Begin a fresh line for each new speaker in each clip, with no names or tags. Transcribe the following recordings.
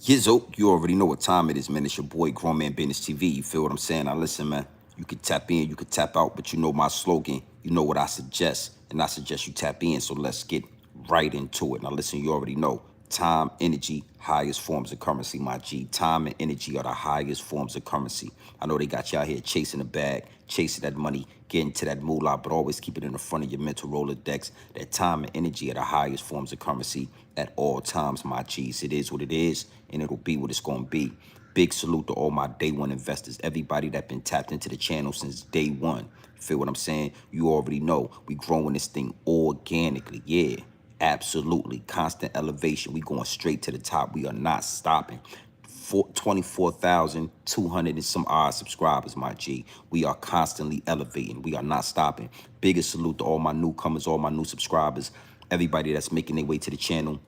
Yizzo, you already know what time it is, man. It's your boy, Grown Man Business TV. You feel what I'm saying? Now listen, man. You can tap in, you can tap out, but you know my slogan. You know what I suggest, and I suggest you tap in. So let's get right into it. Now listen, you already know. Time, energy, highest forms of currency, my G. Time and energy are the highest forms of currency. I know they got you out here chasing the bag, chasing that money, getting to that moolah, but always keep it in the front of your mental Rolodex. That time and energy are the highest forms of currency at all times, my G's. It is what it is, and it'll be what it's going to be. Big salute to all my day one investors, everybody that been tapped into the channel since day one. You feel what I'm saying? You already know we growing this thing organically. Yeah, absolutely. Constant elevation. We going straight to the top. We are not stopping. 24,200 and some odd subscribers, my G. We are constantly elevating. We are not stopping. Biggest salute to all my newcomers, all my new subscribers, everybody that's making their way to the channel.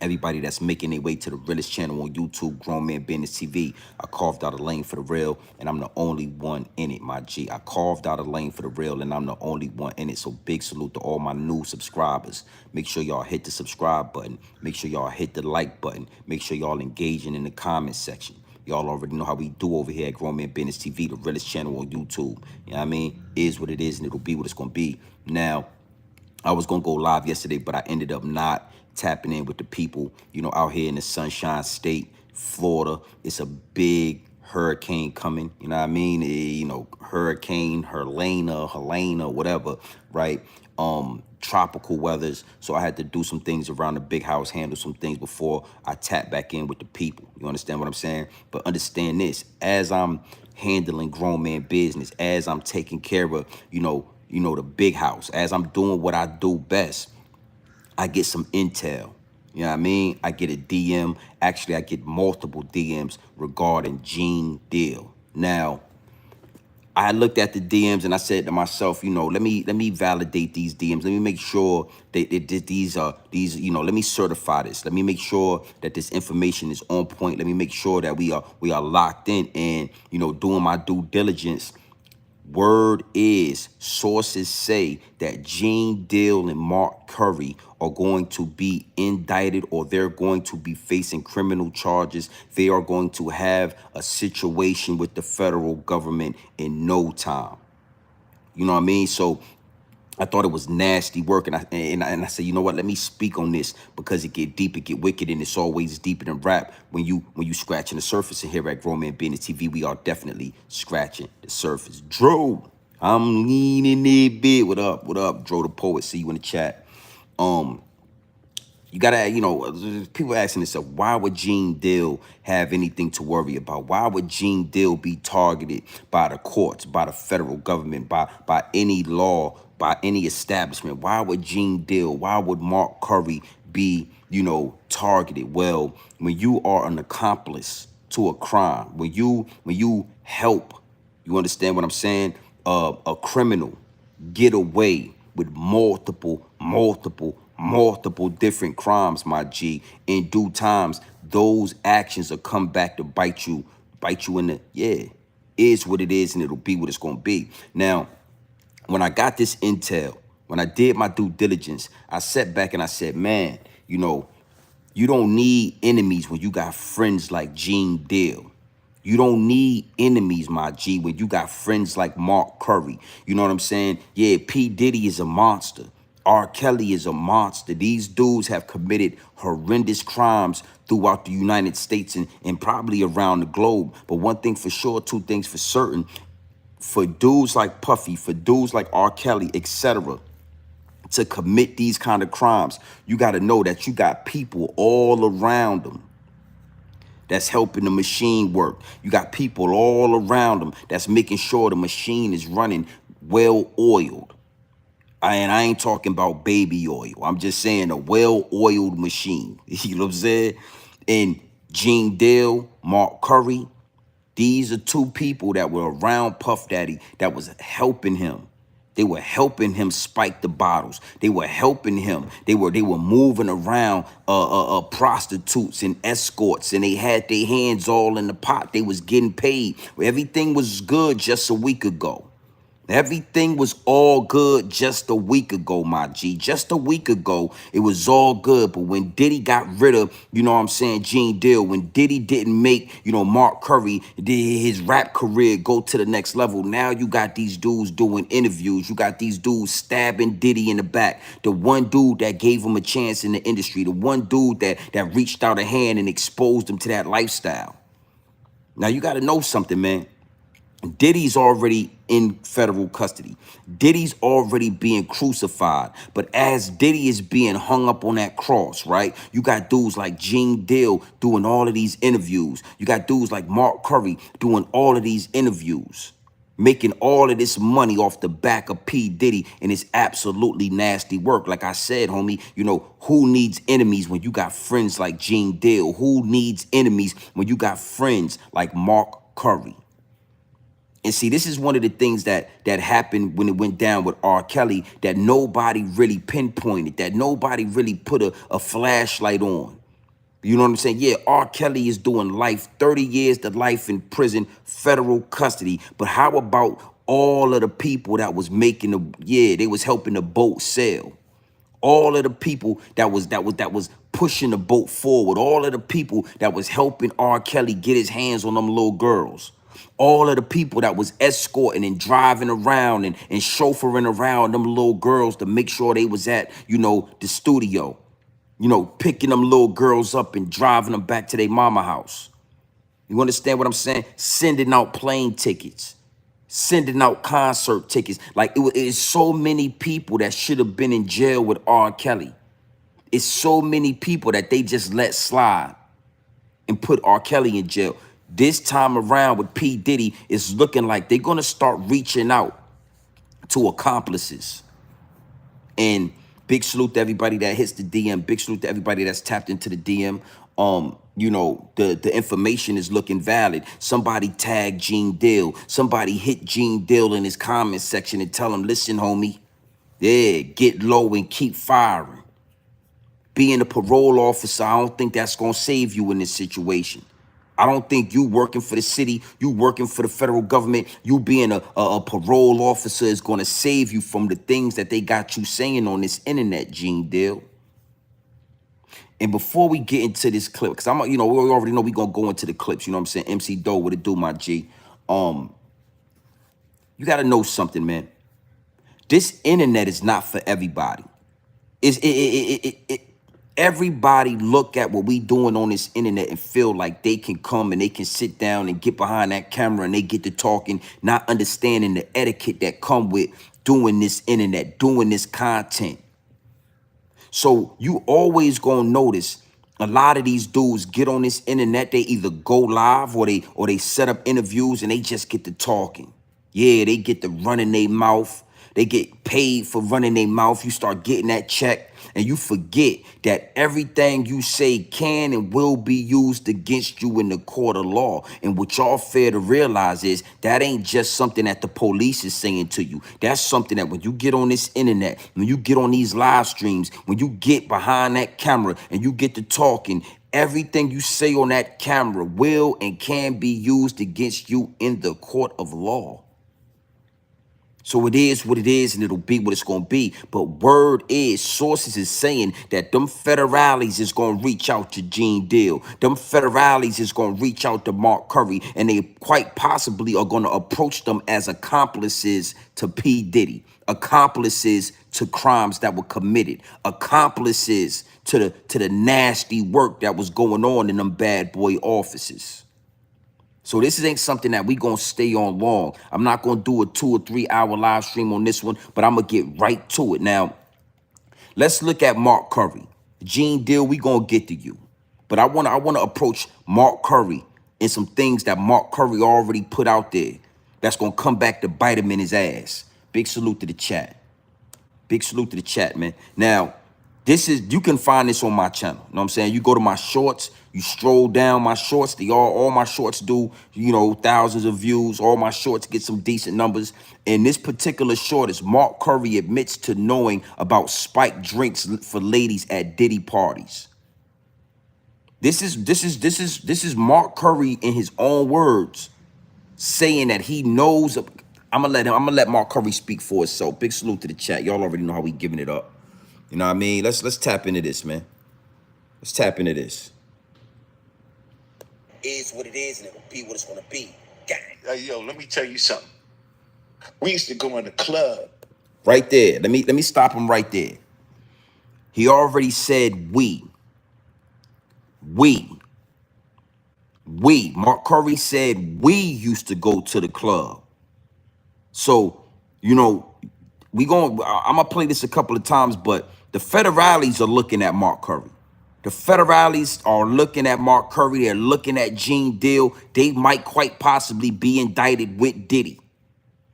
Everybody that's making their way to the Realest channel on YouTube, Grown Man Business TV. I carved out a lane for the real, and I'm the only one in it, my G. I carved out a lane for the real, and I'm the only one in it. So big salute to all my new subscribers. Make sure y'all hit the subscribe button. Make sure y'all hit the like button. Make sure y'all engaging in the comment section. Y'all already know how we do over here at Grown Man Business TV, the Realest channel on YouTube. You know what I mean? Is what it is, and it'll be what it's going to be. Now, I was going to go live yesterday, but I ended up not tapping in with the people, you know, out here in the Sunshine State, Florida. It's a big hurricane coming, you know what I mean? You know, hurricane, Helena, whatever, right? Tropical weathers. So I had to do some things around the big house, handle some things before I tap back in with the people. You understand what I'm saying? But understand this, as I'm handling grown man business, as I'm taking care of, you know, the big house, as I'm doing what I do best, I get some intel. You know what I mean? I get a DM. Actually, I get multiple DMs regarding Gene Deal. Now, I looked at the DMs and I said to myself, you know, let me validate these DMs. Let me make sure that these, you know, let me certify this. Let me make sure that this information is on point. Let me make sure that we are locked in and, you know, doing my due diligence. Word is, sources say that Gene Deal and Mark Curry are going to be indicted, or they're going to be facing criminal charges. They are going to have a situation with the federal government in no time. You know what I mean? So I thought it was nasty work, and I said, you know what? Let me speak on this because it get deep, it get wicked, and it's always deeper than rap. When you scratching the surface, and here at Grown Man Business TV, we are definitely scratching the surface. Dro, I'm leaning it bit. What up? What up, Dro the poet? See you in the chat. You gotta, you know, people asking themselves, why would Gene Deal have anything to worry about? Why would Gene Deal be targeted by the courts, by the federal government, by any law, by any establishment? Why would Gene Deal, why would Mark Curry be, you know, targeted? Well, when you are an accomplice to a crime, when you help, you understand what I'm saying? A criminal get away with multiple different crimes, my G. In due times, those actions will come back to bite you in the, yeah, is what it is, and it'll be what it's gonna be. Now, when I got this intel, when I did my due diligence, I sat back and I said, man, you know, you don't need enemies when you got friends like Gene Deal. You don't need enemies, my G, when you got friends like Mark Curry. You know what I'm saying? Yeah, P. Diddy is a monster. R. Kelly is a monster. These dudes have committed horrendous crimes throughout the United States and probably around the globe. But one thing for sure, two things for certain, for dudes like Puffy, for dudes like R. Kelly, etc., to commit these kind of crimes, you got to know that you got people all around them that's helping the machine work. You got people all around them that's making sure the machine is running well-oiled. And I ain't talking about baby oil. I'm just saying a well-oiled machine. You know what I'm saying? And Gene Deal, Mark Curry, these are two people that were around Puff Daddy that was helping him. They were helping him spike the bottles. They were helping him. They were moving around prostitutes and escorts, and they had their hands all in the pot. They was getting paid. Everything was good just a week ago. Everything was all good just a week ago, my G. Just a week ago, it was all good. But when Diddy got rid of, you know what I'm saying, Gene Deal, when Diddy didn't make, you know, Mark Curry, did his rap career go to the next level, now you got these dudes doing interviews. You got these dudes stabbing Diddy in the back. The one dude that gave him a chance in the industry. The one dude that reached out a hand and exposed him to that lifestyle. Now, you got to know something, man. Diddy's already in federal custody. Diddy's already being crucified. But as Diddy is being hung up on that cross, right? You got dudes like Gene Deal doing all of these interviews. You got dudes like Mark Curry doing all of these interviews, making all of this money off the back of P. Diddy, and it's absolutely nasty work. Like I said, homie, you know, who needs enemies when you got friends like Gene Deal? Who needs enemies when you got friends like Mark Curry? And see, this is one of the things that happened when it went down with R. Kelly that nobody really pinpointed, that nobody really put a flashlight on. You know what I'm saying? Yeah, R. Kelly is doing life, 30 years to life in prison, federal custody. But how about all of the people that was making they was helping the boat sail? All of the people that was pushing the boat forward, all of the people that was helping R. Kelly get his hands on them little girls, all of the people that was escorting and driving around and chauffeuring around them little girls to make sure they was at, you know, the studio, you know, picking them little girls up and driving them back to their mama house. You understand what I'm saying? Sending out plane tickets, sending out concert tickets. Like it is so many people that should have been in jail with R. Kelly. It's so many people that they just let slide and put R. Kelly in jail. This time around with P. Diddy, it's looking like they're going to start reaching out to accomplices. And big salute to everybody that hits the DM. Big salute to everybody that's tapped into the DM. You know, the information is looking valid. Somebody tag Gene Deal. Somebody hit Gene Deal in his comment section and tell him, listen, homie, yeah, get low and keep firing. Being a parole officer, I don't think that's going to save you in this situation. I don't think you working for the city, you working for the federal government, you being a parole officer is going to save you from the things that they got you saying on this internet, Gene Deal. And before we get into this clip, because we already know we're going to go into the clips, you know what I'm saying? MC Doe, what it do, my G? You got to know something, man. This internet is not for everybody. Everybody look at what we doing on this internet and feel like they can come and they can sit down and get behind that camera and they get to talking, not understanding the etiquette that come with doing this internet, doing this content. So you always gonna notice a lot of these dudes get on this internet, they either go live or they set up interviews and they just get to talking. Yeah, they get to running their mouth. They get paid for running their mouth. You start getting that check and you forget that everything you say can and will be used against you in the court of law. And what y'all fair to realize is that ain't just something that the police is saying to you. That's something that when you get on this internet, when you get on these live streams, when you get behind that camera and you get to talking, everything you say on that camera will and can be used against you in the court of law. So it is what it is, and it'll be what it's going to be. But word is, sources is saying that them federales is going to reach out to Gene Deal. Them federales is going to reach out to Mark Curry, and they quite possibly are going to approach them as accomplices to P. Diddy, accomplices to crimes that were committed, accomplices to the nasty work that was going on in them bad boy offices. So this ain't something that we gonna stay on long. I'm not gonna do a 2 or 3 hour live stream on this one, but I'm gonna get right to it. Now, let's look at Mark Curry. Gene Deal, we gonna get to you. But I wanna approach Mark Curry and some things that Mark Curry already put out there that's gonna come back to bite him in his ass. Big salute to the chat. Big salute to the chat, man. Now, you can find this on my channel. You know what I'm saying? You go to my shorts, you stroll down my shorts. All my shorts do, thousands of views. All my shorts get some decent numbers. And this particular short is Mark Curry admits to knowing about spiked drinks for ladies at Diddy parties. This is Mark Curry in his own words saying that he knows. I'm gonna let Mark Curry speak for itself. Big salute to the chat. Y'all already know how we giving it up. You know what I mean? Let's tap into this, man. Let's tap into this. Is what it is, and it'll be what it's gonna be.
Hey, yo, let me tell you something. We used to go in the club.
Right there. Let me stop him right there. He already said we. Mark Curry said we used to go to the club. So, you know, I'm gonna play this a couple of times, but the federales are looking at Mark Curry. The federales are looking at Mark Curry. They're looking at Gene Deal. They might quite possibly be indicted with Diddy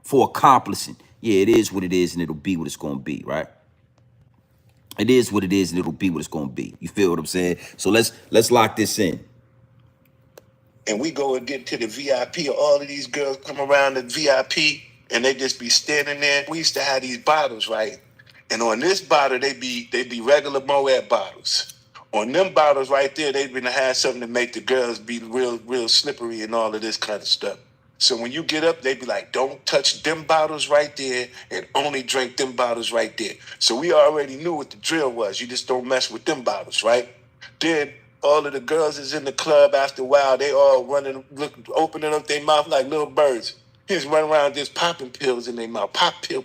for accomplishing. Yeah, it is what it is, and it'll be what it's gonna be, right? It is what it is, and it'll be what it's gonna be. You feel what I'm saying? So let's lock this in.
And we go and get to the VIP. All of these girls come around the VIP, and they just be standing there. We used to have these bottles, right? And on this bottle, they be regular Moab bottles. On them bottles right there, they been to have something to make the girls be real slippery and all of this kind of stuff. So when you get up, they be like, don't touch them bottles right there and only drink them bottles right there. So we already knew what the drill was. You just don't mess with them bottles, right? Then all of the girls is in the club after a while. They all running, opening up their mouth like little birds. Just running around just popping pills in their mouth. Pop pill.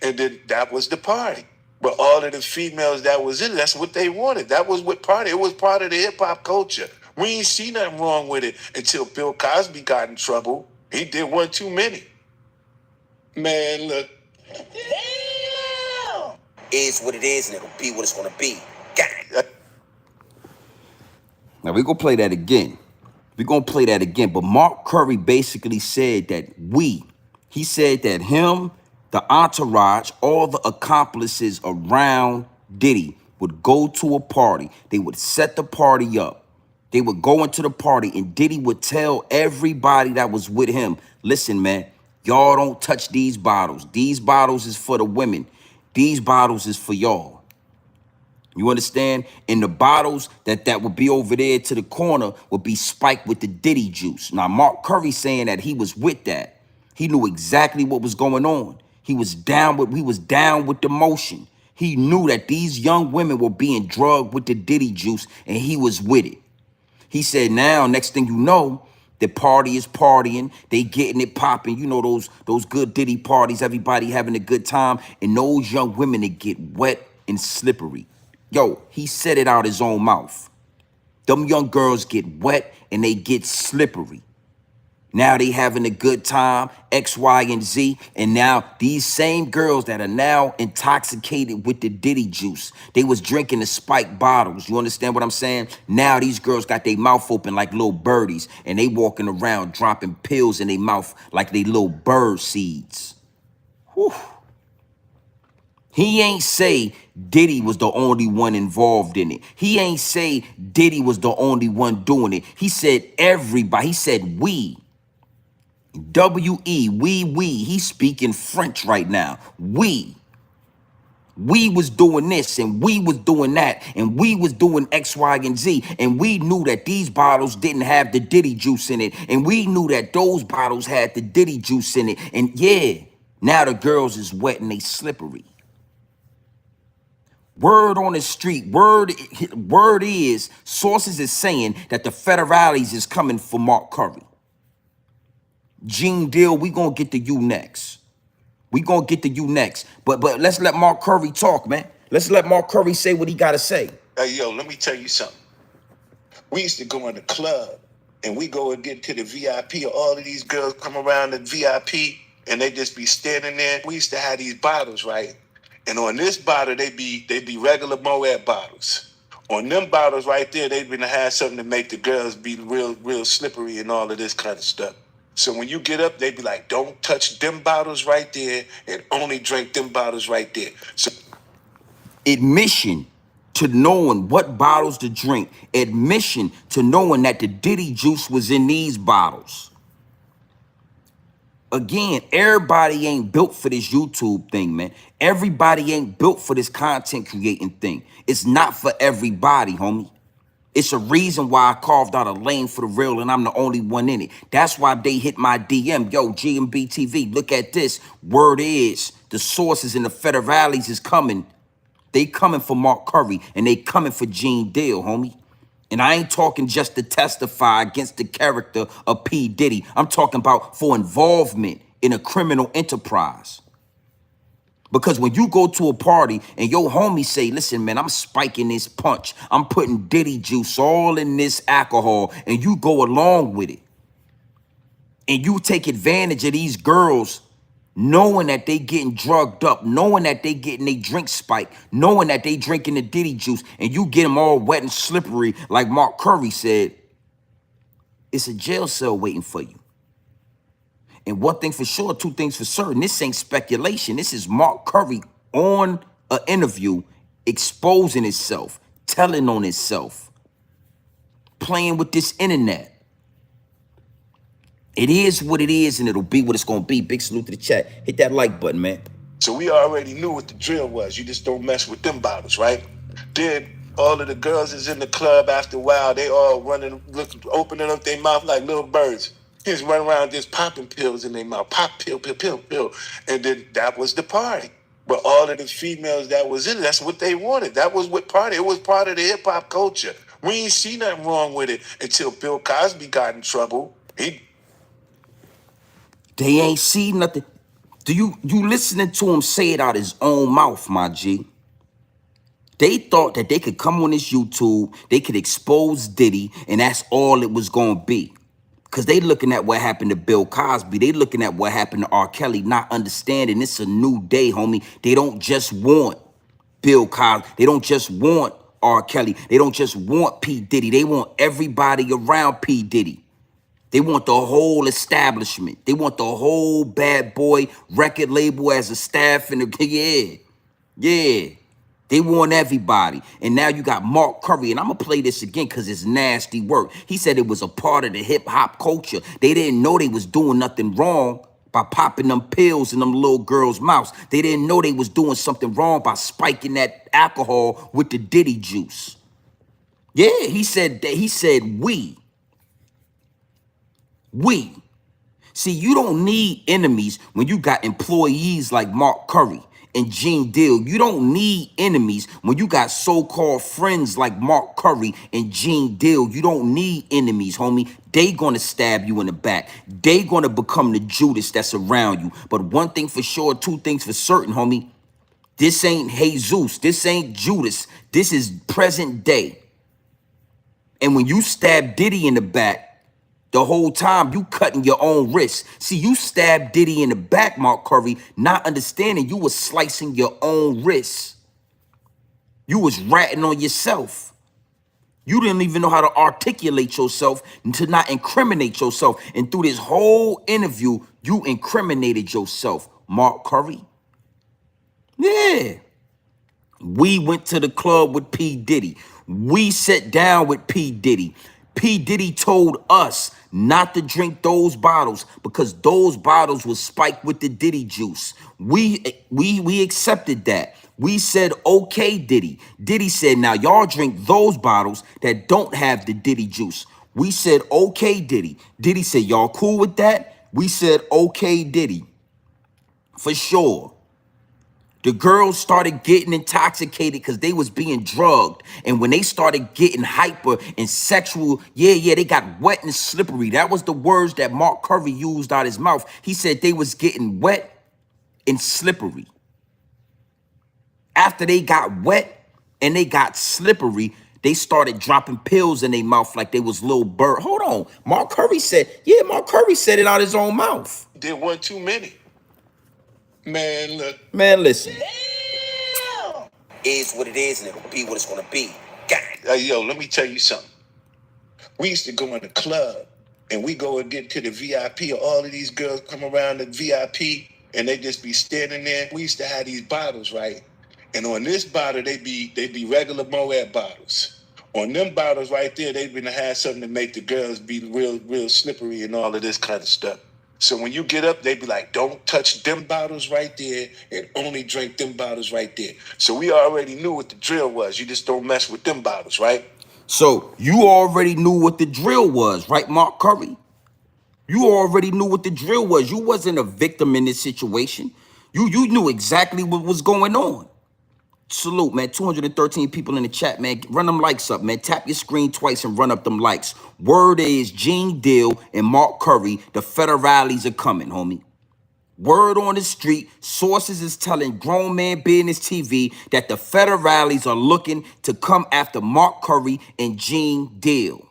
And then that was the party. But all of the females that was in it, that's what they wanted. That was what party. It was part of the hip-hop culture. We ain't see nothing wrong with it until Bill Cosby got in trouble. He did one too many. Man, look.
Damn! Is what it is, and it'll be what it's gonna be. Gang. Now we're gonna play that again. But Mark Curry basically said that he said that him, the entourage, all the accomplices around Diddy would go to a party. They would set the party up. They would go into the party, and Diddy would tell everybody that was with him, listen, man, y'all don't touch these bottles. These bottles is for the women. These bottles is for y'all. You understand? And the bottles that would be over there to the corner would be spiked with the Diddy juice. Now, Mark Curry saying that he was with that. He knew exactly what was going on. He was down with the motion. He knew that these young women were being drugged with the Diddy juice, and he was with it. He said, now, next thing you know, the party is partying. They getting it popping. You know, those good Diddy parties, everybody having a good time. And those young women that get wet and slippery. Yo, he said it out his own mouth. Them young girls get wet and they get slippery. Now they having a good time, X, Y, and Z. And now these same girls that are now intoxicated with the Diddy juice, they was drinking the spiked bottles. You understand what I'm saying? Now these girls got their mouth open like little birdies, and they walking around dropping pills in their mouth like they little bird seeds. Whew. He ain't say Diddy was the only one involved in it. He ain't say Diddy was the only one doing it. He said everybody. He said we. W-E, we. He's speaking French right now. We was doing this, and we was doing that, and we was doing X, Y, and Z, and we knew that these bottles didn't have the Diddy juice in it, and we knew that those bottles had the Diddy juice in it, and yeah, now the girls is wet and they slippery. Word on the street, word is, sources is saying that the federales is coming for Mark Curry. Gene Deal, we gonna get to you next. But let's let Mark Curry talk, man. Let's let Mark Curry say what he gotta say.
Hey, yo, let me tell you something. We used to go in the club, and we go and get to the VIP. All of these girls come around the VIP, and they just be standing there. We used to have these bottles, right? And on this bottle, they be regular Moab bottles. On them bottles right there, they been to have something to make the girls be real slippery and all of this kind of stuff. So when you get up, they be like, don't touch them bottles right there and only drink them bottles right there. So
admission to knowing what bottles to drink. Admission to knowing that the Diddy juice was in these bottles. Again, everybody ain't built for this YouTube thing, man. Everybody ain't built for this content creating thing. It's not for everybody, homie. It's a reason why I carved out a lane for the real and I'm the only one in it. That's why they hit my DM. Yo, GMB TV, look at this. Word is, the sources in the federales is coming. They coming for Mark Curry and they coming for Gene Deal, homie. And I ain't talking just to testify against the character of P. Diddy. I'm talking about for involvement in a criminal enterprise. Because when you go to a party and your homie say, listen, man, I'm spiking this punch. I'm putting Diddy juice all in this alcohol, and you go along with it. And you take advantage of these girls knowing that they getting drugged up, knowing that they getting their drink spiked, knowing that they drinking the Diddy juice, and you get them all wet and slippery, like Mark Curry said, it's a jail cell waiting for you. And one thing for sure, two things for certain, this ain't speculation. This is Mark Curry on an interview, exposing himself, telling on himself, playing with this internet. It is what it is, and it'll be what it's going to be. Big salute to the chat. Hit that like button, man.
So we already knew what the drill was. You just don't mess with them bottles, right? Then all of the girls is in the club after a while. They all running, opening up their mouth like little birds. Just run around just popping pills in their mouth. Pop pill, pill, pill, pill. And then that was the party. But all of the females that was in it, that's what they wanted. That was what party. It was part of the hip hop culture. We ain't see nothing wrong with it until Bill Cosby got in trouble.
They ain't see nothing. Do you listening to him say it out his own mouth, my G? They thought that they could come on this YouTube, they could expose Diddy, and that's all it was gonna be. Because they looking at what happened to Bill Cosby. They looking at what happened to R. Kelly, not understanding it's a new day, homie. They don't just want Bill Cosby. They don't just want R. Kelly. They don't just want P. Diddy. They want everybody around P. Diddy. They want the whole establishment. They want the whole Bad Boy record label as a staff and yeah. They want everybody. And now you got Mark Curry, and I'm going to play this again because it's nasty work. He said it was a part of the hip-hop culture. They didn't know they was doing nothing wrong by popping them pills in them little girls' mouths. They didn't know they was doing something wrong by spiking that alcohol with the Diddy juice. Yeah, he said that. He said we. See, you don't need enemies when you got employees like Mark Curry and Gene Deal. You don't need enemies when you got so-called friends like Mark Curry and Gene Deal. You don't need enemies, homie. They gonna stab you in the back. They gonna become the Judas that's around you. But one thing for sure, two things for certain, homie. This ain't Jesus. This ain't Judas. This is present day. And when you stab Diddy in the back, the whole time you cutting your own wrist. See, you stabbed Diddy in the back, Mark Curry, not understanding you was slicing your own wrist. You was ratting on yourself. You didn't even know how to articulate yourself and to not incriminate yourself. And through this whole interview, you incriminated yourself, Mark Curry. Yeah. We went to the club with P. Diddy. We sat down with P. Diddy. P. Diddy told us not to drink those bottles because those bottles was spiked with the Diddy juice. We accepted that. We said, okay, Diddy. Diddy said, now y'all drink those bottles that don't have the Diddy juice. We said, okay, Diddy. Diddy said, y'all cool with that? We said, okay, Diddy. For sure. The girls started getting intoxicated because they was being drugged. And when they started getting hyper and sexual, they got wet and slippery. That was the words that Mark Curry used out his mouth. He said they was getting wet and slippery. After they got wet and they got slippery, they started dropping pills in their mouth like they was little bird. Hold on. Mark Curry said it out his own mouth.
Did one too many. Man, look.
Man, listen. Damn. Is what it is, and it'll be what it's gonna be.
Yo, let me tell you something. We used to go in the club, and we go and get to the VIP. All of these girls come around the VIP, and they just be standing there. We used to have these bottles, right? And on this bottle, they be regular Moab bottles. On them bottles right there, they been to have something to make the girls be real slippery and all of this kind of stuff. So when you get up, they be like, don't touch them bottles right there and only drink them bottles right there. So we already knew what the drill was. You just don't mess with them bottles, right?
So you already knew what the drill was, right, Mark Curry? You already knew what the drill was. You wasn't a victim in this situation. You knew exactly what was going on. Salute, man. 213 people in the chat, man. Run them likes up, man. Tap your screen twice and run up them likes. Word is Gene Deal and Mark Curry, the federales are coming, homie. Word on the street, sources is telling Grown Man Business TV that the federales are looking to come after Mark Curry and Gene Deal.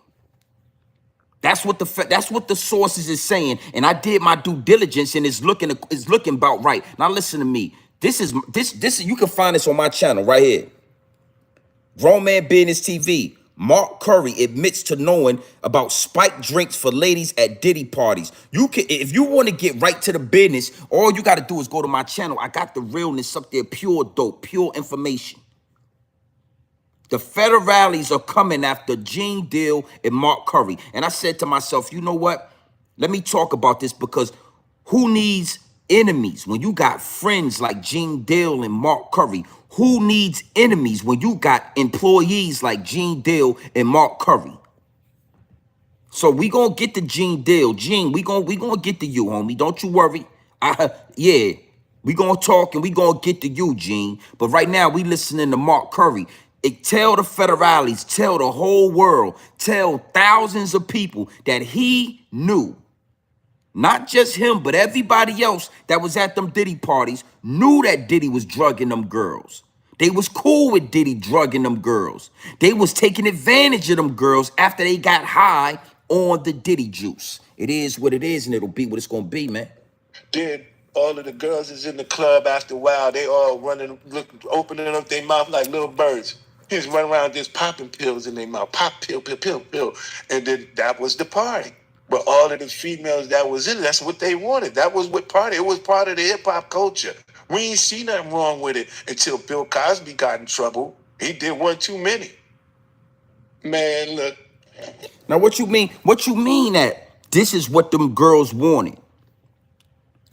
That's what the sources is saying, and I did my due diligence, and it's looking about right. Now listen to me. This you can find this on my channel right here. Grown Man Business TV. Mark Curry admits to knowing about spiked drinks for ladies at Diddy parties. You can, if you want to get right to the business, all you got to do is go to my channel. I got the realness up there, pure dope, pure information. The federales are coming after Gene Deal and Mark Curry. And I said to myself, you know what? Let me talk about this, because who needs enemies when you got friends like Gene Deal and Mark Curry? Who needs enemies when you got employees like Gene Deal and Mark Curry? So we gonna get to Gene Deal. Gene, we gonna get to you, homie. Don't you worry. Yeah, we gonna talk and we gonna get to you, Gene. But right now we listening to Mark Curry. Tell the federales, tell the whole world, tell thousands of people that he knew. Not just him, but everybody else that was at them Diddy parties knew that Diddy was drugging them girls. They was cool with Diddy drugging them girls. They was taking advantage of them girls after they got high on the Diddy juice. It is what it is, and it'll be what it's gonna be, man.
Then all of the girls is in the club after a while. They all running, opening up their mouth like little birds. He's running around just popping pills in their mouth. Pop, pill, pill, pill, pill. And then that was the party. But all of the females that was in it, that's what they wanted. That was what party. It was part of the hip-hop culture. We ain't see nothing wrong with it until Bill Cosby got in trouble. He did one too many. Man, look.
Now, what you mean? What you mean that this is what them girls wanted?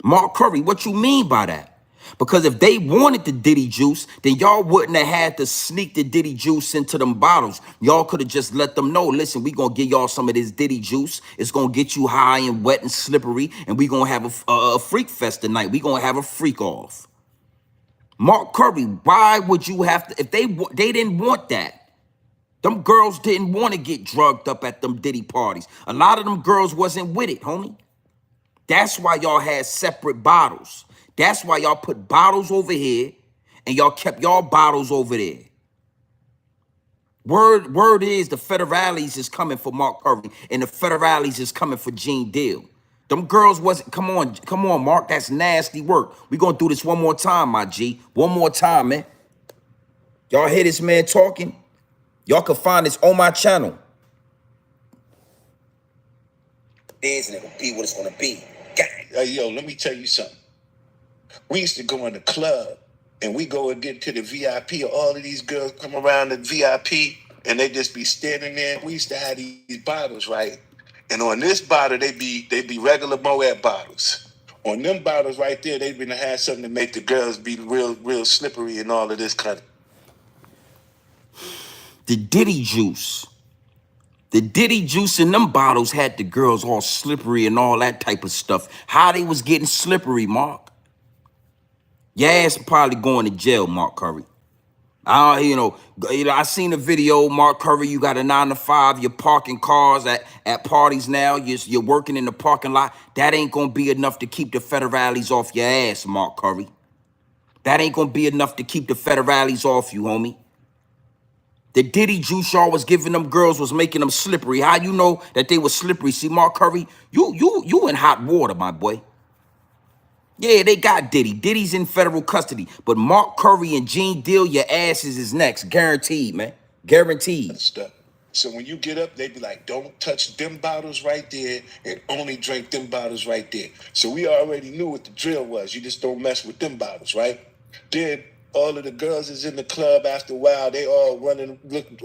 Mark Curry, what you mean by that? Because if they wanted the Diddy juice, then y'all wouldn't have had to sneak the Diddy juice into them bottles. Y'all could have just let them know, listen, we gonna give y'all some of this Diddy juice. It's gonna get you high and wet and slippery, and we gonna have a freak fest tonight. We gonna have a freak off. Mark Curry, why would you have to, if they didn't want that? Them girls didn't want to get drugged up at them Diddy parties. A lot of them girls wasn't with it, homie. That's why y'all had separate bottles. That's why y'all put bottles over here and y'all kept y'all bottles over there. Word is the federales is coming for Mark Curry and the federales is coming for Gene Deal. Them girls wasn't, come on, Mark, that's nasty work. We gonna do this one more time, my G. One more time, man. Y'all hear this man talking? Y'all can find this on my channel. It is and it'll be what it's gonna be.
Hey, yo, let me tell you something. We used to go in the club and we go and get to the VIP. All of these girls come around the VIP and they just be standing there. We used to have these bottles, right? And on this bottle, they be regular Moab bottles. On them bottles right there, they been to have something to make the girls be real slippery and all of this kind of.
The Diddy juice. The Diddy juice in them bottles had the girls all slippery and all that type of stuff. How they was getting slippery, Mark? Your ass probably going to jail, Mark Curry. I seen a video, Mark Curry, you got a 9-to-5, you're parking cars at parties now, you're working in the parking lot. That ain't gonna be enough to keep the federales off your ass, Mark Curry. That ain't gonna be enough to keep the federales off you, homie. The Diddy juice y'all was giving them girls was making them slippery. How you know that they were slippery? See, Mark Curry, you in hot water, my boy. Yeah, they got Diddy. Diddy's in federal custody. But Mark Curry and Gene Deal, your asses is next. Guaranteed, man. Guaranteed.
Stuff. So when you get up, they be like, don't touch them bottles right there and only drink them bottles right there. So we already knew what the drill was. You just don't mess with them bottles, right? Then all of the girls is in the club after a while. They all running,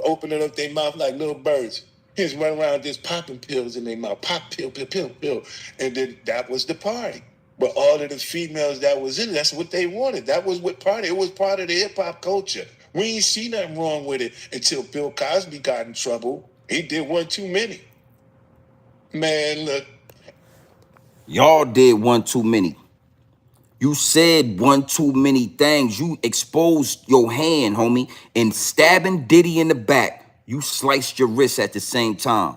opening up their mouth like little birds. He's running around just popping pills in their mouth. Pop, pill, pill, pill, pill. And then that was the party. But all of the females that was in it, that's what they wanted. That was what party. It was part of the hip-hop culture. We ain't see nothing wrong with it until Bill Cosby got in trouble. He did one too many. Man, look.
Y'all did one too many. You said one too many things. You exposed your hand, homie, and stabbing Diddy in the back. You sliced your wrist at the same time.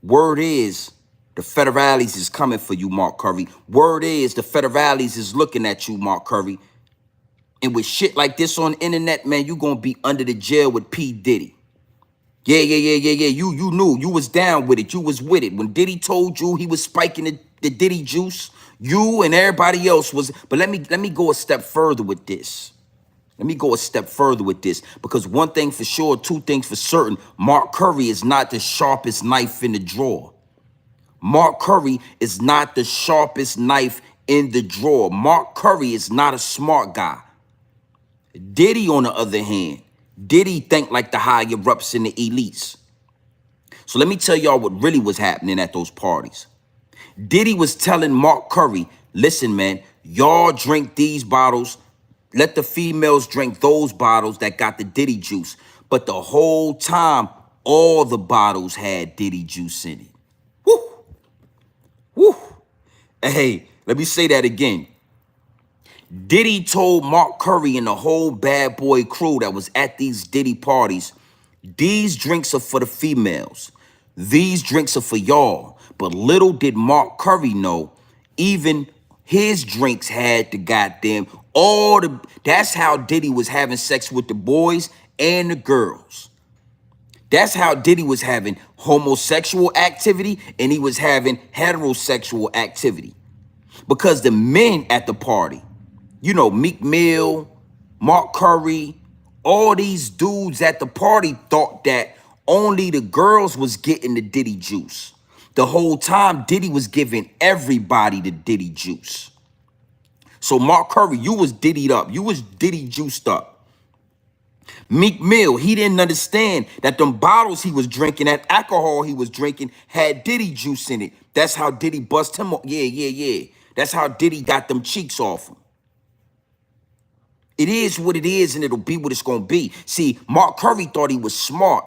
Word is, the federales is coming for you, Mark Curry. Word is, the federales is looking at you, Mark Curry. And with shit like this on the internet, man, you gonna be under the jail with P. Diddy. Yeah. You knew. You was down with it. You was with it. When Diddy told you he was spiking the Diddy juice, you and everybody else was. But let me go a step further with this. Let me go a step further with this. Because one thing for sure, two things for certain, Mark Curry is not the sharpest knife in the drawer. Mark Curry is not the sharpest knife in the drawer. Mark Curry is not a smart guy. Diddy, on the other hand, Diddy think like the higher-ups and the elites. So let me tell y'all what really was happening at those parties. Diddy was telling Mark Curry, listen, man, y'all drink these bottles. Let the females drink those bottles that got the Diddy juice. But the whole time, all the bottles had Diddy juice in it. Woo! Woo! Hey, let me say that again. Diddy told Mark Curry and the whole bad boy crew that was at these Diddy parties, these drinks are for the females. These drinks are for y'all. But little did Mark Curry know, even his drinks had the goddamn, that's how Diddy was having sex with the boys and the girls. That's how Diddy was having homosexual activity and he was having heterosexual activity. Because the men at the party, you know, Meek Mill, Mark Curry, all these dudes at the party thought that only the girls was getting the Diddy juice. The whole time, Diddy was giving everybody the Diddy juice. So Mark Curry, you was Diddy'd up. You was Diddy juiced up. Meek Mill, he didn't understand that them bottles he was drinking, that alcohol he was drinking, had Diddy juice in it. That's how Diddy bust him off. Yeah. That's how Diddy got them cheeks off him. It is what it is, and it'll be what it's going to be. See, Mark Curry thought he was smart.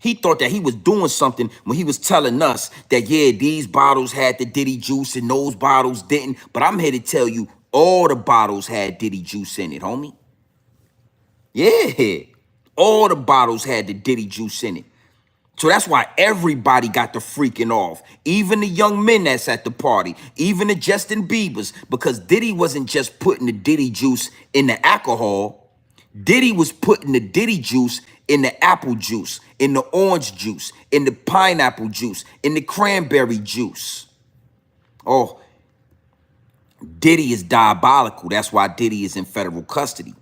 He thought that he was doing something when he was telling us that, yeah, these bottles had the Diddy juice and those bottles didn't. But I'm here to tell you, all the bottles had Diddy juice in it, homie. Yeah, all the bottles had the Diddy juice in it. So that's why everybody got the freaking off. Even the young men that's at the party, even the Justin Biebers, because Diddy wasn't just putting the Diddy juice in the alcohol. Diddy was putting the Diddy juice in the apple juice, in the orange juice, in the pineapple juice, in the cranberry juice. Oh, Diddy is diabolical. That's why Diddy is in federal custody.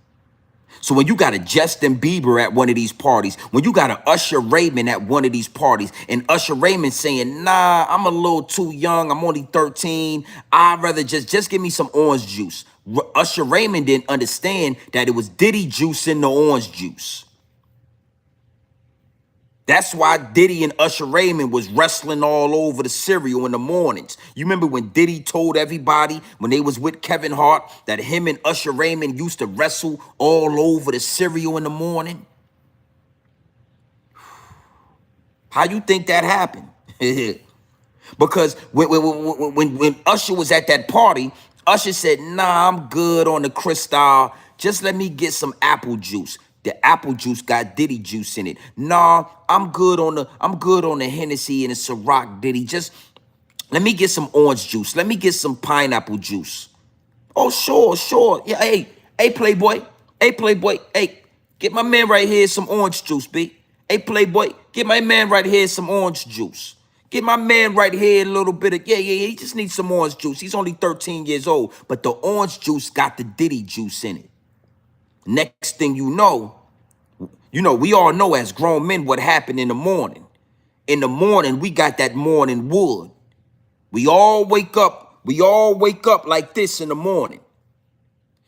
So when you got a Justin Bieber at one of these parties, when you got a Usher Raymond at one of these parties, and Usher Raymond saying, nah, I'm a little too young, I'm only 13, I'd rather just give me some orange juice. Usher Raymond didn't understand that it was Diddy juice in the orange juice. That's why Diddy and Usher Raymond was wrestling all over the cereal in the mornings. You remember when Diddy told everybody when they was with Kevin Hart that him and Usher Raymond used to wrestle all over the cereal in the morning? How you think that happened? Because when Usher was at that party, Usher said, nah, I'm good on the Cristal. Just let me get some apple juice. The apple juice got Diddy juice in it. Nah, I'm good on the Hennessy and the Ciroc Diddy. Just let me get some orange juice. Let me get some pineapple juice. Oh, sure. Yeah, hey, Playboy. Hey, get my man right here some orange juice, B. Hey, Playboy, get my man right here some orange juice. Get my man right here a little bit of, yeah, he just needs some orange juice. He's only 13 years old, but the orange juice got the Diddy juice in it. Next thing you know, we all know as grown men what happened in the morning. In the morning, we got that morning wood. We all wake up like this in the morning.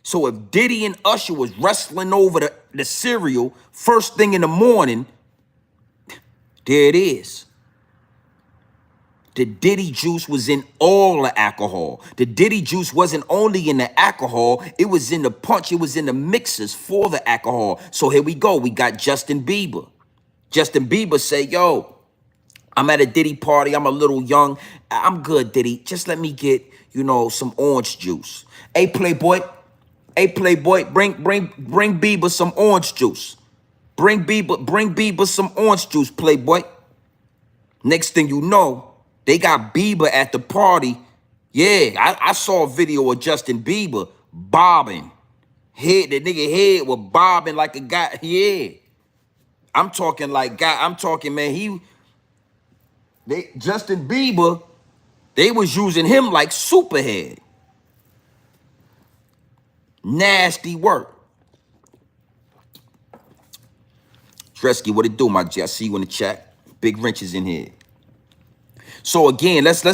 So if Diddy and Usher was wrestling over the cereal first thing in the morning, there it is. The Diddy juice was in all the alcohol. The Diddy juice wasn't only in the alcohol, it was in the punch, it was in the mixers for the alcohol. So here we go. We got Justin Bieber. Justin Bieber say, yo, I'm at a Diddy party. I'm a little young. I'm good, Diddy. Just let me get, you know, some orange juice. Hey, Playboy. Hey, Playboy, bring Bieber some orange juice. Bring Bieber some orange juice, Playboy. Next thing you know, they got Bieber at the party. Yeah, I saw a video of Justin Bieber bobbing. The nigga head was bobbing like a guy. Yeah. I'm talking like man, Justin Bieber, they was using him like Superhead. Nasty work. Tresky, what it do, my G? I see you in the chat. Big wrenches in here. So again, let's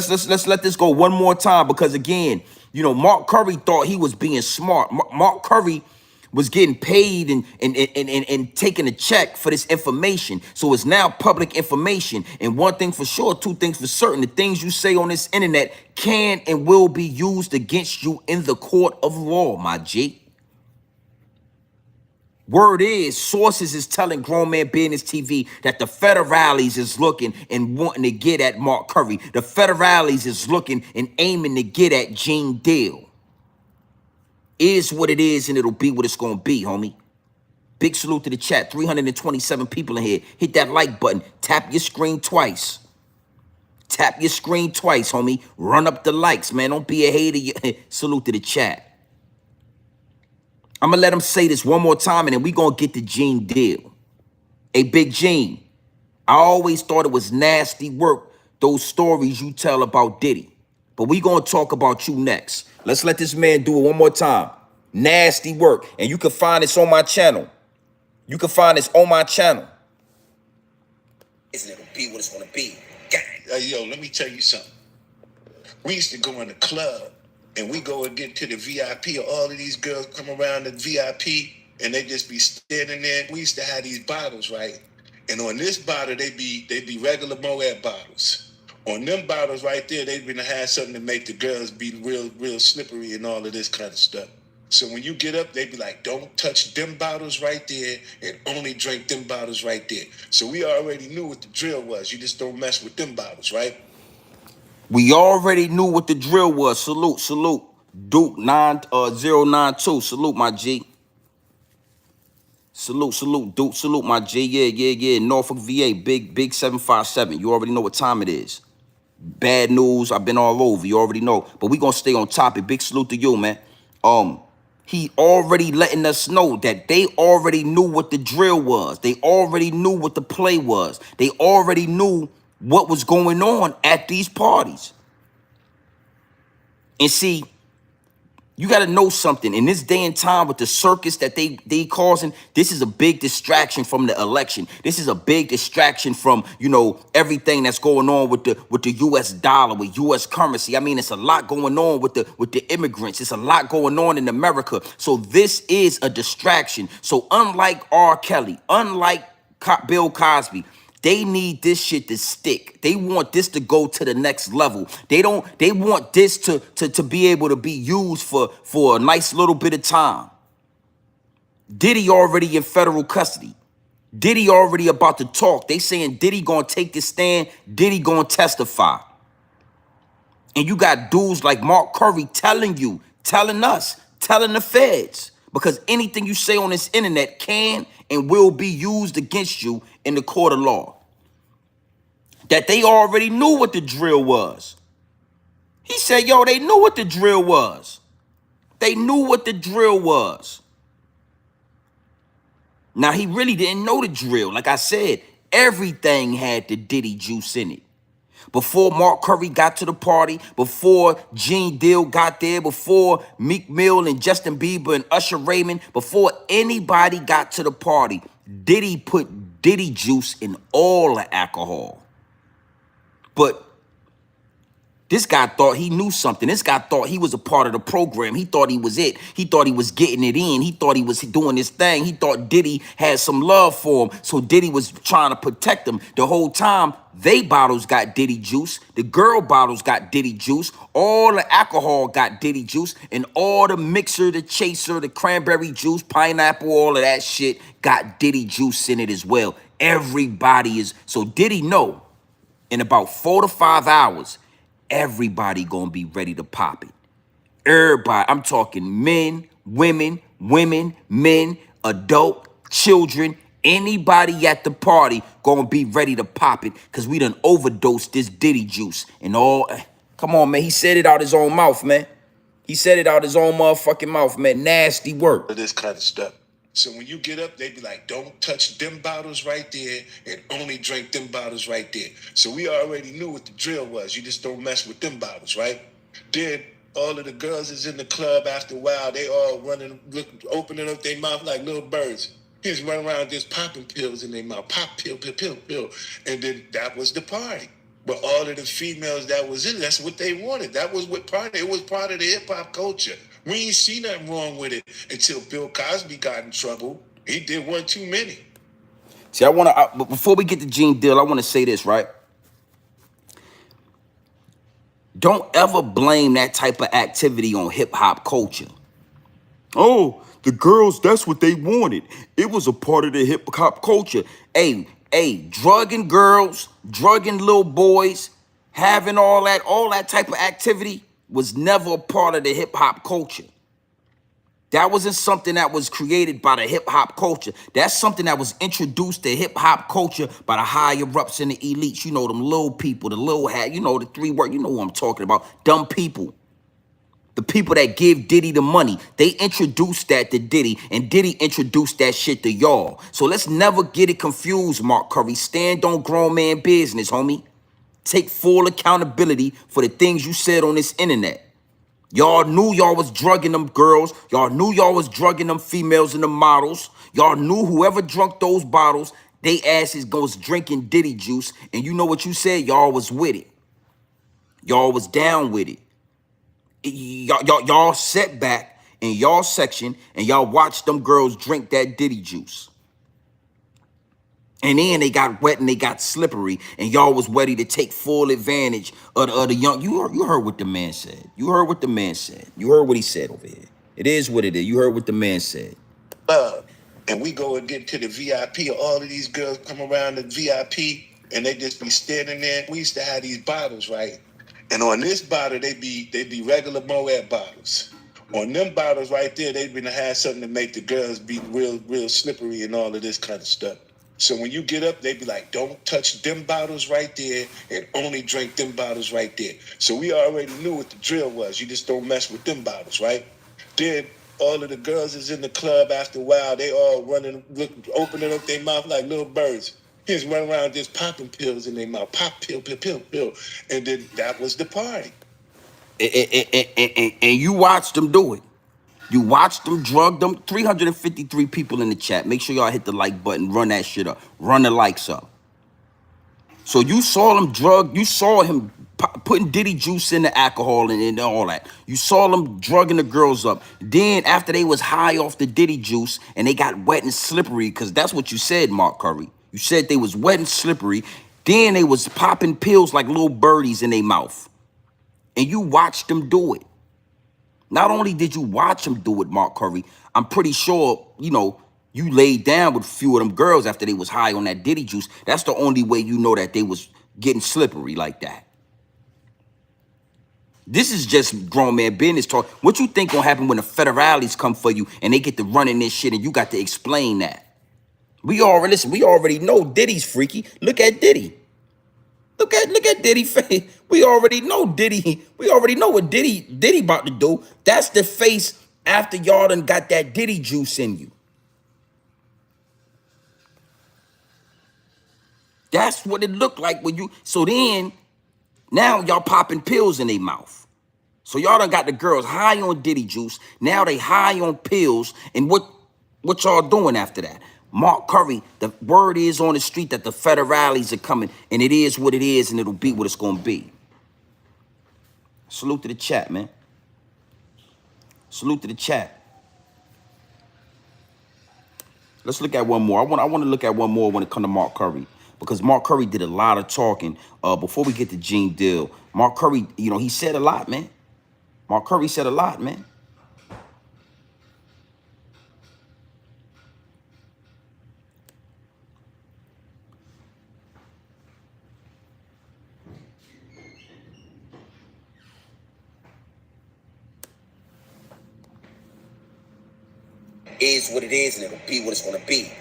let this go one more time, because again, you know, Mark Curry thought he was being smart. Mark Curry was getting paid and taking a check for this information. So it's now public information. And one thing for sure, two things for certain: the things you say on this internet can and will be used against you in the court of law, my G. Word is, sources is telling Grown Man Business TV that the federales is looking and wanting to get at Mark Curry. The federales is looking and aiming to get at Gene Deal. Is what it is, and it'll be what it's gonna be, homie. Big salute to the chat. 327 people in here. Hit that like button. Tap your screen twice. Tap your screen twice, homie. Run up the likes, man. Don't be a hater. Salute to the chat. I'm going to let him say this one more time, and then we going to get to Gene Deal. Hey, Big Gene, I always thought it was nasty work, those stories you tell about Diddy. But we going to talk about you next. Let's let this man do it one more time. Nasty work. And you can find this on my channel. You can find this on my channel. Isn't it going to be what it's going to be?
Hey, yo, let me tell you something. We used to go in the club, and we go and get to the VIP. All of these girls come around the VIP, and they just be standing there. We used to have these bottles, right? And on this bottle, they be regular Moab bottles. On them bottles right there, they been have something to make the girls be real slippery and all of this kind of stuff. So when you get up, they be like, don't touch them bottles right there and only drink them bottles right there. So we already knew what the drill was. You just don't mess with them bottles, right?
We already knew what the drill was. Salute. Duke 092. Salute, my G. Salute, Duke. Salute, my G. Yeah. Norfolk, VA. Big 757. You already know what time it is. Bad news. I've been all over. You already know. But we gonna stay on topic. Big salute to you, man. He already letting us know that they already knew what the drill was. They already knew what the play was. They already knew what was going on at these parties. And see, you got to know something. In this day and time with the circus that they causing, this is a big distraction from the election. This is a big distraction from, you know, everything that's going on with the US dollar, with US currency. I mean, it's a lot going on with the immigrants. It's a lot going on in America. So this is a distraction. So unlike R. Kelly, unlike Bill Cosby, they need this shit to stick. They want this to go to the next level. They want this to be able to be used for a nice little bit of time. Diddy already in federal custody. Diddy already about to talk. They saying Diddy gonna take the stand. Diddy gonna testify. And you got dudes like Mark Curry telling you, telling us, telling the feds. Because anything you say on this internet can and will be used against you in the court of law. That they already knew what the drill was. He said, yo, they knew what the drill was. They knew what the drill was. Now, he really didn't know the drill. Like I said, everything had the Diddy juice in it. Before Mark Curry got to the party, before Gene Deal got there, before Meek Mill and Justin Bieber and Usher Raymond, before anybody got to the party, Diddy put Diddy juice in all the alcohol. But This guy thought he knew something. This guy thought he was a part of the program. He thought he was it. He thought he was getting it in. He thought he was doing this thing. He thought Diddy had some love for him. So Diddy was trying to protect him. The whole time, they bottles got Diddy juice. The girl bottles got Diddy juice. All the alcohol got Diddy juice. And all the mixer, the chaser, the cranberry juice, pineapple, all of that shit got Diddy juice in it as well. Everybody is, so Diddy know in about 4 to 5 hours, everybody gonna be ready to pop it. Everybody, I'm talking men, women, men, adult, children, anybody at the party gonna be ready to pop it because we done overdosed this Diddy juice and all. Come on, man, he said it out his own mouth, man. He said it out his own motherfucking mouth, man. Nasty work.
This kind of stuff. So when you get up, they be like, don't touch them bottles right there and only drink them bottles right there. So we already knew what the drill was. You just don't mess with them bottles, right? Then all of the girls is in the club after a while. They all running, opening up their mouth like little birds. He's running around just popping pills in their mouth. Pop, pill, pill, pill, pill. And then that was the party. But all of the females that was in, that's what they wanted. That was what part of it was part of the hip-hop culture. We ain't see nothing wrong with it until Bill Cosby got in trouble. He did one too many.
See, but before we get to Gene Deal, I want to say this, right? Don't ever blame that type of activity on hip-hop culture. Oh, the girls, that's what they wanted. It was a part of the hip-hop culture. Hey, drugging girls, drugging little boys, having all that type of activity was never a part of the hip-hop culture. That wasn't something that was created by the hip-hop culture. That's something that was introduced to hip-hop culture by the higher-ups and the elites. You know, them little people, the little hat, you know, the three word, you know what I'm talking about. Dumb people. The people that give Diddy the money, they introduced that to Diddy, and Diddy introduced that shit to y'all. So let's never get it confused, Mark Curry. Stand on grown man business, homie. Take full accountability for the things you said on this internet. Y'all knew y'all was drugging them girls. Y'all knew y'all was drugging them females and the models. Y'all knew whoever drunk those bottles, they asses goes drinking Diddy juice. And you know what you said? Y'all was with it. Y'all was down with it. Y'all sat back in y'all section and y'all watched them girls drink that Diddy juice. And then they got wet and they got slippery, and y'all was ready to take full advantage of the young. You heard what the man said. You heard what the man said. You heard what he said over here. It is what it is. You heard what the man said.
And we go and get to the VIP. All of these girls come around the VIP, and they just be standing there. We used to have these bottles, right? And on this bottle, they be regular Moab bottles. On them bottles right there, they been have something to make the girls be real slippery and all of this kind of stuff. So when you get up, they be like, don't touch them bottles right there and only drink them bottles right there. So we already knew what the drill was. You just don't mess with them bottles, right? Then all of the girls is in the club after a while. They all running, opening up their mouth like little birds. He's running around just popping pills in their mouth. Pop, pill, pill, pill, pill. And then that was the party.
And you watched them do it. You watched them drug them. 353 people in the chat. Make sure y'all hit the like button. Run that shit up. Run the likes up. So you saw him drug. You saw him putting Diddy juice in the alcohol and all that. You saw them drugging the girls up. Then after they was high off the Diddy juice and they got wet and slippery, because that's what you said, Mark Curry. You said they was wet and slippery. Then they was popping pills like little birdies in their mouth. And you watched them do it. Not only did you watch him do it, Mark Curry, I'm pretty sure, you know, you laid down with a few of them girls after they was high on that Diddy juice. That's the only way you know that they was getting slippery like that. This is just grown man business talk. What you think gonna happen when the federales come for you and they get to running this shit and you got to explain that? We already know Diddy's freaky. Look at Diddy. Look at Diddy face. We already know Diddy. We already know what Diddy about to do. That's the face after y'all done got that Diddy juice in you. That's what it looked like when you. So then, now y'all popping pills in their mouth. So y'all done got the girls high on Diddy juice. Now they high on pills. And what y'all doing after that? Mark Curry, the word is on the street that the federales are coming, and it is what it is, and it'll be what it's going to be. Salute to the chat, man. Salute to the chat. Let's look at one more. I want to look at one more when it comes to Mark Curry, because Mark Curry did a lot of talking. Before we get to Gene Deal, Mark Curry, you know, he said a lot, man. Mark Curry said a lot, man.
Is what it is, and it'll be what it's gonna be.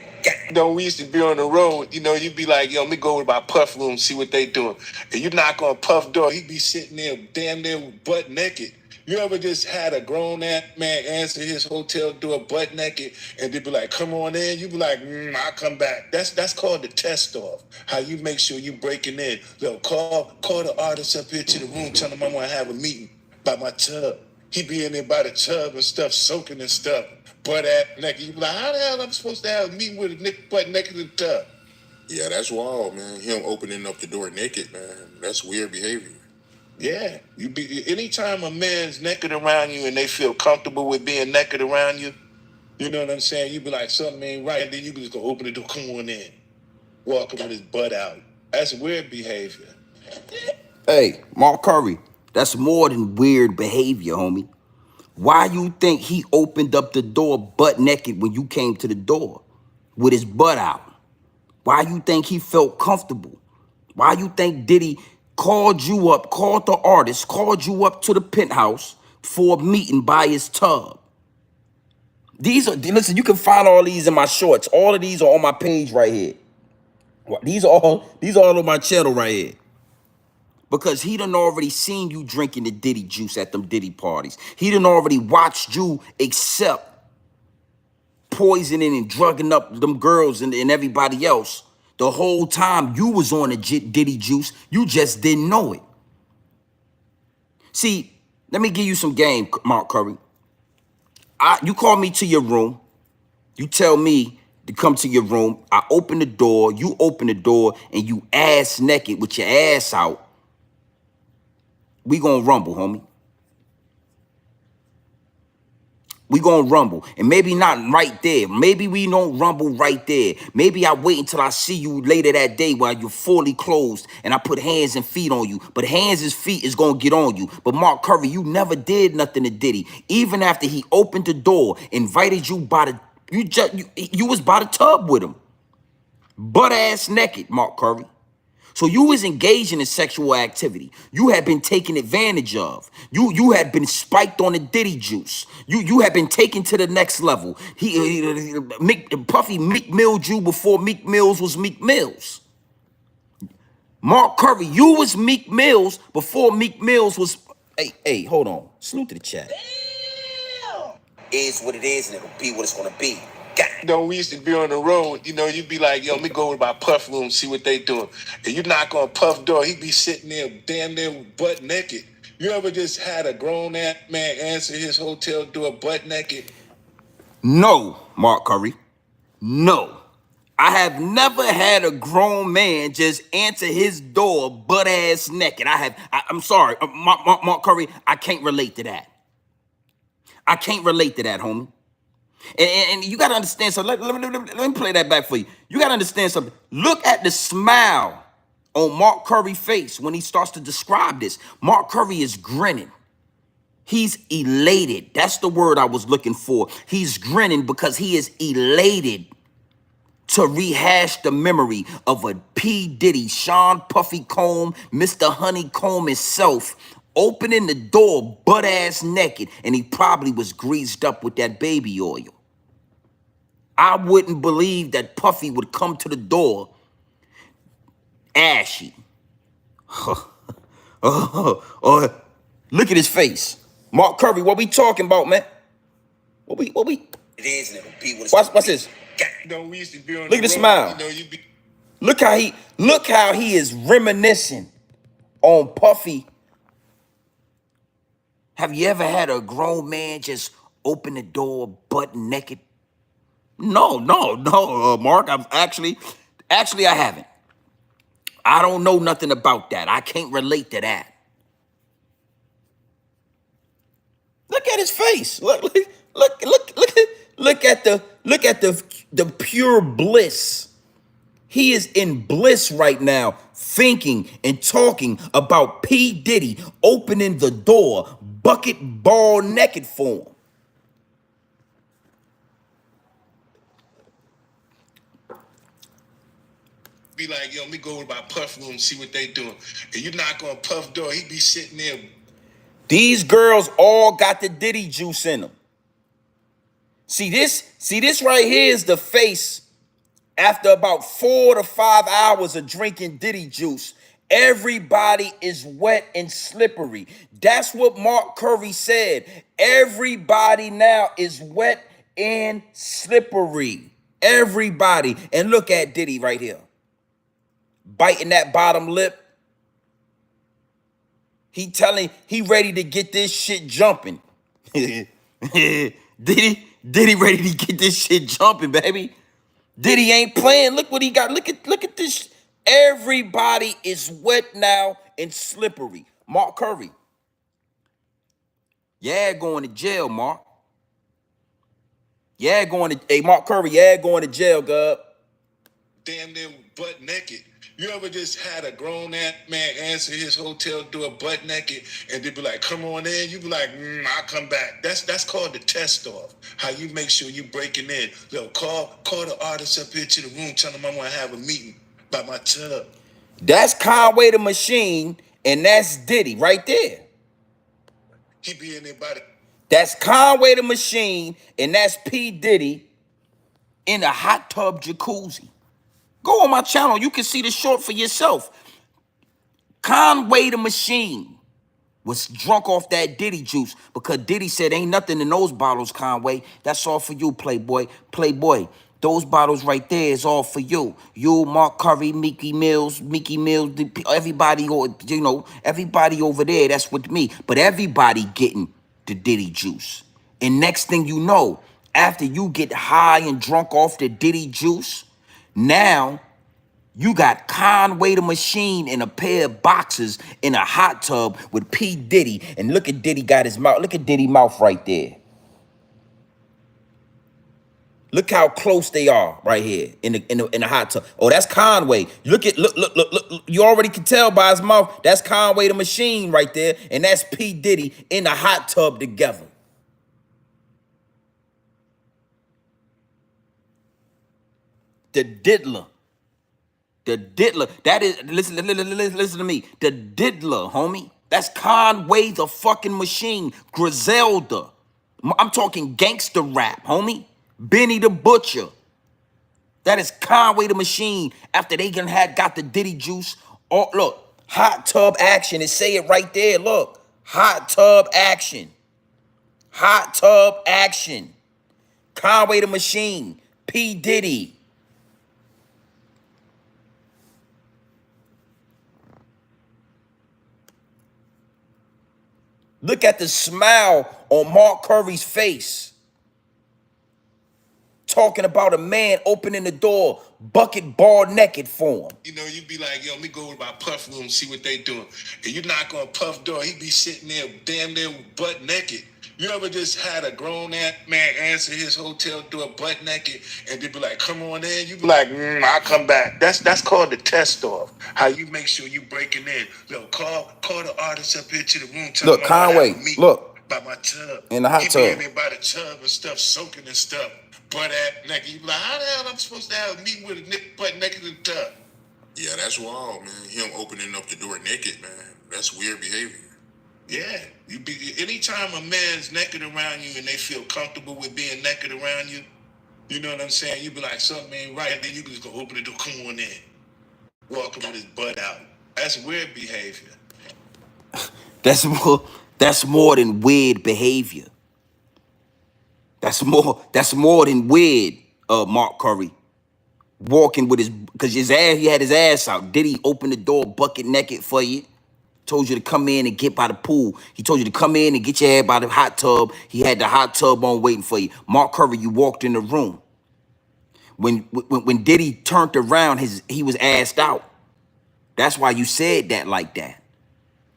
You know, we used to be on the road, you know, you'd be like, yo, let me go over to my Puff room, see what they doing. And you knock on Puff door, he'd be sitting there damn near butt naked. You ever just had a grown-ass man answer his hotel door butt naked, and they'd be like, come on in? You'd be like, I'll come back. That's called the test off. How you make sure you breaking in. Yo, call the artist up here to the room, tell them I want to have a meeting by my tub. He be in there by the tub and stuff, soaking and stuff. Butt ass naked. You be like, how the hell I'm supposed to have a meeting with a butt naked in the tub? Yeah, that's wild, man. Him opening up the door naked, man. That's weird behavior. Yeah. Anytime a man's naked around you and they feel comfortable with being naked around you, you know what I'm saying? You be like, something ain't right, and then you can just go open the door, come on in. Walking with his butt out. That's weird behavior.
Hey, Mark Curry, that's more than weird behavior, homie. Why you think he opened up the door butt naked when you came to the door with his butt out? Why you think he felt comfortable? Why you think Diddy called you up, called the artist, called you up to the penthouse for a meeting by his tub? Listen, you can find all these in my shorts. All of these are on my page right here. These are all on my channel right here. Because he done already seen you drinking the Diddy juice at them Diddy parties. He done already watched you accept poisoning and drugging up them girls and everybody else. The whole time you was on the Diddy juice, you just didn't know it. See, let me give you some game, Mark Curry. You call me to your room. You tell me to come to your room. I open the door. You open the door, and you ass naked with your ass out. We gonna rumble, homie. We gonna rumble. And maybe not right there. Maybe we don't rumble right there. Maybe I wait until I see you later that day while you're fully closed and I put hands and feet on you. But hands and feet is gonna get on you. But Mark Curry, you never did nothing to Diddy. Even after he opened the door, invited you by the you was by the tub with him. Butt ass naked, Mark Curry. So you was engaging in sexual activity. You had been taken advantage of. You had been spiked on the Diddy juice. You had been taken to the next level. Puffy Meek Milled you before Meek Mills was Meek Mills. Mark Curry, you was Meek Mills before Meek Mills was. Hey, hold on. Salute to the chat. Damn. Is what it is, and it'll be what it's gonna be. You know, we used to be on the road, you know, you'd be like, yo, let me go over to my Puff room, see what they doing. And you knock on Puff door, he'd be sitting there damn near butt naked. You ever just had a grown-ass man answer his hotel door butt naked? No, Mark Curry. No. I have never had a grown man just answer his door butt-ass naked. I'm sorry, Mark Curry, I can't relate to that. I can't relate to that, homie. And you got to understand something. Let me play that back for you. You got to understand something. Look at the smile on Mark Curry's face when he starts to describe this. Mark Curry is grinning. He's elated. That's the word I was looking for. He's grinning because he is elated to rehash the memory of a P. Diddy, Sean Puffy Comb, Mr. Honeycomb himself, opening the door butt-ass naked, and he probably was greased up with that baby oil. I wouldn't believe that Puffy would come to the door ashy. Look at his face. Mark Curry, what we talking about, man? What we? It is, and it'll be what it's Watch this. You know, we used to be on Look at the smile. You know, Look how he is reminiscing on Puffy. Have you ever had a grown man just open the door butt naked? No, Mark. I've actually, I haven't. I don't know nothing about that. I can't relate to that. at his face. Look at the pure bliss. He is in bliss right now, thinking and talking about P. Diddy opening the door, bucket ball naked for him.
Be like, yo, let me go to my Puff room and see what they doing. And you knock on Puff door, he be sitting there.
These girls all got the Diddy juice in them. See this right here is the face after about 4 to 5 hours of drinking Diddy juice. Everybody is wet and slippery. That's what Mark Curry said. Everybody now is wet and slippery. Everybody. And look at Diddy right here. Biting that bottom lip. He ready to get this shit jumping. Diddy ready to get this shit jumping, baby. Diddy ain't playing. Look what he got. Look at this. Everybody is wet now and slippery. Mark Curry. Yeah, going to jail, Mark. Yeah, Mark Curry, yeah, going to jail, Gub.
Damn near butt naked. You ever just had a grown man answer his hotel door butt naked and they be like, come on in? You be like, I'll come back. That's called the test off. How you make sure you breaking in. Yo, call the artist up here to the room, tell them I want to have a meeting by my tub.
That's Conway the Machine, and that's Diddy right there.
He be in there by the...
That's Conway the Machine, and that's P. Diddy in a hot tub jacuzzi. Go on my channel. You can see the short for yourself. Conway the Machine was drunk off that Diddy juice because Diddy said, ain't nothing in those bottles, Conway. That's all for you, Playboy. Playboy, those bottles right there is all for you. You, Mark Curry, Mickey Mills, everybody, you know, everybody over there, that's with me. But everybody getting the Diddy juice. And next thing you know, after you get high and drunk off the Diddy juice, now you got Conway the Machine in a pair of boxers in a hot tub with P. Diddy. And look at Diddy got his mouth. Look at Diddy mouth right there. Look how close they are right here in the hot tub. Oh, that's Conway. Look. You already can tell by his mouth. That's Conway the Machine right there. And that's P. Diddy in the hot tub together. The diddler. The diddler. That is, listen to me. The diddler, homie. That's Conway the fucking Machine. Griselda. I'm talking gangster rap, homie. Benny the Butcher. That is Conway the Machine. After they got the Diddy juice. Oh, look. Hot tub action. It say it right there. Look. Hot tub action. Hot tub action. Conway the Machine. P. Diddy. Look at the smile on Mark Curry's face. Talking about a man opening the door, bucket ball naked for him.
You know, you be like, yo, let me go to my Puff room and see what they doing. And you knock on Puff door, he be sitting there damn near butt naked. You ever just had a grown man answer his hotel door butt naked and they be like, come on in? You be like, I'll come back. That's called the test off. How you make sure you breaking in. Yo, call the artist up here to the room. Tell
Look, Conway, look.
By my tub.
In the hot tub.
He be in there by the tub and stuff, soaking and stuff. Butt at naked. You be like, how the hell I'm supposed to have a meeting with a nigga butt naked in the tub?
Yeah, that's wild, man. Him opening up the door naked, man. That's weird behavior.
Yeah, anytime a man's naked around you and they feel comfortable with being naked around you, you know what I'm saying? You be like, something ain't right, and then you can just go open the door, come on in, walking with his butt out. That's weird behavior.
That's more than weird behavior. That's more than weird, Mark Curry. Walking with because he had his ass out. Did he open the door bucket naked for you? Told you to come in and get by the pool. He told you to come in and get your head by the hot tub. He had the hot tub on waiting for you. Mark Curry, you walked in the room. When Diddy turned around, he was assed out. That's why you said that like that.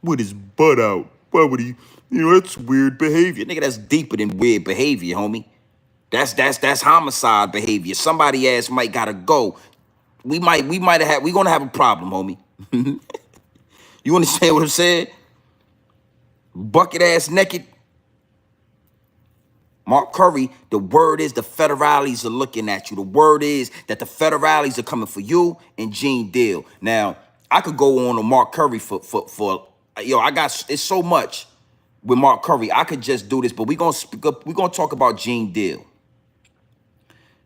With his butt out. Why would he? That's weird behavior. Nigga, that's deeper than weird behavior, homie. That's homicide behavior. Somebody ass might gotta go. We gonna have a problem, homie. You understand what I'm saying? Bucket ass naked. Mark Curry, the word is the federales are looking at you. The word is that the federales are coming for you and Gene Deal. Now, I could go on to Mark Curry for it's so much with Mark Curry. I could just do this, but we're gonna talk about Gene Deal.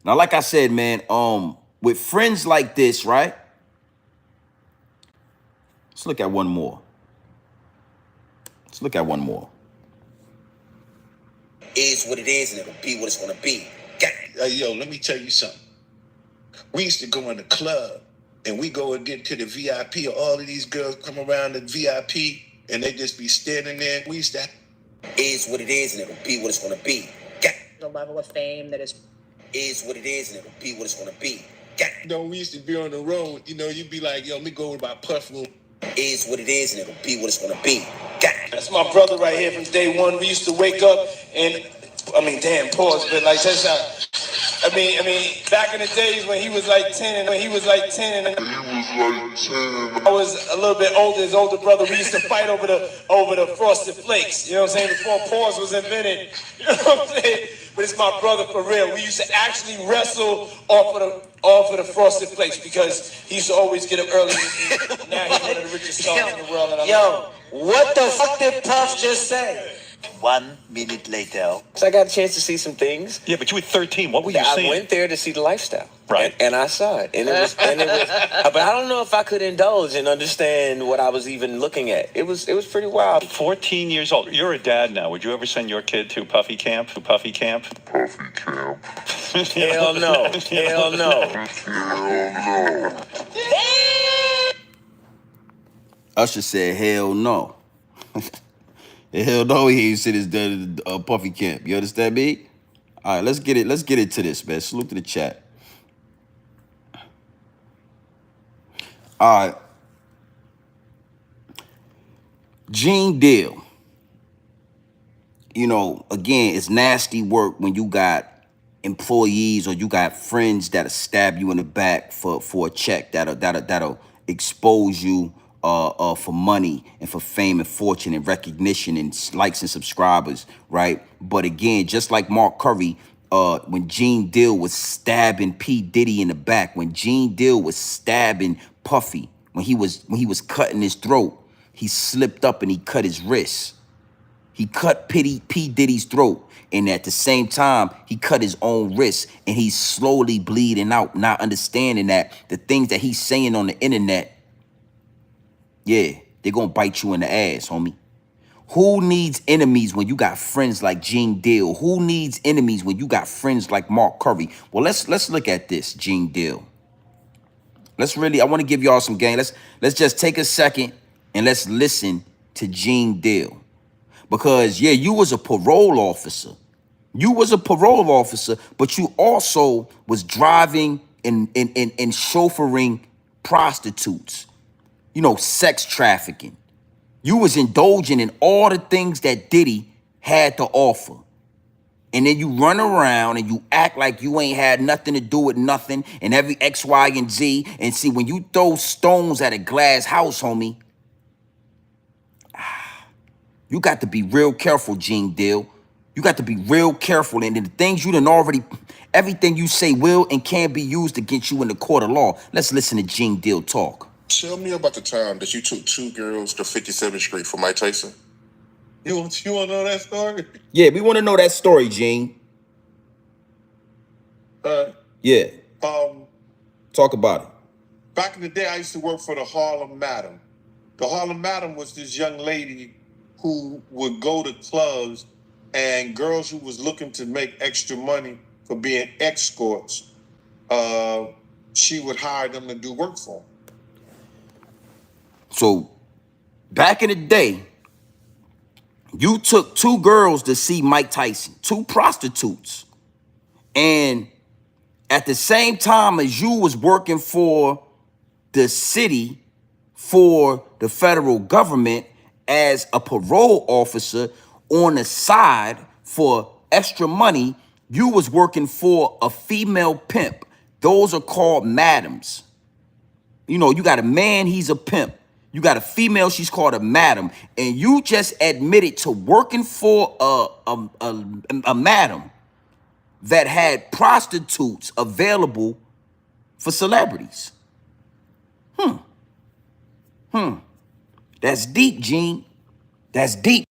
Now, like I said, man, with friends like this, right? Let's look at one more.
Is what it is, and it'll be what it's gonna be. Yo, let me tell you something. We used to go in the club, and we go and get to the VIP. All of these girls come around the VIP, and they just be standing there. We used to is what it is, and it'll be what it's gonna be.
The level of fame that is
What it is, and it'll be what it's gonna be. We used to be on the road. You'd be like, yo, let me go over my puff room. Is what it is, and it'll be what it's gonna be. That's my brother right here from day one. We used to wake up and, pause, but like that's how. Back in the days when he was like 10, and I was a little bit older, his older brother, we used to fight over the frosted flakes. You know what I'm saying? Before pause was invented. You know what I'm saying? But it's my brother for real. We used to actually wrestle off of the frosted flakes because he used to always get up early. Now he's one of the richest stars in the world.
Yo, what the fuck did Puff just say?
1 minute later.
So I got a chance to see some things.
Yeah, but you were 13. What were you seeing?
I went there to see the lifestyle.
Right.
And I saw it. And it was but I don't know if I could indulge and understand what I was even looking at. It was pretty wild.
14 years old. You're a dad now. Would you ever send your kid to Puffy camp?
Hell no. Hell no.
Usher said, hell no. Hell no, he ain't sent his dad to Puffy camp. You understand me? All right, let's get into this, man. Salute to the chat. All right. Gene Deal. Again, it's nasty work when you got employees or you got friends that'll stab you in the back for a check that'll expose you for money and for fame and fortune and recognition and likes and subscribers, right? But again, just like Mark Curry, when Gene Deal was stabbing P. Diddy in the back, when Gene Deal was stabbing Puffy, when he was cutting his throat, he slipped up and he cut his wrist. He cut P. Diddy's throat, and at the same time, he cut his own wrist, and he's slowly bleeding out, not understanding that the things that he's saying on the internet, yeah, they're gonna bite you in the ass, homie. Who needs enemies when you got friends like Gene Deal? Who needs enemies when you got friends like Mark Curry? Well, let's look at this, Gene Deal. I want to give y'all some game. Let's just take a second and let's listen to Gene Deal. Because, yeah, you was a parole officer. But you also was driving and chauffeuring prostitutes. Sex trafficking. You was indulging in all the things that Diddy had to offer. And then you run around and you act like you ain't had nothing to do with nothing and every X, Y, and Z. And see, when you throw stones at a glass house, homie, you got to be real careful, Gene Deal. You got to be real careful. And the things you done already, everything you say will and can be used against you in the court of law. Let's listen to Gene Deal talk.
Tell me about the time that you took 2 girls to 57th Street for Mike Tyson.
You want to know that story?
Yeah, we want to know that story, Gene. Yeah. Talk about it.
Back in the day, I used to work for the Harlem Madam. The Harlem Madam was this young lady who would go to clubs, and girls who was looking to make extra money for being escorts, she would hire them to do work for them.
So, back in the day, you took 2 girls to see Mike Tyson, 2 prostitutes. And at the same time as you was working for the city, for the federal government, as a parole officer on the side for extra money, you was working for a female pimp. Those are called madams. You know, you got a man, he's a pimp. You got a female, she's called a madam. And you just admitted to working for a madam that had prostitutes available for celebrities. That's deep, Gene. That's deep.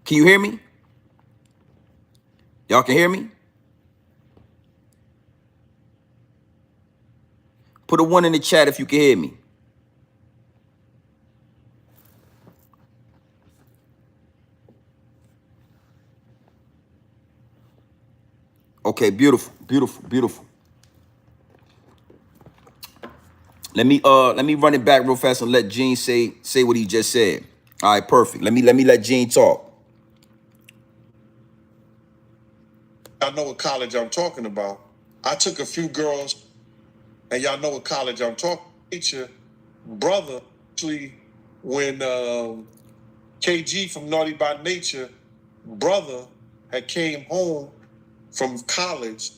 Can you hear me? Y'all can hear me? Put a 1 in the chat if you can hear me. Okay, beautiful, beautiful, beautiful. Let me run it back real fast and let Gene say what he just said. All right, perfect. Let me let Gene talk.
Y'all know what college I'm talking about. I took a few girls, and y'all know what college I'm talking. Teacher, brother, actually, when KG from Naughty by Nature, brother had came home from college,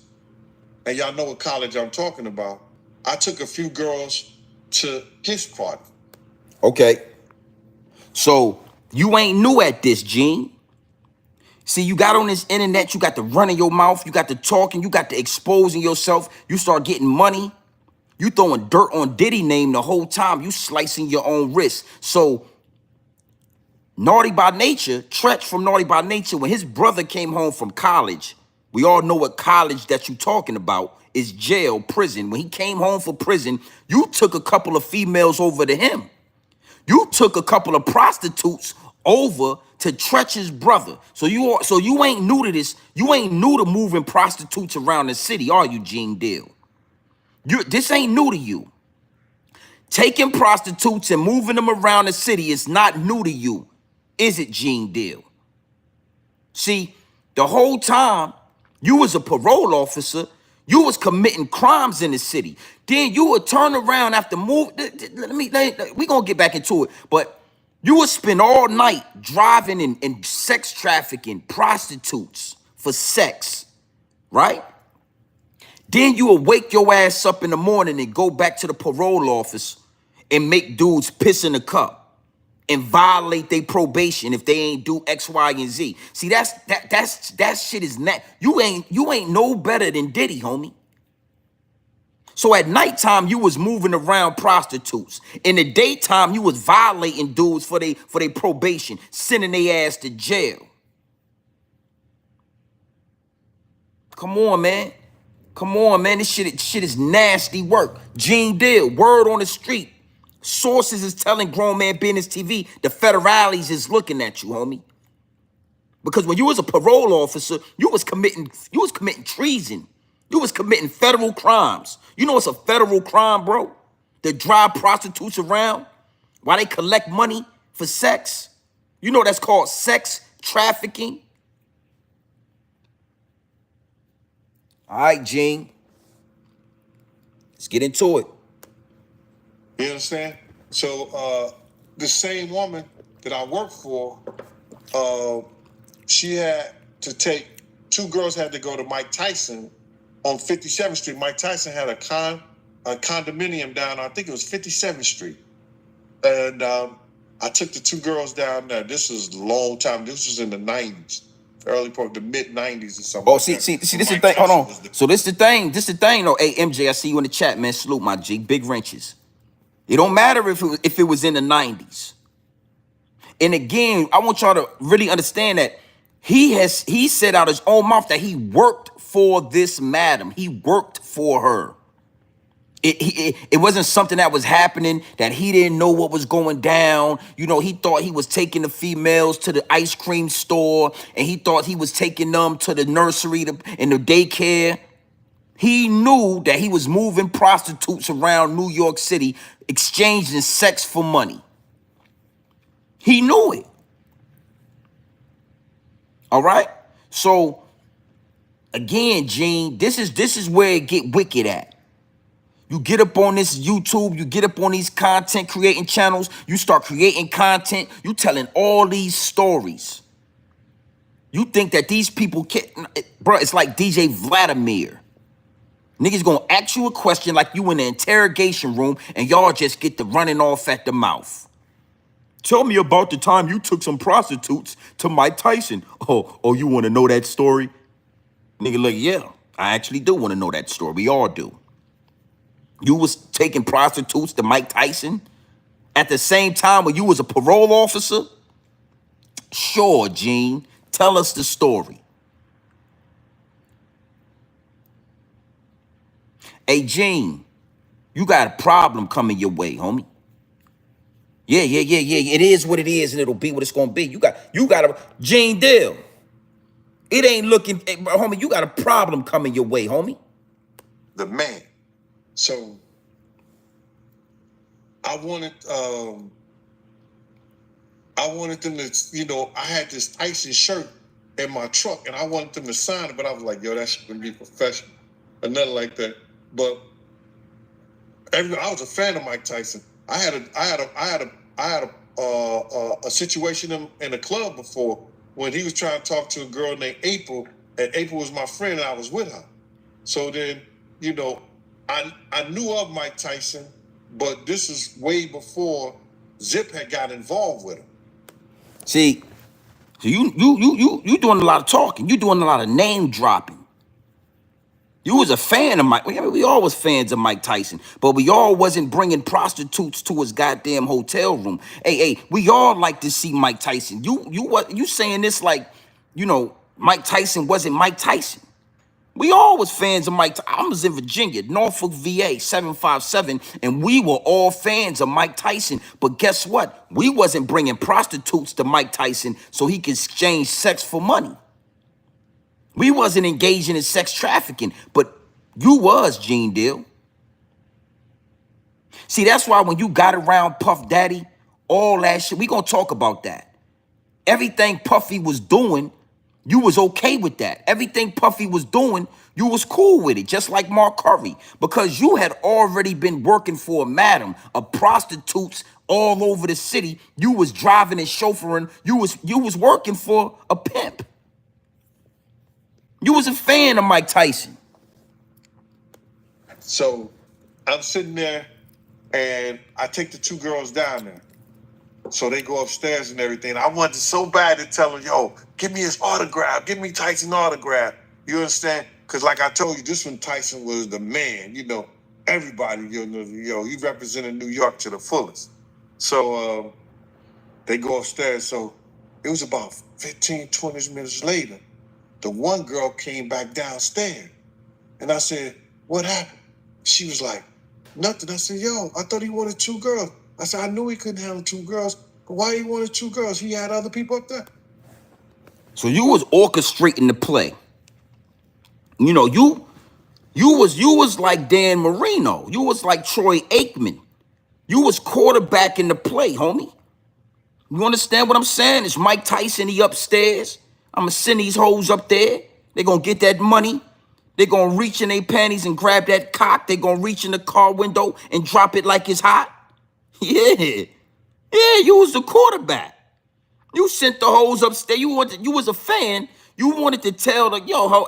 and y'all know what college I'm talking about. I took a few girls to his party.
Okay. So you ain't new at this, Gene. See, you got on this internet, you got the running your mouth, you got the talking, you got the exposing yourself, you start getting money. You throwing dirt on Diddy name the whole time, you slicing your own wrist. So Naughty by Nature, Tretch from Naughty by Nature, when his brother came home from college, we all know what college that you talking about is jail, prison. When he came home from prison, you took a couple of females over to him. You took a couple of prostitutes over to Tretch's brother. So you ain't new to this. You ain't new to moving prostitutes around the city, are you, Gene Deal? This ain't new to you. Taking prostitutes and moving them around the city is not new to you, is it, Gene Deal? See, the whole time you was a parole officer, you was committing crimes in the city. Then you would turn around after we gonna get back into it, but you would spend all night driving and sex trafficking prostitutes for sex, right? Then you would wake your ass up in the morning and go back to the parole office and make dudes piss in the cup and violate their probation if they ain't do X, Y, and Z. See, that shit is not. You ain't no better than Diddy, homie. So at nighttime, you was moving around prostitutes. In the daytime, you was violating dudes for they probation, sending their ass to jail. Come on, man. Come on, man. This shit is nasty work. Gene Deal, word on the street. Sources is telling Grown Man Business TV the federales is looking at you, homie. Because when you was a parole officer, you was committing treason. You was committing federal crimes. You know it's a federal crime, bro? To drive prostitutes around while they collect money for sex. You know that's called sex trafficking. All right, Gene. Let's get into it.
You understand? So the same woman that I worked for, she had to take, two girls had to go to Mike Tyson on 57th Street. Mike Tyson had a condominium down, I think it was 57th Street. And I took the two girls down there. This was a long time. This was in the 90s. early part, the mid 90s or something.
Oh,
like
see,
that.
see,
But
see, this is the
Mike
thing. Hold
Tyson
on.
was the-
So this the thing. This the thing, though. Hey, MJ, I see you in the chat, man. Salute, my G. Big wrenches. It don't matter if it was in the 90s. And again, I want y'all to really understand that he said out his own mouth that he worked for this madam. He worked for her. It wasn't something that was happening that he didn't know what was going down. You know, he thought he was taking the females to the ice cream store, and he thought he was taking them to the nursery and the daycare. He knew that he was moving prostitutes around New York City, exchanging sex for money. He knew it. All right. So again, Gene, this is where it get wicked at. You get up on this YouTube, you get up on these content creating channels, you start creating content, you telling all these stories. You think that these people can't, bro, it's like DJ Vladimir. Niggas gonna ask you a question like you in the interrogation room and y'all just get to running off at the mouth. Tell me about the time you took some prostitutes to Mike Tyson. Oh, you wanna know that story? Nigga, like, yeah, I actually do wanna know that story. We all do. You was taking prostitutes to Mike Tyson at the same time when you was a parole officer? Sure, Gene. Tell us the story. Hey, Gene, you got a problem coming your way, homie. Yeah. It is what it is, and it'll be what it's gonna be. You got a Gene Dill. It ain't looking, hey, homie. You got a problem coming your way, homie.
the man. So I wanted them to, you know, I had this Tyson shirt in my truck and I wanted them to sign it, but I was like, yo, that shouldn't be professional or nothing like that. But I was a fan of Mike Tyson. I had a situation in a club before when he was trying to talk to a girl named April, and April was my friend and I was with her. So then, you know, I knew of Mike Tyson, but this is way before Zip had got involved with him.
See, so you doing a lot of talking. You doing a lot of name dropping. You was a fan of Mike. I mean, we all was fans of Mike Tyson, but we all wasn't bringing prostitutes to his goddamn hotel room. Hey, we all like to see Mike Tyson. You saying this like, you know, Mike Tyson wasn't Mike Tyson. We all was fans of Mike. I was in Virginia, Norfolk, VA, 757, and we were all fans of Mike Tyson. But guess what? We wasn't bringing prostitutes to Mike Tyson so he could exchange sex for money. We wasn't engaging in sex trafficking, but you was, Gene Deal. See, that's why when you got around Puff Daddy, all that shit, we gonna talk about that. Everything Puffy was doing, you was okay with that. Everything Puffy was doing, you was cool with it, just like Mark Curry, because you had already been working for a madam of prostitutes all over the city. You was driving and chauffeuring. You was working for a pimp. You was a fan of Mike Tyson.
So I'm sitting there and I take the two girls down there. So they go upstairs and everything. I wanted so bad to tell them, yo, give me his autograph. Give me Tyson autograph. You understand? Because like I told you, this one Tyson was the man. You know, everybody, you know, he represented New York to the fullest. So they go upstairs. So it was about 15, 20 minutes later. The one girl came back downstairs. And I said, what happened? She was like, nothing. I said, yo, I thought he wanted two girls. I said, I knew he couldn't handle two girls, but why he wanted two girls? He had other people up there.
So you was orchestrating the play. You know, you was like Dan Marino. You was like Troy Aikman. You was quarterbacking the play, homie. You understand what I'm saying? It's Mike Tyson, he upstairs. I'm gonna send these hoes up there. They gonna get that money. They gonna reach in their panties and grab that cock. They gonna reach in the car window and drop it like it's hot. Yeah, you was the quarterback. You sent the hoes upstairs. You was a fan. You wanted to tell the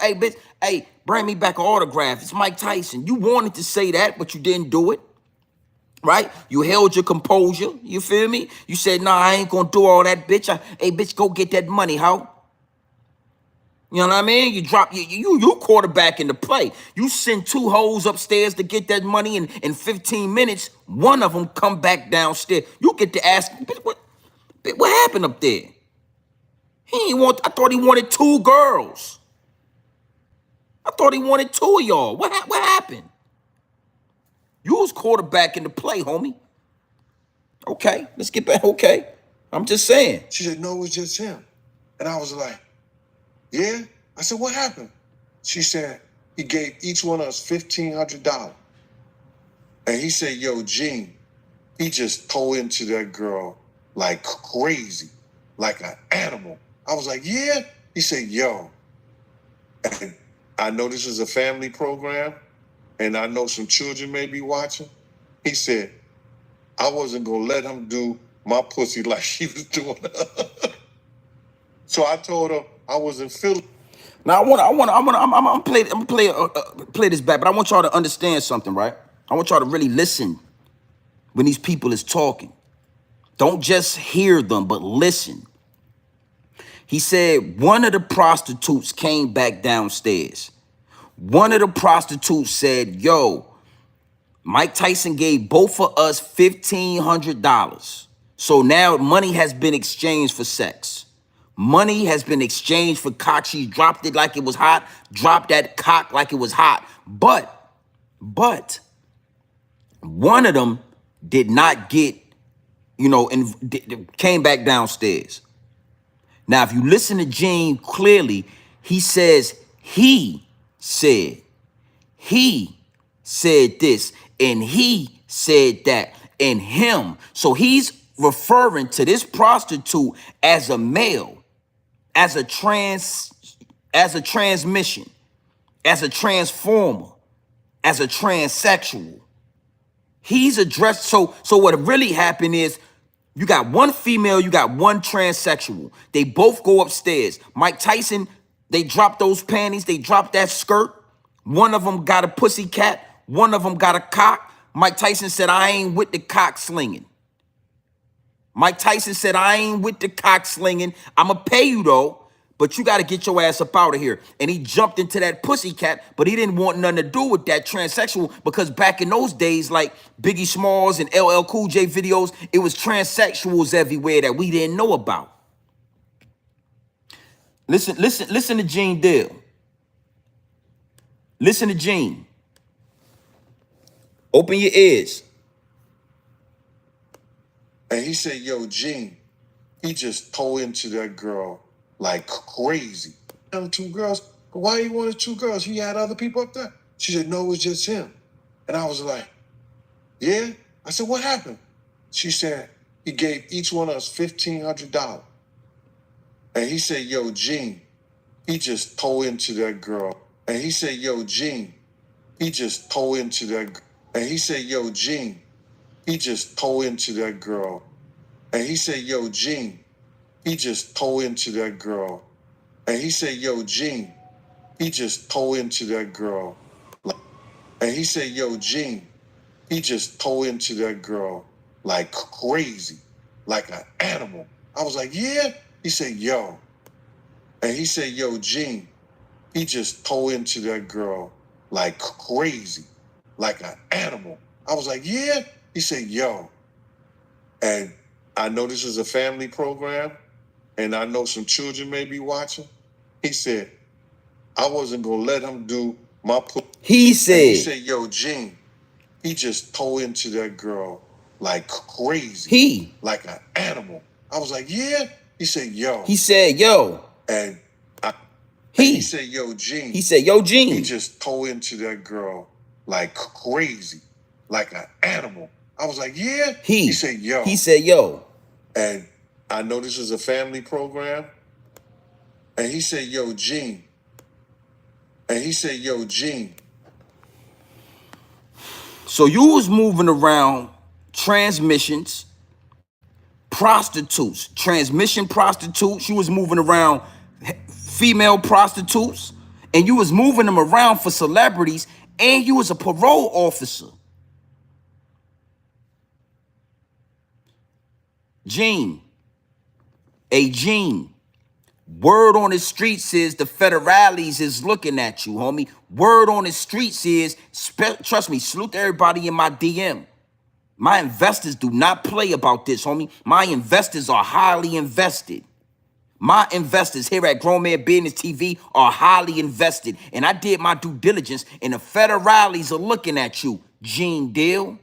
hey bitch, hey, bring me back an autograph. It's Mike Tyson. You wanted to say that, but you didn't do it. Right? You held your composure. You feel me? You said, nah, I ain't gonna do all that, bitch. Hey, bitch, go get that money, hoe. You know what I mean? You drop you quarterback in the play. You send 2 hoes upstairs to get that money in 15 minutes. One of them come back downstairs. You get to ask, what happened up there? He ain't want. I thought he wanted 2 girls. I thought he wanted 2 of y'all. What happened? You was quarterback in the play, homie. Okay, let's get back. Okay, I'm just saying.
She said, no, it was just him. And I was like, yeah? I said, what happened? She said, he gave each one of us $1,500. And he said, yo, Gene, he just tore into that girl like crazy, like an animal. I was like, yeah? He said, yo. And I know this is a family program, and I know some children may be watching. He said, I wasn't going to let him do my pussy like she was doing. So I told her I was in Philly.
Now I'm play this back, but I want y'all to understand something, right? I want y'all to really listen when these people is talking. Don't just hear them, but listen. He said one of the prostitutes came back downstairs. One of the prostitutes said, yo, Mike Tyson gave both of us $1,500. So now money has been exchanged for sex. Money has been exchanged for cock. She dropped it like it was hot, dropped that cock like it was hot. But one of them did not get, and came back downstairs. Now, if you listen to Gene clearly, he says he said this, and he said that, and him. So he's referring to this prostitute as a male, as a transmission, as a transformer, as a transsexual. He's addressed. So what really happened is you got one female, you got one transsexual. They both go upstairs. Mike Tyson, they drop those panties, they drop that skirt. One of them got a pussy cat, one of them got a cock. Mike Tyson said, I ain't with the cock slinging. Mike Tyson said, I ain't with the cock slinging. I'ma pay you though, but you got to get your ass up out of here. And he jumped into that pussy cat, but he didn't want nothing to do with that transsexual because back in those days, like Biggie Smalls and LL Cool J videos, it was transsexuals everywhere that we didn't know about. Listen to Gene Deal. Listen to Gene. Open your ears.
And he said, yo, Gene, he just tore into that girl like crazy. 2 girls. But why he wanted 2 girls? He had other people up there. She said, no, it was just him. And I was like, yeah? I said, what happened? She said, he gave each one of us $1,500. And he said, yo, Gene, he just tore into that girl. And he said, yo, Gene, he just tore into that. And he said, yo, Gene, he just tore into that girl. And he said, yo, Gene, he just tore into that girl. And he said, yo, Gene, he just tore into that girl. And he said, yo, Gene, he just tore into that girl like crazy, like an animal. I was like, yeah? He said, yo. And he said, yo, Gene, he just tore into that girl like crazy, like an animal. I was like, yeah? He said, yo. And I know this is a family program, and I know some children may be watching. He said, I wasn't going to let him do my
He said,
yo, Gene, he just tore into that girl like crazy. Like an animal. I was like, yeah? He said, yo.
He said, yo.
And he said, yo, Gene.
He said, yo, Gene.
He just tore into that girl like crazy, like an animal. I was like, yeah? He said, yo.
He said, yo.
And I know this is a family program. And he said, yo, Gene. And he said, yo, Gene.
So you was moving around transmissions, prostitutes, transmission prostitutes. You was moving around female prostitutes, and you was moving them around for celebrities, and you was a parole officer. Gene, Word on the streets is the federales is looking at you, homie. Word on the streets is, trust me, salute to everybody in my DM. My investors do not play about this, homie. My investors are highly invested. My investors here at Grown Man Business TV are highly invested. And I did my due diligence, and the federales are looking at you, Gene Deal.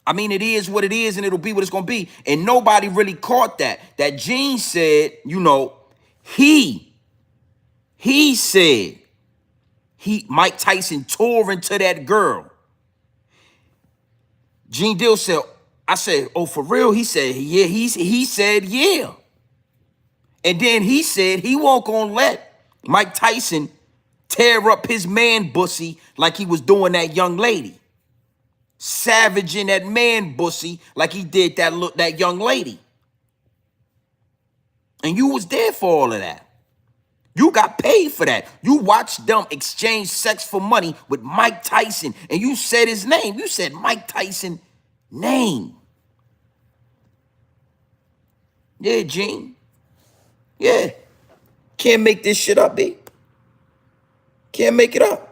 I mean, it is what it is, and it'll be what it's gonna be. And nobody really caught that. That Gene said, you know, he said, Mike Tyson tore into that girl. Gene Deal said, I said, oh, for real? He said, yeah, he said, yeah. And then he said he won't gonna let Mike Tyson tear up his man bussy like he was doing that young lady. Savaging that man bussy like he did that young lady. And you was there for all of that. You got paid for that. You watched them exchange sex for money with Mike Tyson, and you said his name. You said Mike Tyson name. Yeah, Gene. Yeah. Can't make this shit up, B. Can't make it up.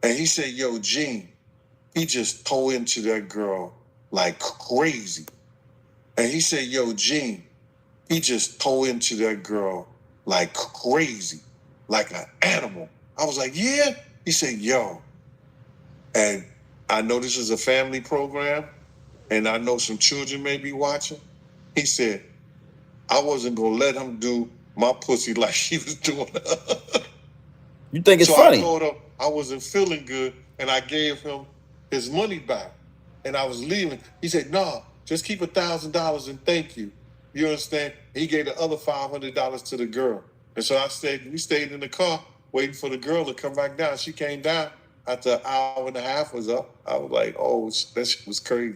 And he said, yo, Gene, he just tore into that girl like crazy. And he said, yo, Gene, he just tore into that girl like crazy, like an animal. I was like, yeah? He said, yo. And I know this is a family program, and I know some children may be watching. He said, I wasn't going to let him do my pussy like he was doing.
You think it's
so
funny?
I told him I wasn't feeling good, and I gave him his money back. And I was leaving. He said, no, just keep $1,000 and thank you. You understand? He gave the other $500 to the girl. And so we stayed in the car waiting for the girl to come back down. She came down after an hour and a half was up. I was like, oh, that shit was crazy.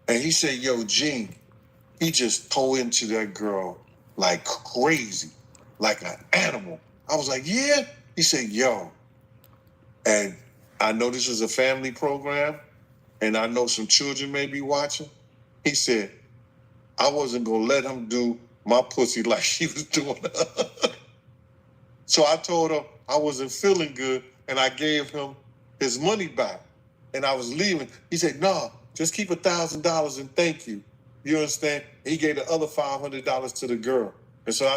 And he said, yo, Gene, he just tore into that girl like crazy, like an animal. I was like, yeah? He said, yo. And I know this is a family program, and I know some children may be watching. He said, I wasn't going to let him do my pussy like he was doing. So I told him I wasn't feeling good, and I gave him his money back. And I was leaving. He said, no, just keep $1,000 and thank you. You understand? He gave the other $500 to the girl. And so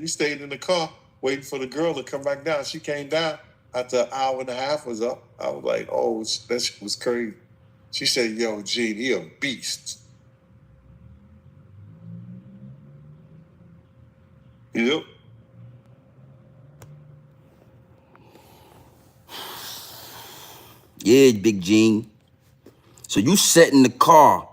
we stayed in the car waiting for the girl to come back down. She came down after an hour and a half was up. I was like, oh, that shit was crazy. She said, yo, Gene, he a beast. Yep.
Yeah, Big Gene. So you sat in the car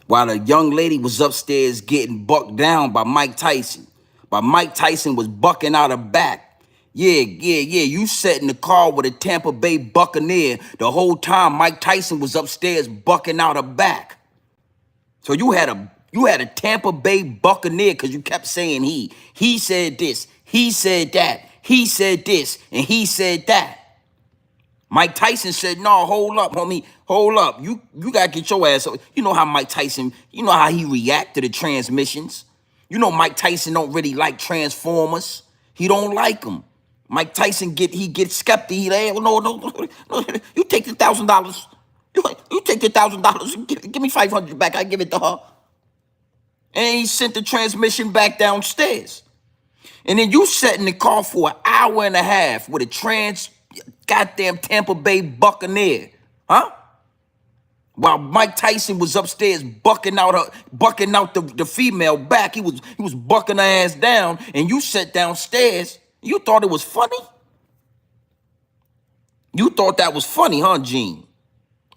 while a young lady was upstairs getting bucked down by Mike Tyson. While Mike Tyson was bucking out her back. Yeah. You sat in the car with a Tampa Bay Buccaneer the whole time Mike Tyson was upstairs bucking out her back. So you had a Tampa Bay Buccaneer because you kept saying he. He said this, he said that, he said this, and he said that. Mike Tyson said, no, hold up, homie. Hold up. You got to get your ass up. You know how Mike Tyson, you know how he react to the transmissions. You know Mike Tyson don't really like Transformers. He don't like them. Mike Tyson gets skeptic. He like, no. You take the $1,000. You take the $1,000. Give me $500 back. I give it to her. And he sent the transmission back downstairs. And then you sat in the car for an hour and a half with a goddamn Tampa Bay Buccaneer, huh? While Mike Tyson was upstairs bucking out the female back. He was bucking her ass down, and you sat downstairs. You thought it was funny? You thought that was funny, huh, Gene?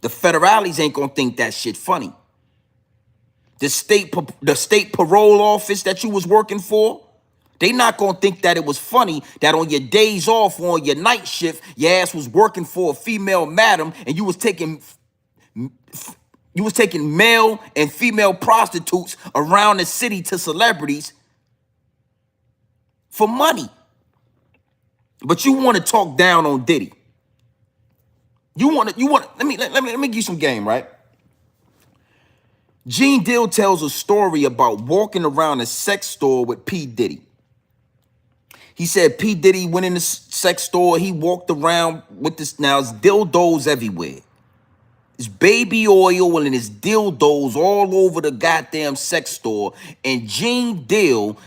The federales ain't gonna think that shit funny. The state parole office that you was working for, they not gonna think that it was funny that on your days off or on your night shift, your ass was working for a female madam and you was taking male and female prostitutes around the city to celebrities for money. But you want to talk down on Diddy. Let me give you some game, right? Gene Deal tells a story about walking around a sex store with P. Diddy. He said P. Diddy went in the sex store. He walked around with this. Now, it's dildos everywhere. It's baby oil and it's dildos all over the goddamn sex store. And Gene Deal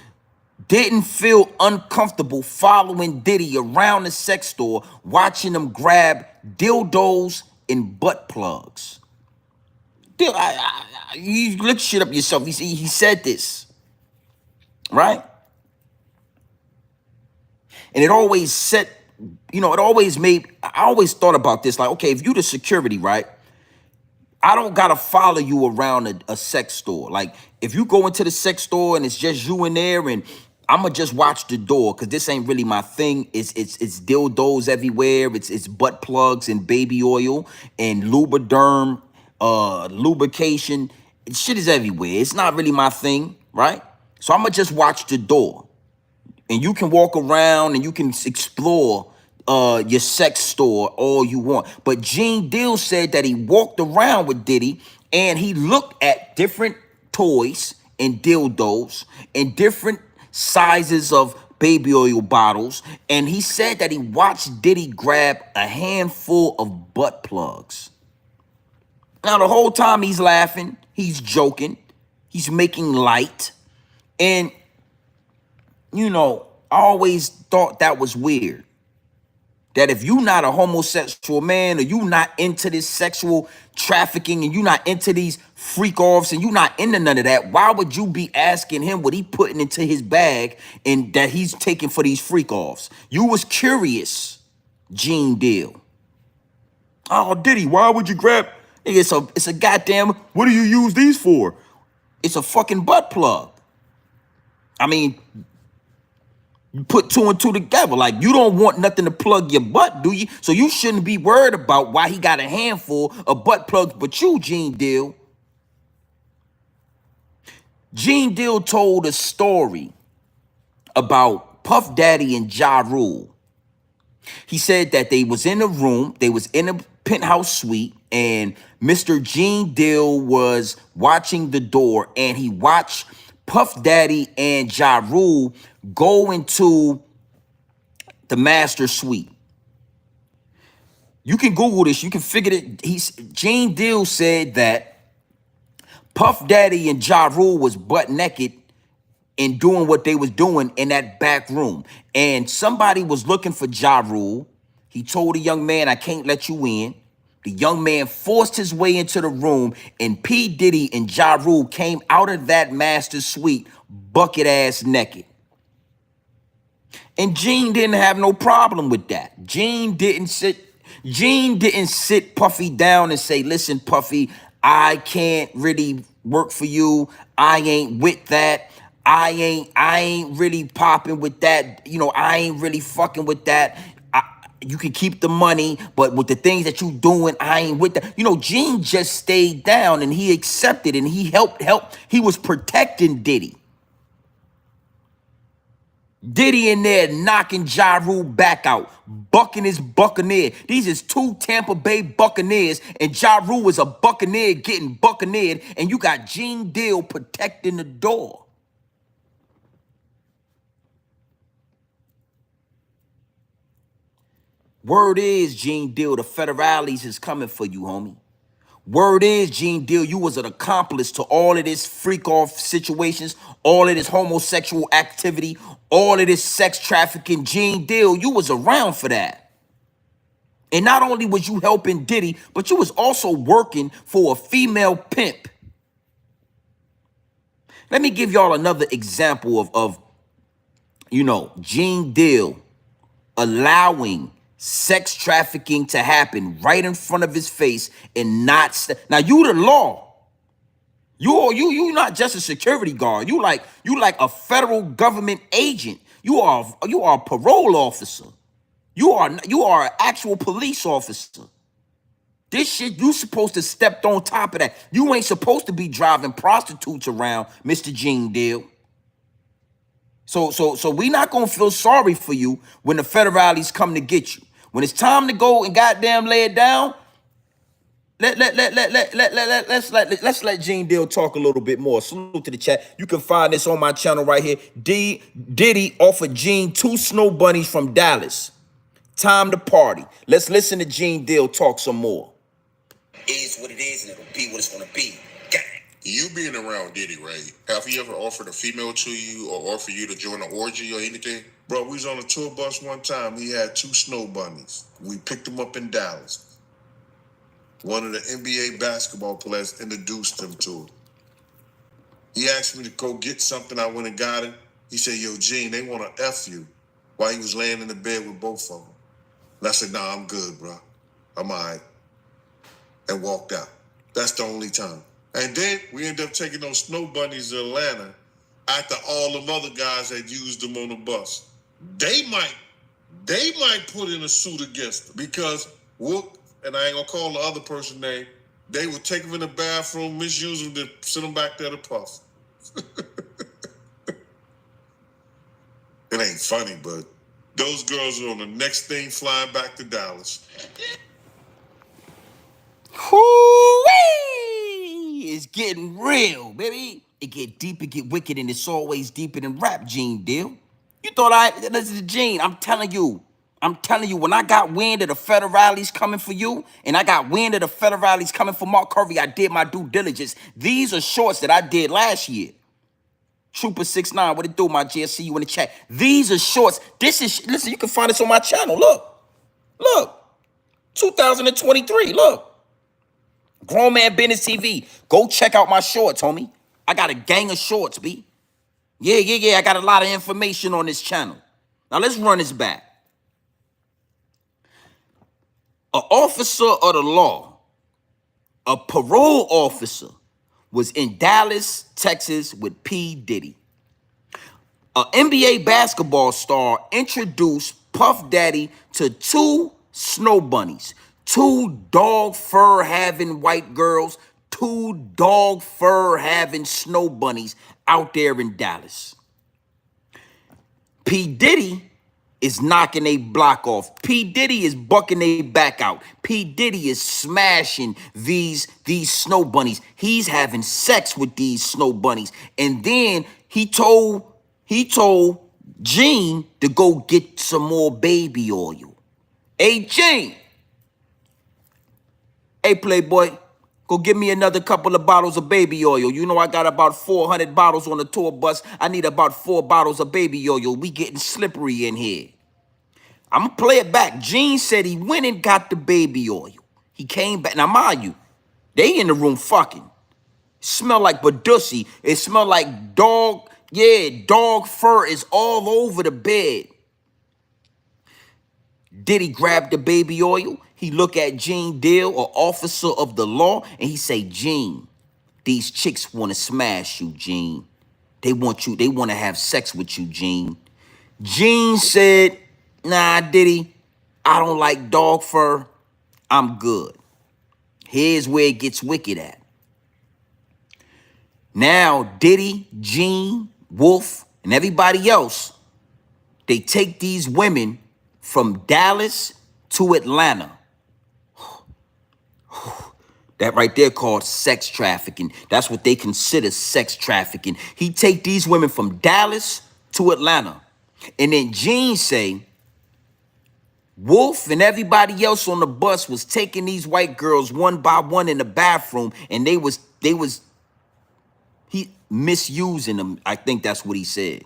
didn't feel uncomfortable following Diddy around the sex store, watching him grab dildos and butt plugs. You look shit up yourself. He said this, right? And it always set, it always made, I always thought about this, like, okay, if you the security, right? I don't gotta follow you around a sex store. Like, if you go into the sex store and it's just you in there, and I'ma just watch the door, because this ain't really my thing. It's dildos everywhere. It's butt plugs and baby oil and Lubriderm, lubrication. Shit is everywhere. It's not really my thing, right? So I'ma just watch the door. And you can walk around and you can explore your sex store all you want. But Gene Deal said that he walked around with Diddy and he looked at different toys and dildos and different sizes of baby oil bottles. And he said that he watched Diddy grab a handful of butt plugs. Now, the whole time he's laughing, he's joking, he's making light. And I always thought that was weird. That if you not a homosexual man, or you not into this sexual trafficking, and you not into these freak offs, and you not into none of that, why would you be asking him what he putting into his bag and that he's taking for these freak offs? You was curious, Gene Deal. Oh, Diddy, why would you grab? It's a goddamn, what do you use these for? It's a fucking butt plug. I mean, you put two and two together. Like, you don't want nothing to plug your butt, do you? So you shouldn't be worried about why he got a handful of butt plugs. But you, Gene Deal. Gene Deal told a story about Puff Daddy and Ja Rule. He said that they was in a room, they was in a penthouse suite, and Mr. Gene Deal was watching the door, and he watched Puff Daddy and Ja Rule go into the master suite. You can Google this, you can figure it. Gene Deal said that Puff Daddy and Ja Rule was butt naked and doing what they was doing in that back room. And somebody was looking for Ja Rule. He told the young man, I can't let you in. The young man forced his way into the room, and P. Diddy and Ja Rule came out of that master suite bucket ass naked. And Gene didn't have no problem with that. Gene didn't sit Puffy down and say, listen, Puffy, I can't really work for you. I ain't with that. I ain't really popping with that. I ain't really fucking with that. You can keep the money, but with the things that you doing, I ain't with that. Gene just stayed down and he accepted and he helped. He was protecting Diddy. Diddy in there knocking Ja Rule back out, bucking his Buccaneer. These is two Tampa Bay Buccaneers, and Ja Rule is a Buccaneer getting Buccaneered, and you got Gene Deal protecting the door. Word is, Gene Deal, the federales is coming for you, homie. Word is, Gene Deal, you was an accomplice to all of this freak-off situations, all of this homosexual activity, all of this sex trafficking. Gene Deal, you was around for that. And not only was you helping Diddy, but you was also working for a female pimp. Let me give y'all another example of Gene Deal allowing sex trafficking to happen right in front of his face and not now you the law. You not just a security guard. You like a federal government agent. You are a parole officer. You are an actual police officer. This shit, you supposed to step on top of that. You ain't supposed to be driving prostitutes around, Mr. Gene Deal. So we not gonna feel sorry for you when the federales come to get you. When it's time to go and goddamn lay it down, Let's let Gene Deal talk a little bit more. Salute to the chat. You can find this on my channel right here. Diddy offered Gene 2 snow bunnies from Dallas. Time to party. Let's listen to Gene Deal talk some more.
Is what it is, and it'll be what it's gonna be. Gang.
You being around Diddy, right? Have he ever offered a female to you or offered you to join an orgy or anything?
Bro, we was on a tour bus one time. He had 2 snow bunnies. We picked them up in Dallas. One of the NBA basketball players introduced him to him. He asked me to go get something. I went and got it. He said, yo, Gene, they want to F you, while he was laying in the bed with both of them. And I said, nah, I'm good, bro. I'm all right. And walked out. That's the only time. And then we ended up taking those snow bunnies to Atlanta after all them other guys had used them on the bus. They might put in a suit against them because Whoop, and I ain't gonna call the other person's name, they would take them in the bathroom, misuse them, then send them back there to puff. It ain't funny, but those girls are on the next thing flying back to Dallas.
Hoo-wee! It's getting real, baby. It get deep, it get wicked, and it's always deeper than rap, Gene Deal. You thought listen to Gene, I'm telling you, when I got wind of the federales coming for you, and I got wind of the federales coming for Mark Curry, I did my due diligence. These are shorts that I did last year. Trooper 69, what it do, my G? I see you in the chat. These are shorts. Listen, you can find this on my channel. Look, 2023, look. Grown Man Business TV. Go check out my shorts, homie. I got a gang of shorts, B. Yeah. I got a lot of information on this channel. Now let's run this back. An officer of the law, a parole officer, was in Dallas, Texas with P. Diddy. An NBA basketball star introduced Puff Daddy to 2 snow bunnies, 2 dog fur having white girls, 2 dog fur having snow bunnies out there in Dallas. P. Diddy is knocking a block off. P. Diddy is bucking a back out. P. Diddy is smashing these snow bunnies. He's having sex with these snow bunnies. And then he told Gene to go get some more baby oil. Hey, Gene. Hey, Playboy. Go give me another couple of bottles of baby oil. You know I got about 400 bottles on the tour bus. I need about 4 bottles of baby oil. We getting slippery in here. I'm going to play it back. Gene said he went and got the baby oil. He came back. Now, mind you, they in the room fucking. It smell like Badussy. It smell like dog. Yeah, dog fur is all over the bed. Diddy grabbed the baby oil. He look at Gene Deal, an officer of the law, and he say, Gene, these chicks want to smash you, Gene. They want to have sex with you, Gene. Gene said, nah, Diddy, I don't like dog fur. I'm good. Here's where it gets wicked at. Now, Diddy, Gene, Wolf, and everybody else, they take these women from Dallas to Atlanta. That right there called sex trafficking. That's what they consider sex trafficking. He take these women from Dallas to Atlanta. And then Gene say, Wolf and everybody else on the bus was taking these white girls one by one in the bathroom, and he misusing them. I think that's what he said.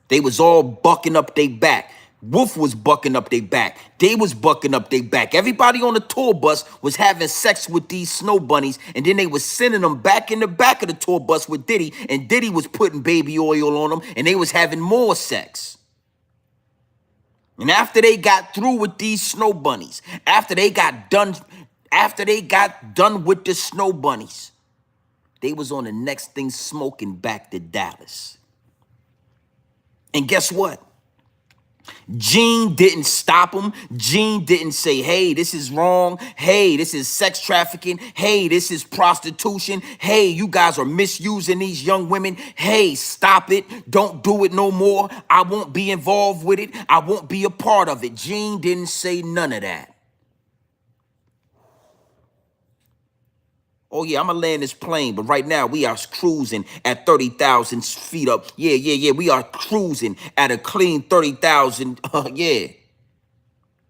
They was all bucking up their back. Wolf was bucking up their back. They was bucking up their back. Everybody on the tour bus was having sex with these snow bunnies, and then they was sending them back in the back of the tour bus with Diddy, and Diddy was putting baby oil on them, and they was having more sex. And after they got through with these snow bunnies, after they got done with the snow bunnies, they was on the next thing smoking back to Dallas. And guess what? Gene didn't stop him. Gene didn't say, hey, this is wrong. Hey, this is sex trafficking. Hey, this is prostitution. Hey, you guys are misusing these young women. Hey, stop it. Don't do it no more. I won't be involved with it. I won't be a part of it. Gene didn't say none of that. Oh yeah, I'ma land this plane, but right now we are cruising at 30,000 feet up. Yeah. We are cruising at a clean 30,000. Yeah.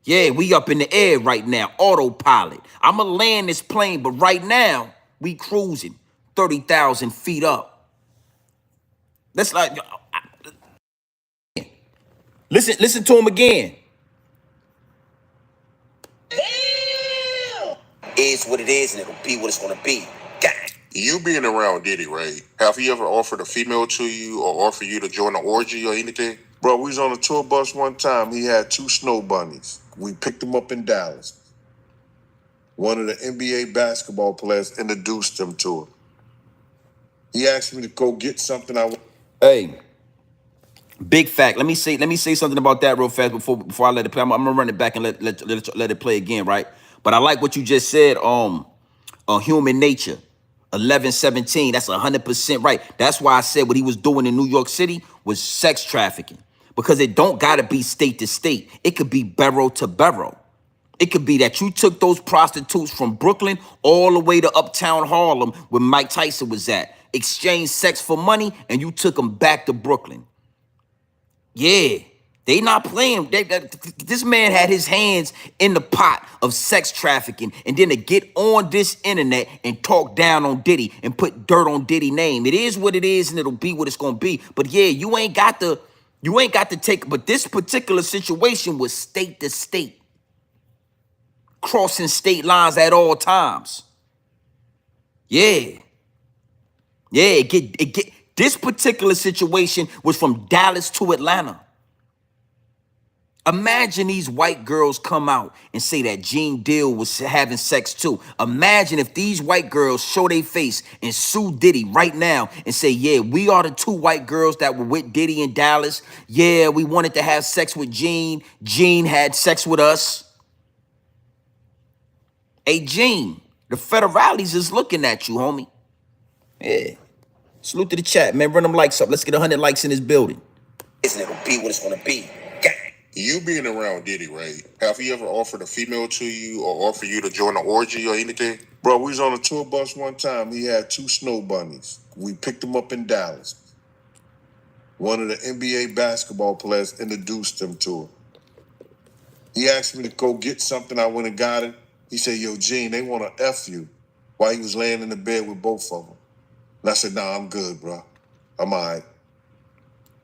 Yeah, we up in the air right now, autopilot. I'ma land this plane, but right now we cruising 30,000 feet up. That's like, listen to him again.
Is what it is, and it'll be what it's gonna be. Gang.
You being around Diddy, right? Have he ever offered a female to you or offered you to join an orgy or anything?
Bro, we was on a tour bus one time. He had 2 snow bunnies. We picked them up in Dallas. One of the NBA basketball players introduced him to her. He asked me to go get something
Hey, big fact. Let me say something about that real fast before I let it play. I'm gonna run it back and let it play again, right? But I like what you just said. On human nature, 1117. That's 100% right. That's why I said what he was doing in New York City was sex trafficking, because it don't gotta be state to state. It could be borough to borough. It could be that you took those prostitutes from Brooklyn all the way to Uptown Harlem where Mike Tyson was at, exchanged sex for money, and you took them back to Brooklyn. Yeah, they not playing. This man had his hands in the pot of sex trafficking, and then to get on this internet and talk down on Diddy and put dirt on Diddy name. It is what it is, and it'll be what it's gonna be. But yeah, you ain't got to take. But this particular situation was state to state, crossing state lines at all times. Yeah. This particular situation was from Dallas to Atlanta. Imagine these white girls come out and say that Gene Deal was having sex too. Imagine if these white girls show their face and sue Diddy right now and say, yeah, we are the 2 white girls that were with Diddy in Dallas. Yeah, we wanted to have sex with Gene. Gene had sex with us. Hey, Gene, the federales is looking at you, homie. Yeah. Salute to the chat, man. Run them likes up. Let's get 100 likes in this building.
And it'll be what it's gonna be. Gang.
You being around Diddy, right? Have he ever offered a female to you or offered you to join an orgy or anything?
Bro, we was on a tour bus one time. He had 2 snow bunnies. We picked them up in Dallas. One of the NBA basketball players introduced him to her. He asked me to go get something. I went and got it. He said, yo, Gene, they want to F you, while he was laying in the bed with both of them. And I said, nah, I'm good, bro. I'm all right.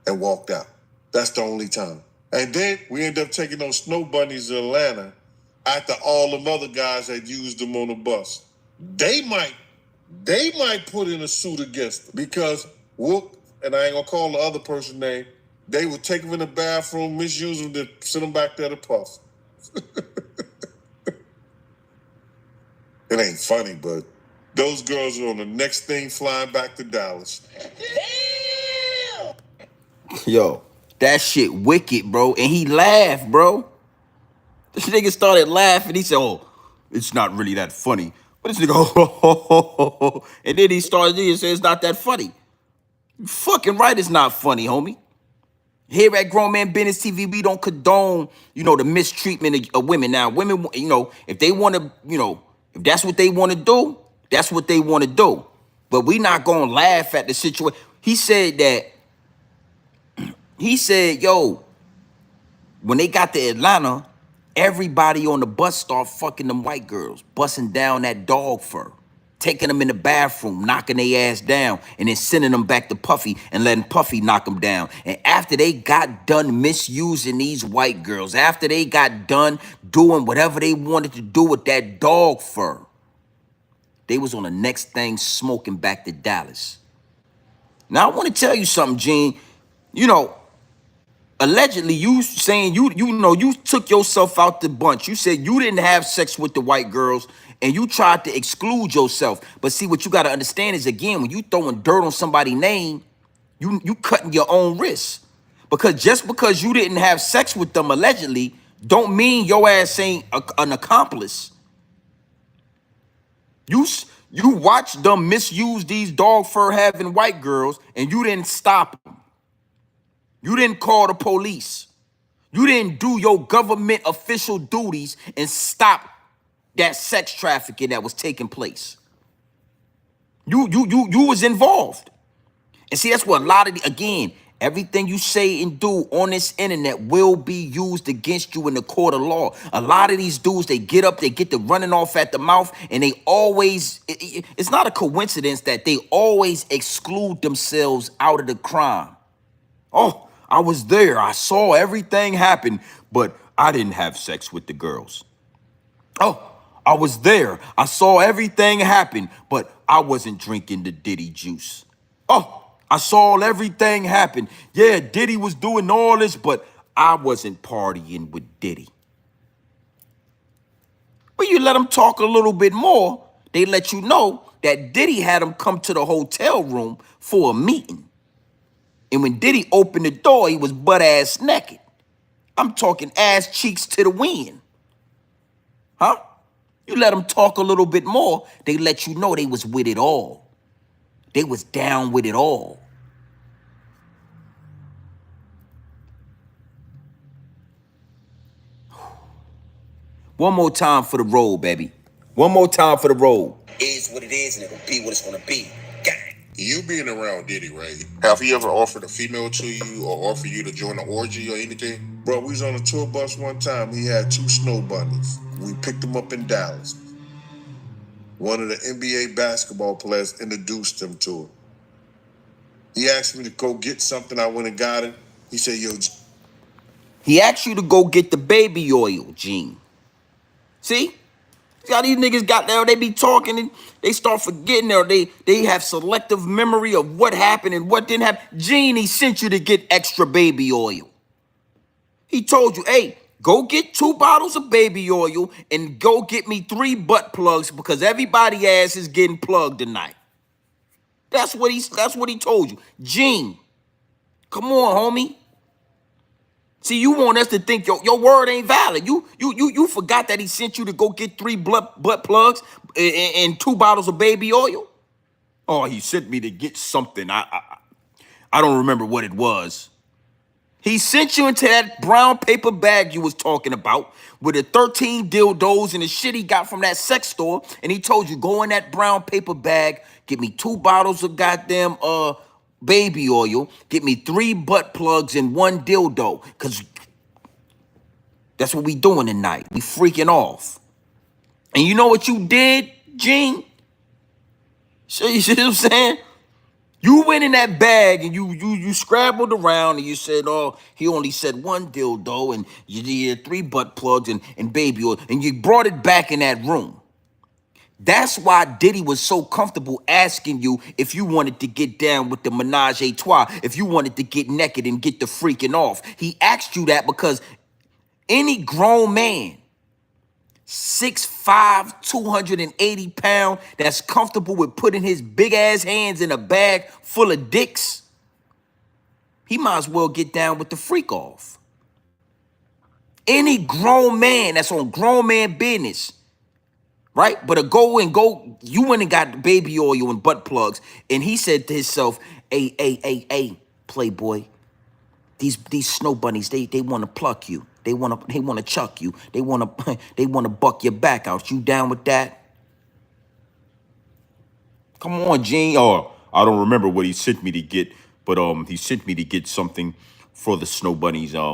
And walked out. That's the only time. And then we ended up taking those snow bunnies to Atlanta after all them other guys had used them on the bus. They might put in a suit against them because Whoop, and I ain't gonna call the other person's name, they would take them in the bathroom, misuse them, to send them back there to puff. It ain't funny, but those girls are on the next thing flying back to Dallas.
Yo, that shit wicked, bro. And he laughed, bro. This nigga started laughing. He said, oh, it's not really that funny. But this nigga, oh. And then he started to say it's not that funny. You fucking right, it's not funny, homie. Here at Grown Man Business TV, we don't condone, the mistreatment of women. Now, women, if they want to, if that's what they want to do, that's what they want to do. But we not going to laugh at the situation. He said, yo, when they got to Atlanta, everybody on the bus started fucking them white girls, busting down that dog fur, taking them in the bathroom, knocking their ass down, and then sending them back to Puffy and letting Puffy knock them down. And after they got done misusing these white girls, after they got done doing whatever they wanted to do with that dog fur, they was on the next thing smoking back to Dallas. Now, I want to tell you something, Gene. Allegedly, you saying you took yourself out the bunch. You said you didn't have sex with the white girls and you tried to exclude yourself. But see, what you got to understand is, again, when you throwing dirt on somebody's name, you cutting your own wrists. Because just because you didn't have sex with them allegedly, don't mean your ass ain't an accomplice. You watched them misuse these dog fur having white girls and you didn't stop them. You didn't call the police. You didn't do your government official duties and stop that sex trafficking that was taking place. You was involved. And see, that's what a lot of again, everything you say and do on this internet will be used against you in the court of law. A lot of these dudes, they get up, they get to running off at the mouth, and they always, it's not a coincidence that they always exclude themselves out of the crime. Oh, I was there. I saw everything happen, but I didn't have sex with the girls. Oh, I was there. I saw everything happen, but I wasn't drinking the Diddy juice. Oh, I saw everything happen. Yeah, Diddy was doing all this, but I wasn't partying with Diddy. But you let them talk a little bit more, they let you know that Diddy had him come to the hotel room for a meeting. And when Diddy opened the door, he was butt-ass naked. I'm talking ass cheeks to the wind. Huh? You let them talk a little bit more, they let you know they was with it all. They was down with it all. One more time for the road, baby. One more time for the road. Is what it is, and it'll be what it's gonna be. Gang.
You being around Diddy, right? Have he ever offered a female to you or offered you to join an orgy or anything?
Bro, we was on a tour bus one time. He had 2 snow bunnies. We picked them up in Dallas. One of the NBA basketball players introduced him to her. He asked me to go get something. I went and got it. He said, yo,
He asked you to go get the baby oil, Gene. See? See how these niggas got there, they be talking and they start forgetting, or they have selective memory of what happened and what didn't happen. Gene, he sent you to get extra baby oil. He told you, hey, go get 2 bottles of baby oil and go get me 3 butt plugs because everybody ass is getting plugged tonight. That's what he told you. Gene, come on, homie. See, you want us to think your word ain't valid. You forgot that he sent you to go get 3 butt plugs and 2 bottles of baby oil? Oh, he sent me to get something. I don't remember what it was. He sent you into that brown paper bag you was talking about with the 13 dildos and the shit he got from that sex store, and he told you, go in that brown paper bag, get me 2 bottles of goddamn baby oil, get me 3 butt plugs and 1 dildo, because that's what we doing tonight. We freaking off. And you know what you did, Gene? So you see what I'm saying? You went in that bag and you scrabbled around and you said, oh, he only said 1 dildo and you did 3 butt plugs and baby oil, and you brought it back in that room. That's why Diddy was so comfortable asking you if you wanted to get down with the menage a trois, if you wanted to get naked and get the freaking off. He asked you that because any grown man, 6'5", 280 pounds, that's comfortable with putting his big ass hands in a bag full of dicks, he might as well get down with the freak off. Any grown man that's on grown man business, right? But you went and got baby oil and butt plugs, and he said to himself, hey, playboy, these snow bunnies, they want to pluck you. They want to chuck you. They want to buck your back out. You down with that? Come on, Gene. Oh, I don't remember what he sent me to get, but he sent me to get something for the snow bunnies. I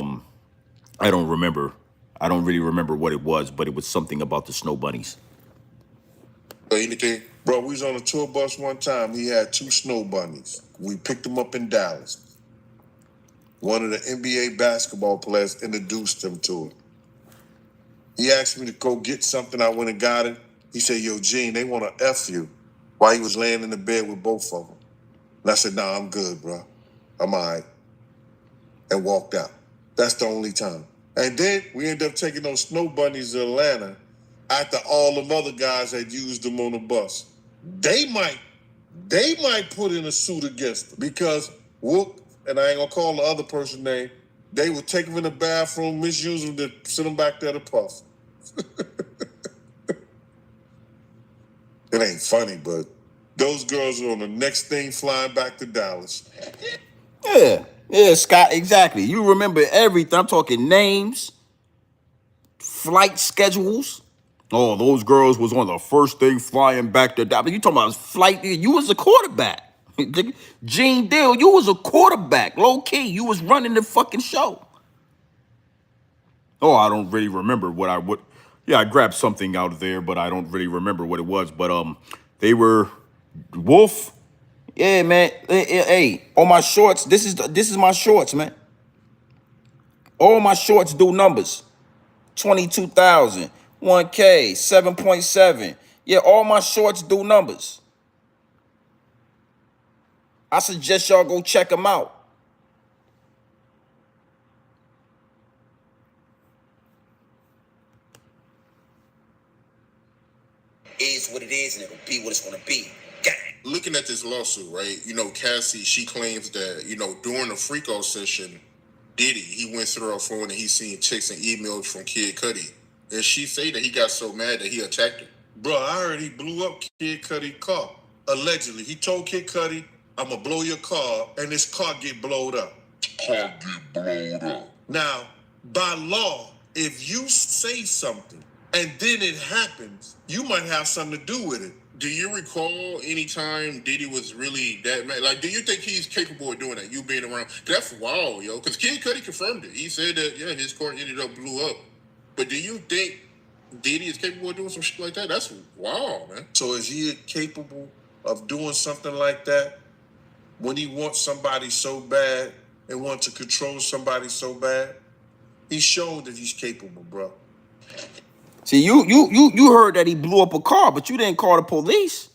don't remember. I don't really remember what it was, but it was something about the snow bunnies.
Anything?
bro, we was on a tour bus one time. He had 2 snow bunnies. We picked them up in Dallas. One of the NBA basketball players introduced him to it. He asked me to go get something. I went and got it. He said, yo, Gene, they want to F you, while he was laying in the bed with both of them. And I said, nah, I'm good, bro. I'm all right. And walked out. That's the only time. And then we ended up taking those snow bunnies to Atlanta after all them other guys had used them on the bus. They might put in a suit against them because Wook, and I ain't gonna call the other person's name, they would take them in the bathroom, misuse them, to send them back there to puff. It ain't funny, but those girls are on the next thing flying back to Dallas.
Yeah, Scott, exactly. You remember everything. I'm talking names, flight schedules, Oh, those girls was on the first thing flying back to Dallas. You talking about flight? You was a quarterback. Gene Deal, you was a quarterback. Low key, you was running the fucking show. Oh, I don't really remember what I would. Yeah, I grabbed something out of there, but I don't really remember what it was. But they were Wolf. Yeah, man. Hey, on my shorts. This is my shorts, man. All my shorts do numbers. 22,000, 1K, 7.7. Yeah, all my shorts do numbers. I suggest y'all go check them out.
Is what it is, and it'll be what it's gonna be. Gang.
Looking at this lawsuit, right? Cassie, she claims that, during the freak-off session, Diddy, he went through her phone and he seen texts and emails from Kid Cudi. And she say that he got so mad that he attacked her.
Bro, I heard he blew up Kid Cudi's car. Allegedly. He told Kid Cudi, I'm gonna blow your car, and this car get blowed up.
Car get blowed up.
Now, by law, if you say something and then it happens, you might have something to do with it.
Do you recall any time Diddy was really that mad? Like, do you think he's capable of doing that? You being around? That's wild, yo. Because Kid Cudi confirmed it. He said that, yeah, his car ended up blew up. But do you think Diddy is capable of doing some shit like that? That's wild, man.
So is he capable of doing something like that when he wants somebody so bad and wants to control somebody so bad? He showed that he's capable, bro.
See, you heard that he blew up a car, but you didn't call the police.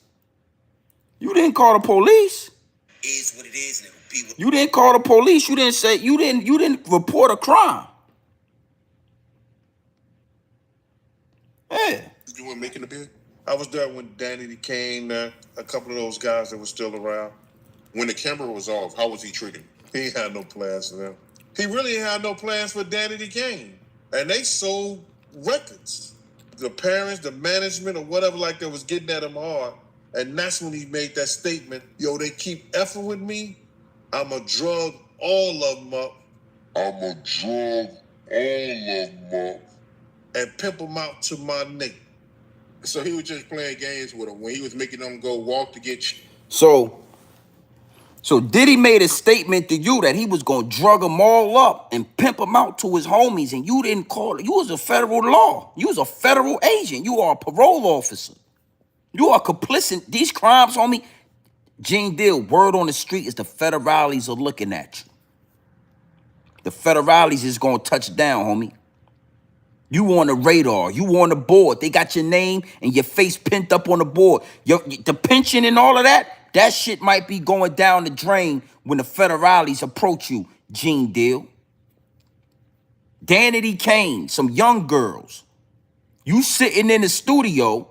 You didn't call the police.
Is what it is, and it'll be what.
You didn't call the police. You didn't say you didn't report a crime. Yeah.
You weren't making the bid?
I was there when Danny came, a couple of those guys that were still around.
When the camera was off, how was he treated?
He had no plans for them. He really had no plans for Danny Kane. And they sold records. The parents, the management, or whatever like that was getting at him hard. And that's when he made that statement, yo, they keep effing with me. I'ma drug all of them up.
I'ma drug all of them up.
And pimp them out to my nigga.
So he was just playing games with him when he was making them go walk to get.
So Diddy made a statement to you that he was gonna drug them all up and pimp them out to his homies, and you didn't call it. You was a federal law. You was a federal agent. You are a parole officer. You are complicit. These crimes, homie. Gene Deal, word on the street is the federales are looking at you. The federales is gonna touch down, homie. You on the radar. You on the board. They got your name and your face pinned up on the board. The pension and all of that. That shit might be going down the drain when the federales approach you, Gene Deal. Danity Kane, some young girls. You sitting in the studio,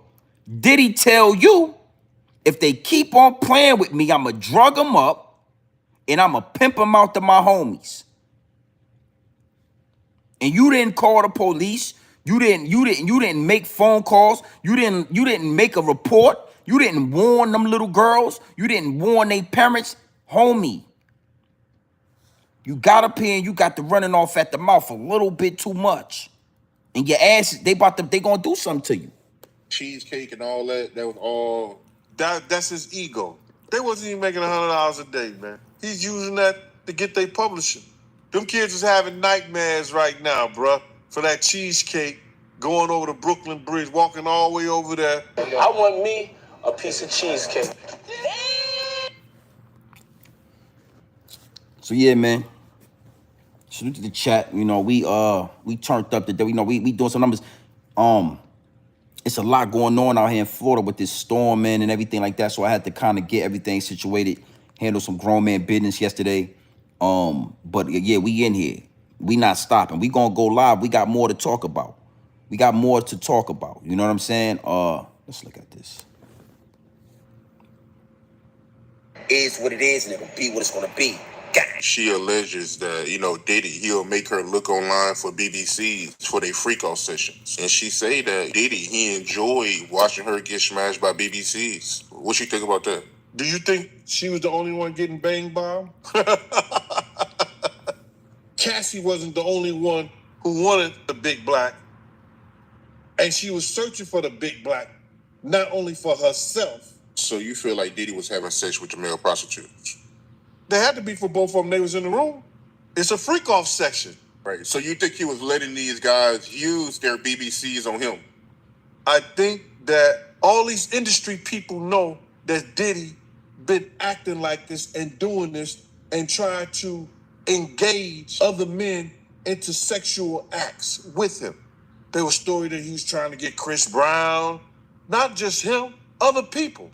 Diddy tell you, if they keep on playing with me, I'ma drug them up and I'ma pimp them out to my homies. And you didn't call the police. You didn't make phone calls. You didn't make a report. You didn't warn them little girls. You didn't warn their parents. Homie, you got up here and you got to running off at the mouth a little bit too much. And your ass, they gonna do something to you.
Cheesecake and all that was all.
That's his ego. They wasn't even making $100 a day, man. He's using that to get their publishing. Them kids is having nightmares right now, bruh, for that cheesecake, going over the Brooklyn Bridge, walking all the way over there.
I want me a piece of cheesecake.
So yeah, man. Salute to the chat. We turned up today. We doing some numbers. It's a lot going on out here in Florida with this storm, man, and everything like that. So I had to kind of get everything situated, handle some grown man business yesterday. But yeah, we in here. We not stopping. We gonna go live. We got more to talk about. You know what I'm saying? Let's look at this.
Is what it is, and it'll be what it's gonna be. Gang.
She alleges that, Diddy, he'll make her look online for BBC for their freak-off sessions. And she say that Diddy, he enjoyed watching her get smashed by BBCs. What you think about that?
Do you think she was the only one getting banged by him? Cassi wasn't the only one who wanted the big black. And she was searching for the big black, not only for herself.
So you feel like Diddy was having sex with the male prostitutes?
They had to be for both of them. They was in the room. It's a freak-off section.
Right. So you think he was letting these guys use their BBCs on him?
I think that all these industry people know that Diddy been acting like this and doing this and trying to engage other men into sexual acts with him. There was a story that he was trying to get Chris Brown, not just him, other people.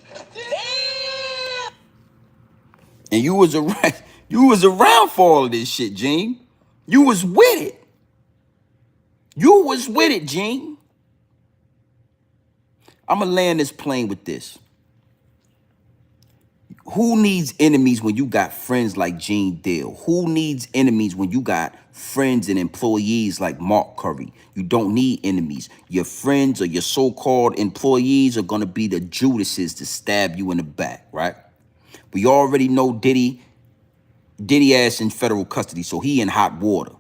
And you was around, you was around for all of this shit, Gene. You was with it. You was with it, Gene. I'ma land this plane with this. Who needs enemies when you got friends like Gene Deal? Who needs enemies when you got friends and employees like Mark Curry? You don't need enemies. Your friends or your so-called employees are gonna be the Judases to stab you in the back, right? We already know Diddy ass in federal custody, so he in hot water.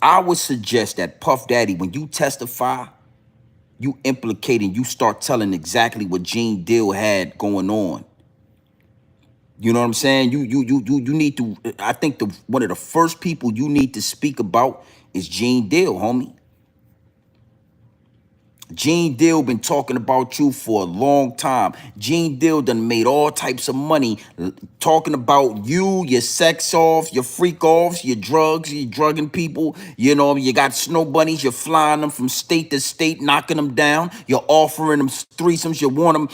I would suggest that Puff Daddy, when you testify, you implicate and you start telling exactly what Gene Deal had going on. You know what I'm saying? You need to. I think one of the first people you need to speak about is Gene Deal, homie. Gene Deal been talking about you for a long time. Gene Deal done made all types of money talking about you, your sex offs, your freak offs, your drugs, you drugging people. You know, you got snow bunnies, you're flying them from state to state, knocking them down. You're offering them threesomes, you want them.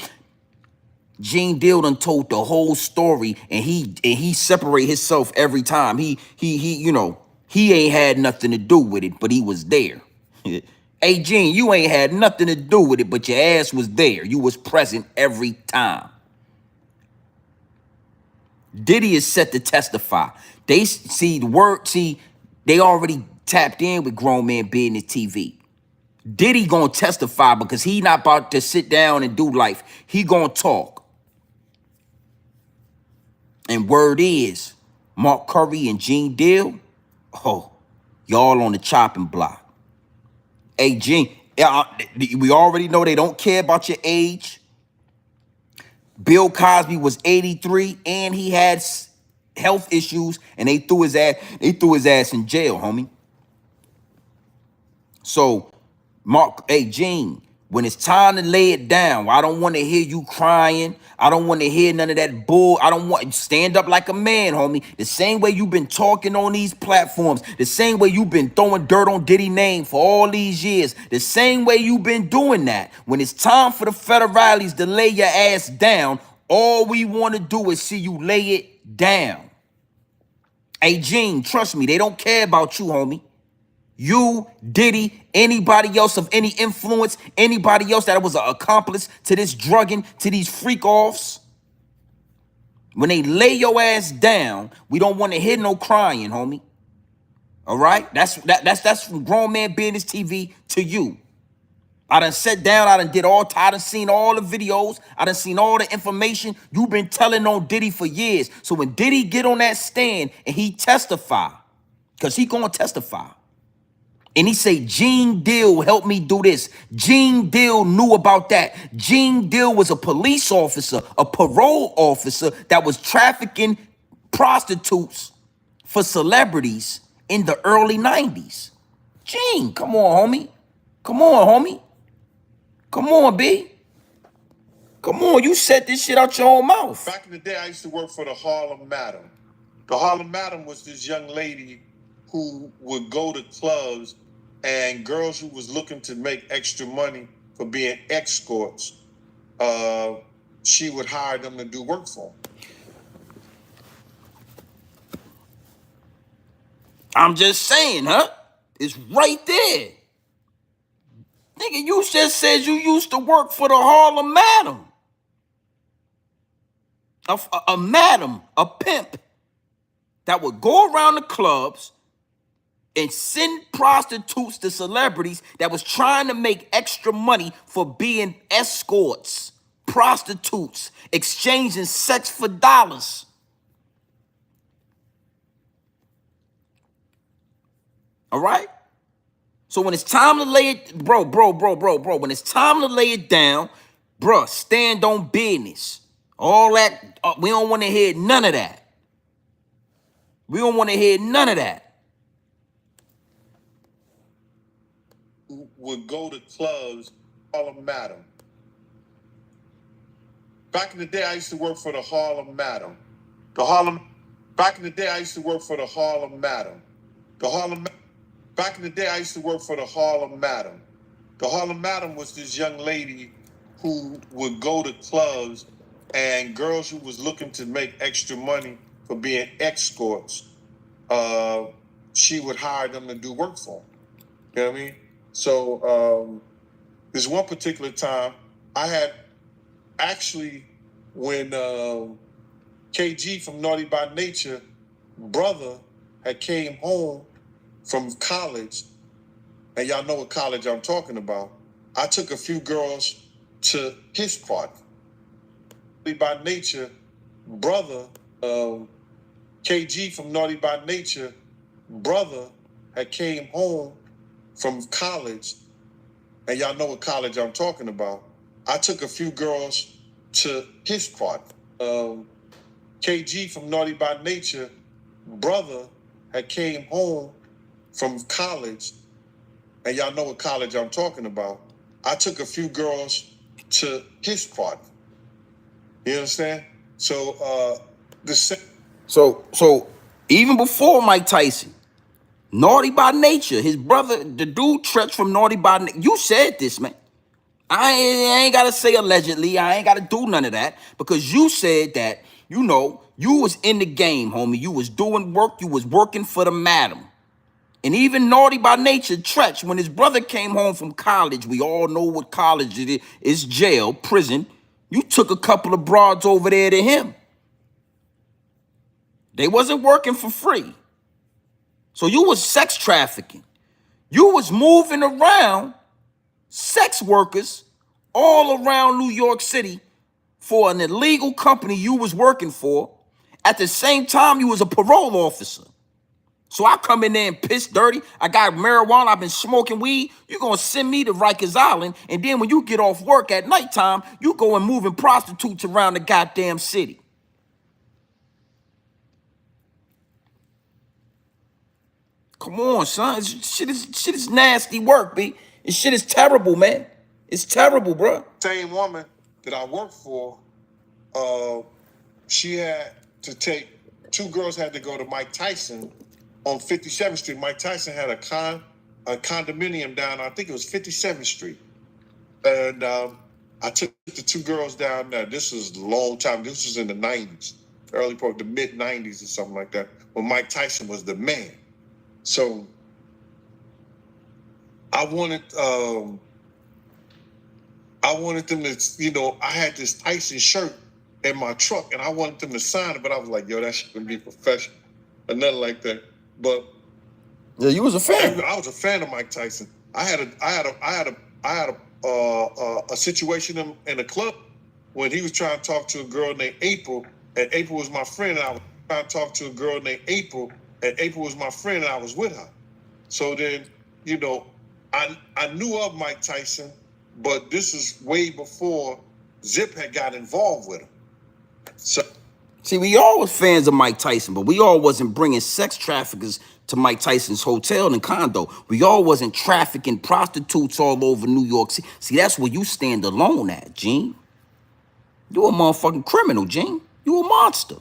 Gene Deal done told the whole story, and he separate himself every time. He you know, he ain't had nothing to do with it, but he was there. Hey, Gene, you ain't had nothing to do with it, but your ass was there. You was present every time. Diddy is set to testify. They see the word, they already tapped in with Grown Man Business TV. Diddy gonna testify because he not about to sit down and do life. He gonna talk. And word is, Mark Curry and Gene Deal, oh, y'all on the chopping block. Hey, Gene, we already know they don't care about your age. Bill Cosby was 83 and he had health issues, and they threw his ass in jail, homie. So, Mark, hey, Gene, when it's time to lay it down, I don't want to hear you crying. I don't want to hear none of that bull. I don't want, stand up like a man, homie. The same way you've been talking on these platforms, the same way you've been throwing dirt on Diddy's name for all these years, the same way you've been doing that. When it's time for the federales to lay your ass down, all we want to do is see you lay it down. Hey, Gene, trust me, they don't care about you, homie. You, Diddy, anybody else of any influence, anybody else that was an accomplice to this drugging, to these freak-offs, when they lay your ass down, we don't want to hear no crying, homie. All right? That's from Grown Man Business TV to you. I done sat down, I done seen all the videos, I done seen all the information you've been telling on Diddy for years. So when Diddy get on that stand and he testify, because he gonna testify, and he say, Gene Deal helped me do this. Gene Deal knew about that. Gene Deal was a police officer, a parole officer that was trafficking prostitutes for celebrities in the early 90s. Gene, come on, homie. Come on, homie. Come on, B. Come on, you said this shit out your own mouth.
Back in the day, I used to work for the Harlem Madam. The Harlem Madam was this young lady who would go to clubs, and girls who was looking to make extra money for being escorts, she would hire them to do work for them.
I'm just saying, huh? It's right there. Nigga, you just said you used to work for the Harlem Madam. A madam, a pimp, that would go around the clubs and send prostitutes to celebrities that was trying to make extra money for being escorts, prostitutes, exchanging sex for dollars. All right? So when it's time to lay it, bro, when it's time to lay it down, bro, stand on business. All that, we don't want to hear none of that. We don't want to hear none of that.
Would go to clubs, Harlem Madam. Back in the day, I used to work for the Harlem Madam. Back in the day, I used to work for the Harlem Madam. Back in the day, I used to work for the Harlem Madam. The Harlem Madam was this young lady who would go to clubs and girls who was looking to make extra money for being escorts, she would hire them to do work for them. You know what I mean? So this one particular time, I had actually, when KG from Naughty by Nature, brother, had came home from college, and y'all know what college I'm talking about, I took a few girls to his party. Naughty by Nature, brother, KG from Naughty by Nature, brother, had came home from college, and y'all know what college I'm talking about. I took a few girls to his party. KG from Naughty by Nature, brother, had came home from college, and y'all know what college I'm talking about. I took a few girls to his party. You understand? So
So even before Mike Tyson, Naughty by Nature, his brother, the dude Tretch from Naughty by Nature, you said this, man. I ain't gotta say allegedly. I ain't gotta do none of that because you said that, you know, you was in the game, homie. You was doing work. You was working for the madam. And even Naughty by Nature, Tretch, when his brother came home from college, we all know what college it is. It's jail, prison. You took a couple of broads over there to him. They wasn't working for free. So you was sex trafficking. You was moving around sex workers all around New York City for an illegal company you was working for. At the same time, you was a parole officer. So I come in there and piss dirty. I got marijuana. I've been smoking weed. You're going to send me to Rikers Island. And then when you get off work at nighttime, you go and moving prostitutes around the goddamn city. Come on, son. Shit is nasty work, B. This shit is terrible, man. It's terrible, bro.
same woman that I worked for, she had to take, two girls had to go to Mike Tyson on 57th Street. Mike Tyson had a condominium down, I think it was 57th Street. And I took the two girls down there. This was a long time. This was in the 90s, early part, the mid 90s or something like that, when Mike Tyson was the man. So I wanted them to, you know, I had this Tyson shirt in my truck and I wanted them to sign it, but I was like, yo, that shouldn't be professional or nothing like that. But
yeah, you was a fan.
I was a fan of Mike Tyson. I had a situation in a club when he was trying to talk to a girl named April, and April was my friend, and I was trying to talk to a girl named April, and April was my friend, and I was with her. So then, you know, I knew of Mike Tyson, but this is way before Zip had got involved with him. So,
see, we all was fans of Mike Tyson, but we all wasn't bringing sex traffickers to Mike Tyson's hotel and condo. We all wasn't trafficking prostitutes all over New York City. See, that's where you stand alone at, Gene. You a motherfucking criminal, Gene. You a monster.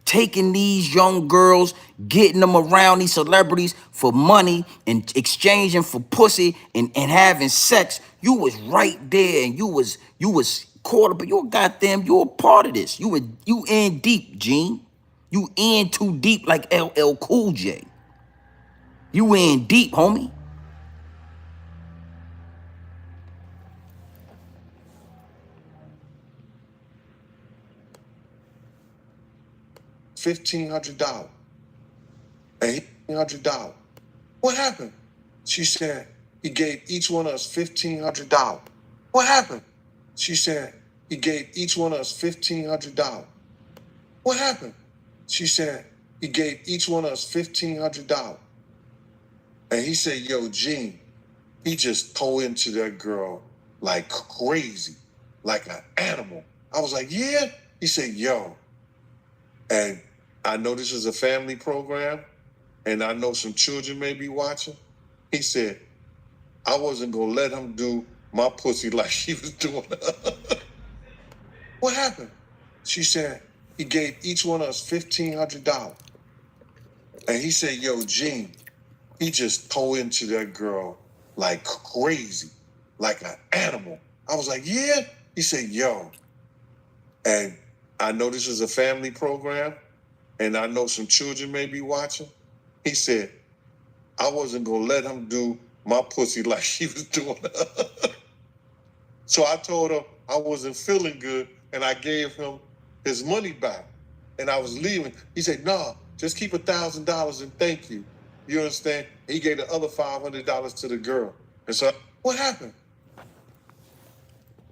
Taking these young girls, getting them around these celebrities for money and exchanging for pussy and having sex. You was right there and you was caught up, but you're a part of this. You in deep, Gene. You in too deep like LL Cool J. You in deep, homie.
$1,500. And $1,500. What happened? She said, he gave each one of us $1,500. What happened? She said, he gave each one of us $1,500. What happened? She said, he gave each one of us $1,500. And And he said, yo, Gene, he just tore into that girl like crazy, like an animal. I was like, yeah? He said, yo. And I know this is a family program, and I know some children may be watching. He said, I wasn't going to let him do my pussy like she was doing. What happened? She said, he gave each one of us $1,500. And he said, yo, Gene, he just tore into that girl like crazy, like an animal. I was like, yeah? He said, yo. And I know this is a family program, and I know some children may be watching. He said, I wasn't going to let him do my pussy like she was doing. So I told him I wasn't feeling good, and I gave him his money back. And I was leaving. He said, nah, just keep $1,000 and thank you. You understand? He gave the other $500 to the girl. And so, what happened?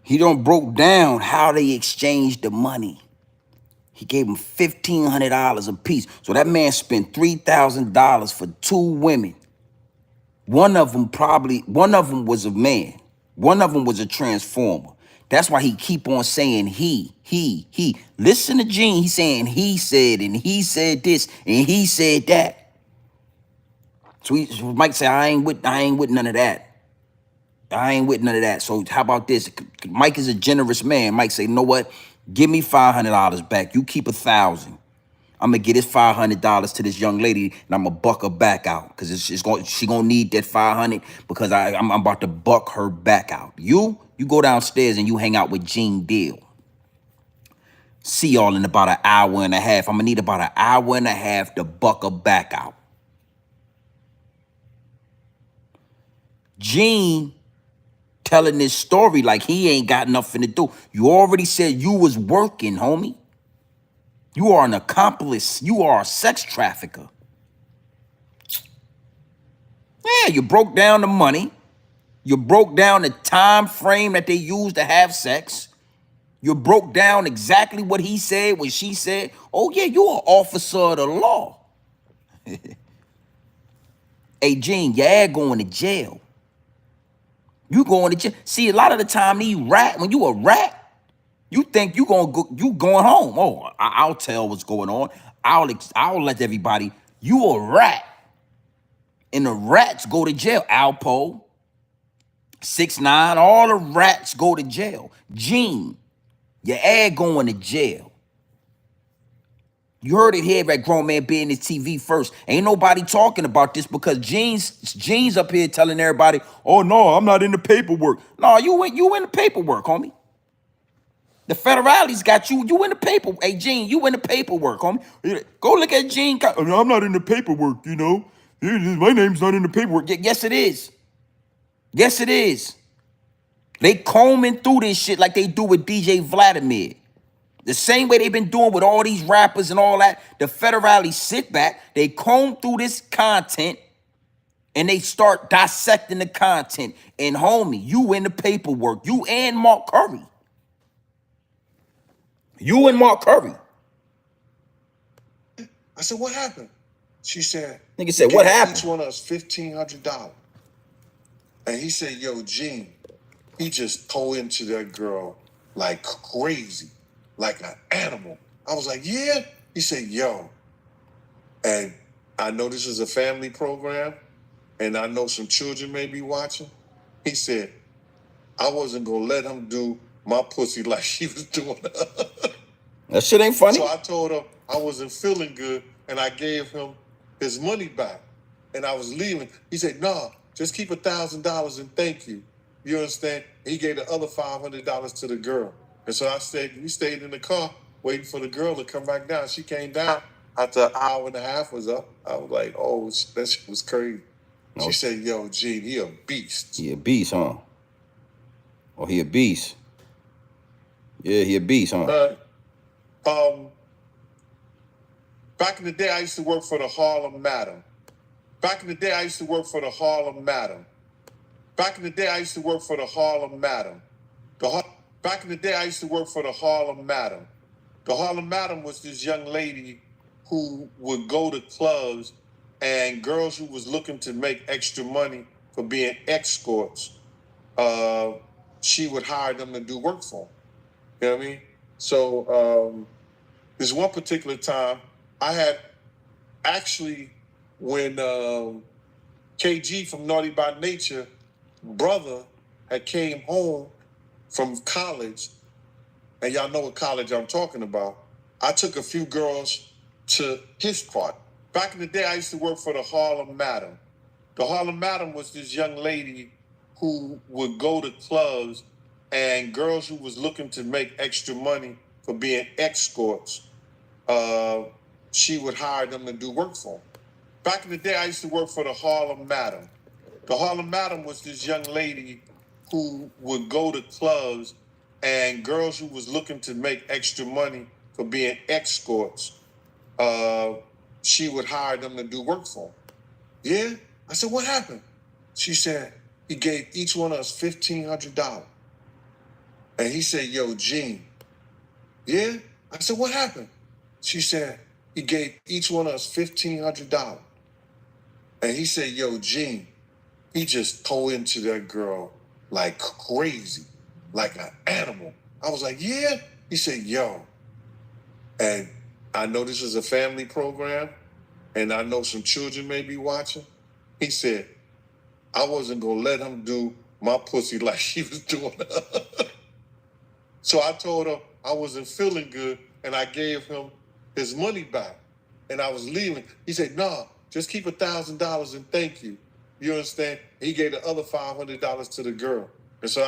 He don't broke down how they exchanged the money. He gave him $1,500 a piece. So that man spent $3,000 for 2 women. One of them was a man. One of them was a transformer. That's why he keep on saying he. Listen to Gene. He's saying he said, and he said this, and he said that. So Mike said, I ain't with none of that. I ain't with none of that. So how about this? Mike is a generous man. Mike say, you know what? Give me $500 back. You keep $1,000. I'm gonna get this $500 to this young lady, and I'm gonna buck her back out because she gonna need that $500 because I'm about to buck her back out. You go downstairs and you hang out with Gene Deal. See y'all in about an hour and a half. I'm gonna need about an hour and a half to buck her back out. Gene telling this story like he ain't got nothing to do. You already said you was working, homie. You are an accomplice. You are a sex trafficker. Yeah, you broke down the money. You broke down the time frame that they used to have sex. You broke down exactly what he said, what she said. Oh, yeah, you're an officer of the law. Hey, Gene, your ass going to jail. You going to jail. See, a lot of the time, when you a rat, you think you going home. Oh, I'll tell what's going on. I'll let everybody. You a rat. And the rats go to jail. Alpo, 6ix9ine, all the rats go to jail. Gene, your ass going to jail. You heard it here at Grown Man Being His TV first. Ain't nobody talking about this because Gene's up here telling everybody, oh no, I'm not in the paperwork. No, you in the paperwork, homie. The federalities got you. You in the paperwork. Hey, Gene, you in the paperwork, homie. Go look at Gene. I'm not in the paperwork, you know. My name's not in the paperwork. Yes, it is. Yes, it is. They combing through this shit like they do with DJ Vladimir. The same way they've been doing with all these rappers and all that. The federalities sit back. They comb through this content and they start dissecting the content. And homie, you in the paperwork. You and Mark Curry. You and Mark Curry.
I said, what happened? She said,
Nigga said, what happened?
Each one of us $1,500. And he said, yo, Gene, he just tore into that girl like crazy, like an animal. I was like, yeah? He said, yo. And I know this is a family program, and I know some children may be watching. He said, I wasn't going to let him do my pussy like she was doing.
That shit ain't funny.
So I told him I wasn't feeling good, and I gave him his money back. And I was leaving. He said, nah, just keep $1,000 and thank you. You understand? He gave the other $500 to the girl. And so we stayed in the car waiting for the girl to come back down. She came down after an hour and a half was up. I was like, oh, that shit was crazy. No. She said, yo, Gene, he a beast.
He a beast, huh? Oh, he a beast. Yeah, he a beast, huh?
Back in the day, I used to work for the Harlem Madam. Back in the day, I used to work for the Harlem Madam. Back in the day, I used to work for the Harlem Madam. Back in the day, I used to work for the Harlem Madam. The Harlem Madam was this young lady who would go to clubs and girls who was looking to make extra money for being escorts, she would hire them to do work for them. You know what I mean? So this one particular time, I had actually, when KG from Naughty by Nature, brother, had came home from college, and y'all know what college I'm talking about, I took a few girls to his part. Back in the day, I used to work for the Harlem Madam. The Harlem Madam was this young lady who would go to clubs, and girls who was looking to make extra money for being escorts, she would hire them to do work for them. Back in the day, I used to work for the Harlem Madam. The Harlem Madam was this young lady who would go to clubs, and girls who was looking to make extra money for being escorts, she would hire them to do work for them. Yeah? I said, what happened? She said, he gave each one of us $1,500. And he said, yo, Gene. Yeah? I said, what happened? She said, he gave each one of us $1,500. And he said, yo, Gene, he just tore into that girl like crazy, like an animal. I was like, yeah? He said, yo. And I know this is a family program, and I know some children may be watching. He said, I wasn't gonna let him do my pussy like she was doing her. So I told him I wasn't feeling good, and I gave him his money back. And I was leaving. He said, nah, just keep $1,000 and thank you. You understand? He gave the other $500 to the girl. And so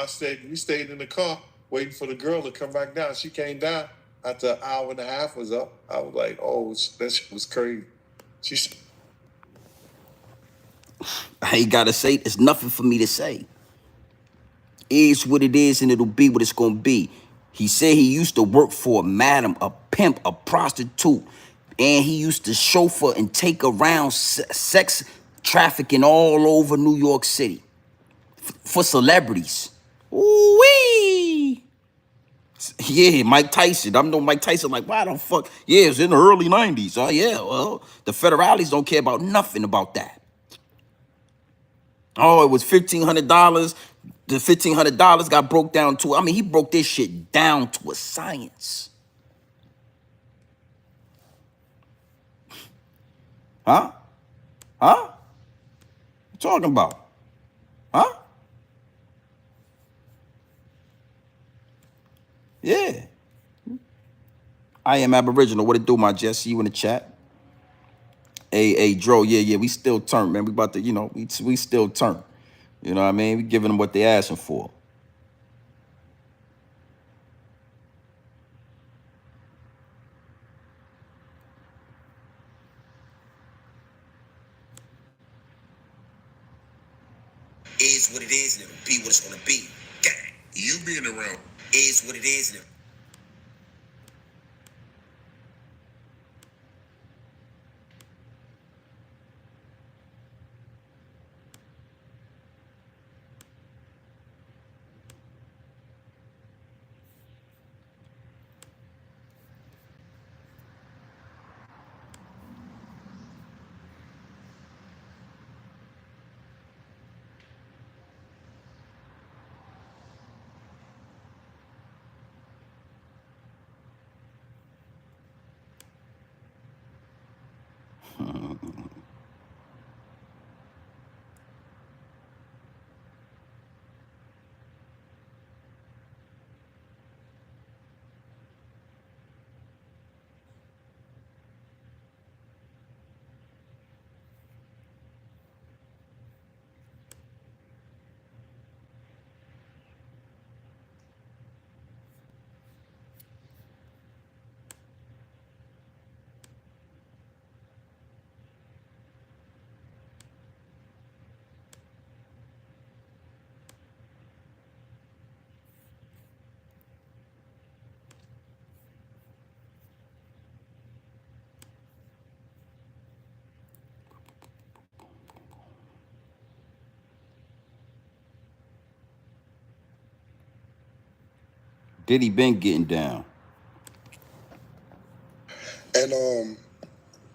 we stayed in the car waiting for the girl to come back down. She came down after an hour and a half was up. I was like, oh, that shit was crazy. She said,
I ain't gotta say, it's nothing for me to say. Is what it is, and it'll be what it's gonna be. He said he used to work for a madam, a pimp, a prostitute, and he used to chauffeur and take around sex trafficking all over New York City for celebrities. Ooh-wee! Yeah, Mike Tyson. I know Mike Tyson like, why the fuck? Yeah, it was in the early 90s. Oh, yeah, well, the federales don't care about nothing about that. Oh, it was $1,500. The $1,500 got broke down to, I mean, he broke this shit down to a science. Huh? Huh? What you talking about? Huh? Yeah. I am Aboriginal. What it do, my Jess? See you in the chat. Hey, Dro, yeah, we still turn, man. We about to, we still turn. You know what I mean? We giving them what they asking for. Is what it is, and it'll be what it's gonna be. Gang.
You being around.
Is what it is, and Diddy been getting down.
And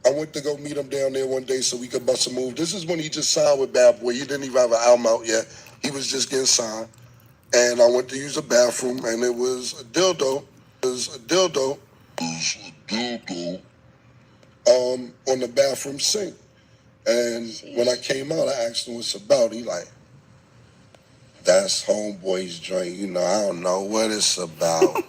I went to go meet him down there one day so we could bust a move. This is when he just signed with Bad Boy. He didn't even have an album out yet. He was just getting signed. And I went to use a bathroom, and it was a dildo. On the bathroom sink. And when I came out, I asked him what's about. He like, that's homeboy's joint. You know, I don't know what it's about.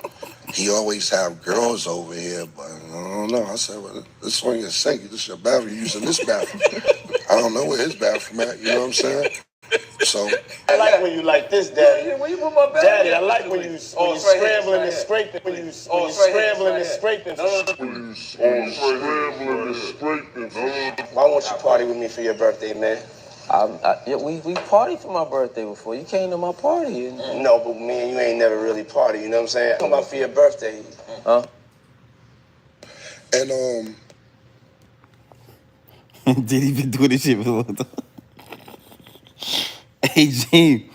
He always have girls over here, but I don't know. I said, well, this one is sink. This is your bathroom. You're using this bathroom. I don't know where his bathroom at. You know what I'm saying? So
I like when you like this, Daddy. When you put my back Daddy, I like when you scrambling and scraping. When you scrambling and scraping. Why won't you party with me for your birthday, man?
Yeah, we partied for my birthday before. You came to my party.
No, but me and you ain't never really party. You know what I'm saying? Come about for your birthday.
Huh?
And
Did he even do this shit before? Hey, Gene,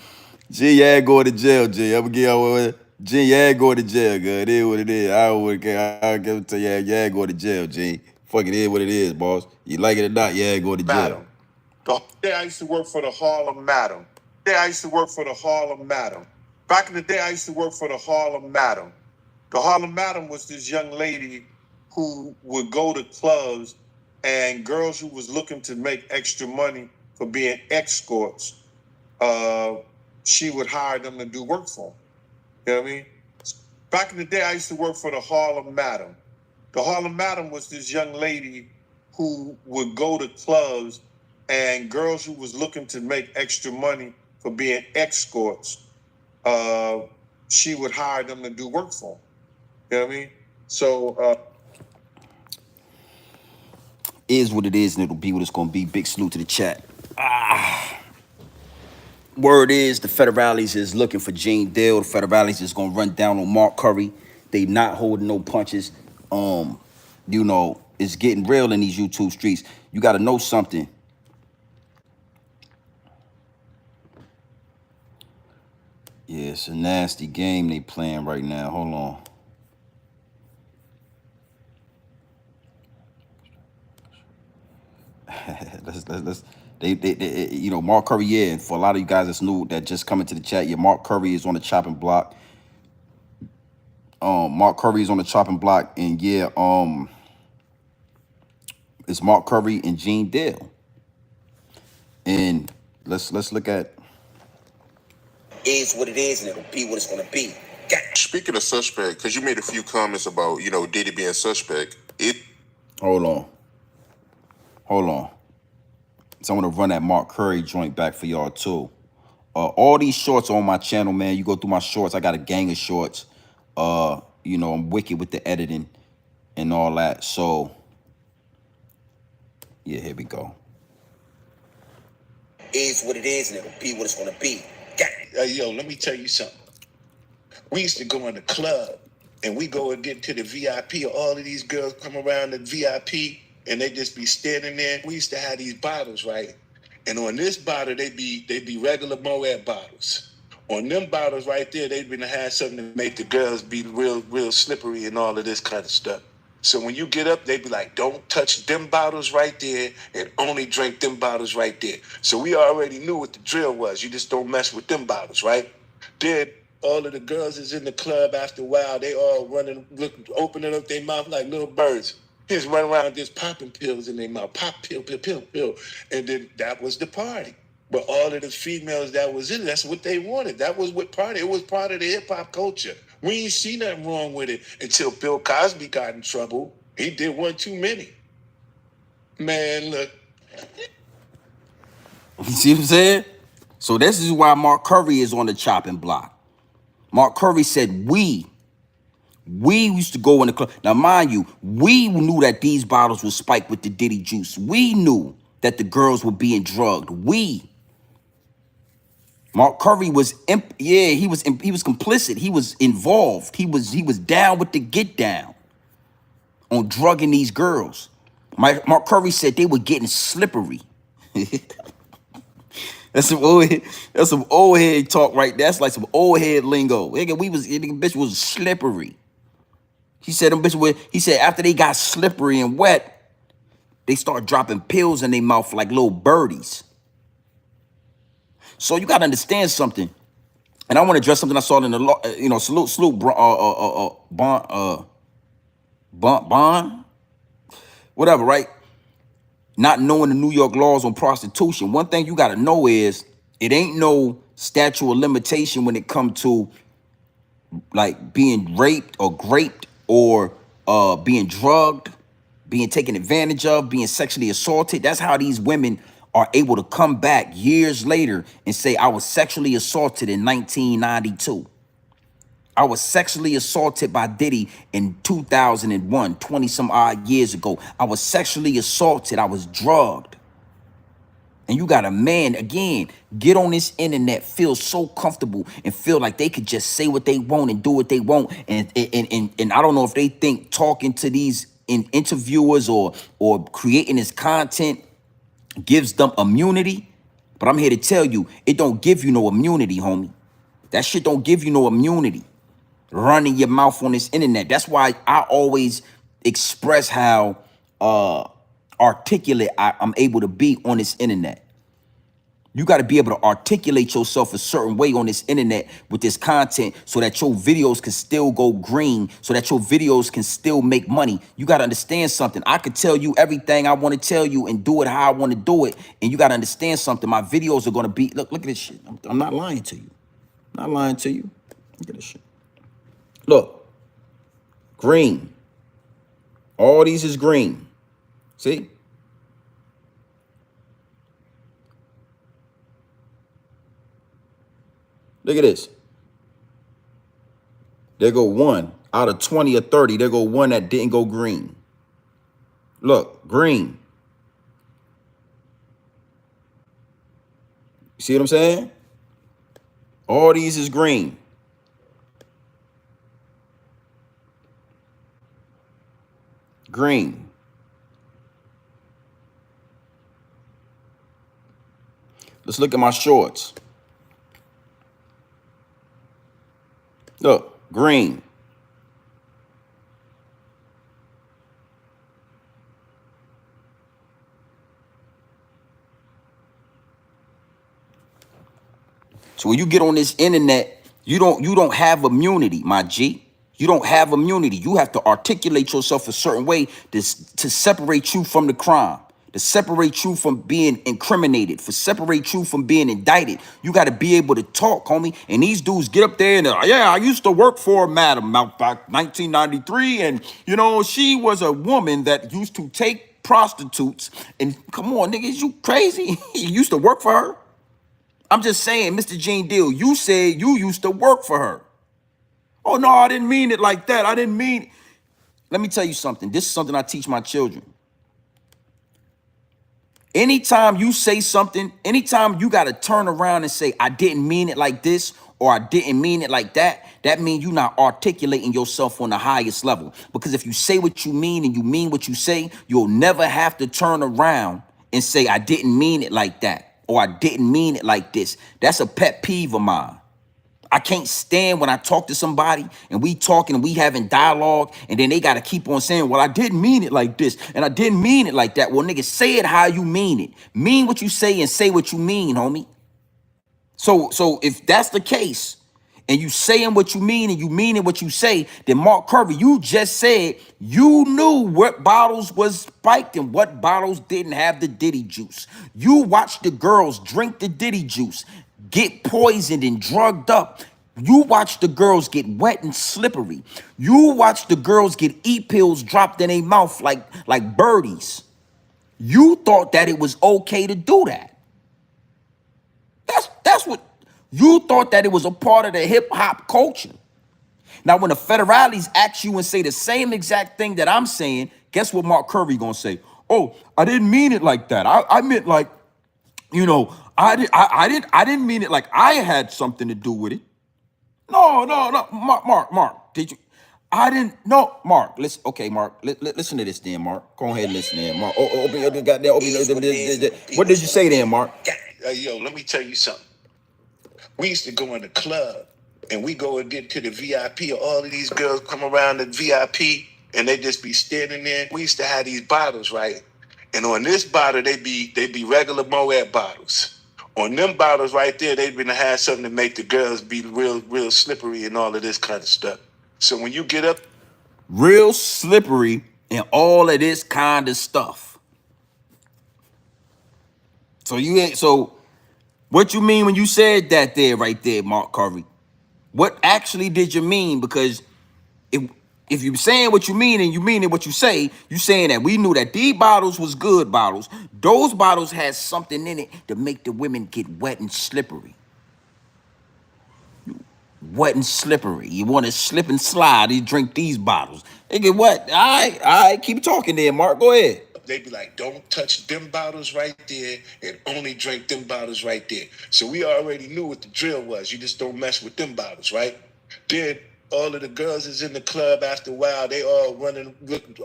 yeah, go to jail, Gene. I'm gonna get out with Gene, yeah, go to jail, good. It is what it is. I would care. I'll give it to you, yeah, go to jail, Gene. Fuck it is what it is, boss. You like it or not, yeah, go to jail.
Madam. The day I used to work for the Harlem Madam. Back in the day, I used to work for the Harlem Madam. The Harlem Madam was this young lady who would go to clubs and girls who was looking to make extra money for being escorts, she would hire them to do work for them. You know what I mean? Back in the day, I used to work for the Harlem Madam. The Harlem Madam was this young lady who would go to clubs and girls who was looking to make extra money for being escorts, she would hire them to do work for them. You know what I mean? So
Is what it is, and it'll be what it's gonna be. Big salute to the chat. Word is the federales is looking for Gene Deal. The federales is gonna run down on Mark Curry. They not holding no punches. You know, it's getting real in these YouTube streets. You gotta know something. Yeah, it's a nasty game they playing right now. Hold on. let's they you know, Mark Curry, yeah, and for a lot of you guys that's new that just coming to the chat, yeah, Mark Curry is on the chopping block. Mark Curry is on the chopping block, and yeah, it's Mark Curry and Gene Deal. And let's look at
Is what it is, and it'll be what it's gonna be.
Speaking of suspect, because you made a few comments about, you know, Diddy being suspect.
hold on. So I'm gonna run that Mark Curry joint back for y'all too. All these shorts are on my channel, man. You go through my shorts. I got a gang of shorts. You know, I'm wicked with the editing and all that. So yeah, here we go.
Is what it is, and it'll be what it's gonna be.
Yo, let me tell you something. We used to go in the club, and we go and get to the VIP. All of these girls come around the VIP, and they just be standing there. We used to have these bottles, right? And on this bottle, they be regular Moab bottles. On them bottles right there, they'd been to have something to make the girls be real slippery and all of this kind of stuff. So when you get up, they be like, don't touch them bottles right there and only drink them bottles right there. So we already knew what the drill was. You just don't mess with them bottles, right? Then all of the girls is in the club after a while. They all running, opening up their mouth like little birds. Just run around just popping pills in their mouth. Pop pill. And then that was the party. But all of the females that was in it, that's what they wanted. That was what party. It was part of the hip-hop culture. We ain't see nothing wrong with it until Bill Cosby got in trouble. He did one too many. Man, look.
You see what I'm saying? So this is why Mark Curry is on the chopping block. Mark Curry said we used to go in the club. Now, mind you, we knew that these bottles were spiked with the Diddy juice. We knew that the girls were being drugged. Mark Curry was, he was complicit. He was involved. He was down with the get down on drugging these girls. Mark Curry said they were getting slippery. That's some old head talk right there. That's like some old head lingo. Bitch was slippery. He said after they got slippery and wet, They start dropping pills in their mouth like little birdies. So you got to understand something. And I want to address something I saw in the law, salute, bond, whatever, right? Not knowing the New York laws on prostitution. One thing you got to know is it ain't no statute of limitation when it comes to like being raped or graped or being drugged, being taken advantage of, being sexually assaulted. That's how these women are able to come back years later and say, I was sexually assaulted in 1992. I was sexually assaulted by Diddy in 2001, 20 some odd years ago. I was sexually assaulted. I was drugged. And you got a man, again, get on this internet, feel so comfortable and feel like they could just say what they want and do what they want. And I don't know if they think talking to these interviewers or creating this content gives them immunity. But I'm here to tell you, it don't give you no immunity, homie. That shit don't give you no immunity. Running your mouth on this internet. That's why I always express how articulate I'm able to be on this internet. You got to be able to articulate yourself a certain way on this internet with this content so that your videos can still go green, so that your videos can still make money. You got to understand something. I could tell you everything I want to tell you and do it how I want to do it. And you got to understand something. My videos are going to be, look at this shit. I'm not lying to you. I'm not lying to you. Look at this shit. Look, green. All these is green. See? Look at this. There go one. Out of 20 or 30, there go one that didn't go green. Look, green. You see what I'm saying? All these is green. Green. Let's look at my shorts. Look, green. So when you get on this internet, you don't have immunity, my G. You don't have immunity. You have to articulate yourself a certain way to separate you from the crime, to separate you from being incriminated, for separate you from being indicted. You got to be able to talk, homie. And these dudes get up there and they're like, yeah, I used to work for a madam back 1993. And, you know, she was a woman that used to take prostitutes. And come on, niggas, you crazy? You used to work for her? I'm just saying, Mr. Gene Deal, you said you used to work for her. Oh, no, I didn't mean it like that. I didn't mean... Let me tell you something. This is something I teach my children. Anytime you say something, anytime you got to turn around and say, I didn't mean it like this, or I didn't mean it like that, that means you're not articulating yourself on the highest level. Because if you say what you mean and you mean what you say, you'll never have to turn around and say, I didn't mean it like that, or I didn't mean it like this. That's a pet peeve of mine. I can't stand when I talk to somebody and we talking and we having dialogue and then they got to keep on saying, well, I didn't mean it like this and I didn't mean it like that. Well, nigga, say it how you mean it. Mean what you say and say what you mean, homie. So if that's the case and you saying what you mean and you meaning what you say, then Mark Curry, you just said you knew what bottles was spiked and what bottles didn't have the Diddy juice. You watched the girls drink the Diddy juice, get poisoned and drugged up. You watch the girls get wet and slippery. You watch the girls get E-pills dropped in their mouth like birdies. You thought that it was okay to do that. That's what you thought, that it was a part of the hip hop culture. Now, when the federales ask you and say the same exact thing that I'm saying, guess what Mark Curry gonna say? Oh, I didn't mean it like that. I meant like, you know, I didn't mean it like I had something to do with it. No, Mark, did you? I didn't. No, Mark. Listen, okay, Mark. Listen to this, then, Mark. Go ahead and listen, then, Mark. Open your goddamn. What did you say, then, Mark?
Yo, let me tell you something. We used to go in the club and we go and get to the VIP. All of these girls come around the VIP and they just be standing there. We used to have these bottles, right? And on this bottle, they be regular Moab bottles. On them bottles right there, they've been to have something to make the girls be real slippery and all of this kind of stuff. So when you get up,
real slippery and all of this kind of stuff. So so what you mean when you said that there right there, Mark Curry? What actually did you mean? Because if you're saying what you mean and you mean it what you say, you saying that we knew that these bottles was good bottles. Those bottles had something in it to make the women get wet and slippery. Wet and slippery. You want to slip and slide, you drink these bottles. They get wet. All right, keep talking there, Mark. Go ahead.
they be like, don't touch them bottles right there and only drink them bottles right there. So we already knew what the drill was. You just don't mess with them bottles, right? Then all of the girls is in the club after a while. They all running,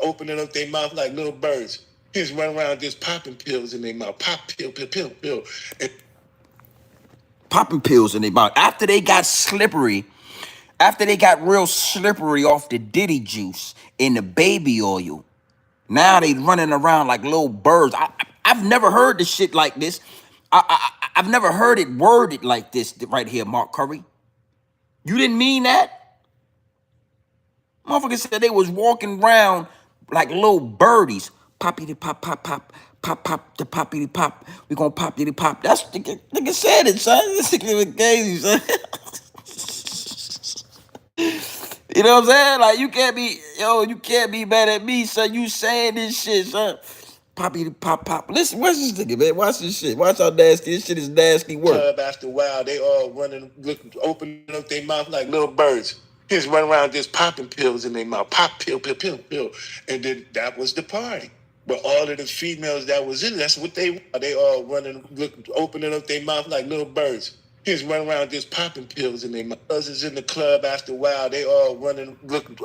opening up their mouth like little birds. Just run around just popping pills in their mouth. Pop pill. And
Popping pills in their mouth. After they got slippery, after they got real slippery off the Diddy juice and the baby oil, now they running around like little birds. I've never heard this shit like this. I've never heard it worded like this right here, Mark Curry. You didn't mean that? Motherfucker said they was walking around like little birdies. Poppity pop, pop, pop, pop, pop, the poppity pop. We gonna poppity pop. That's nigga said it, son. This nigga was crazy, son. You know what I'm saying? Like you can't be mad at me, son. You saying this shit, son. Poppy pop pop. Listen, watch this nigga, man. Watch this shit. Watch how nasty this shit is. Nasty work.
Club after a while, they all running, opening up their mouth like little birds. Just run around just popping pills in their mouth. Pop pill. And then that was the party. But all of the females that was in it, that's what they all running, opening up their mouth like little birds. Just run around just popping pills in their mouth. Others in the club after a while, they all running,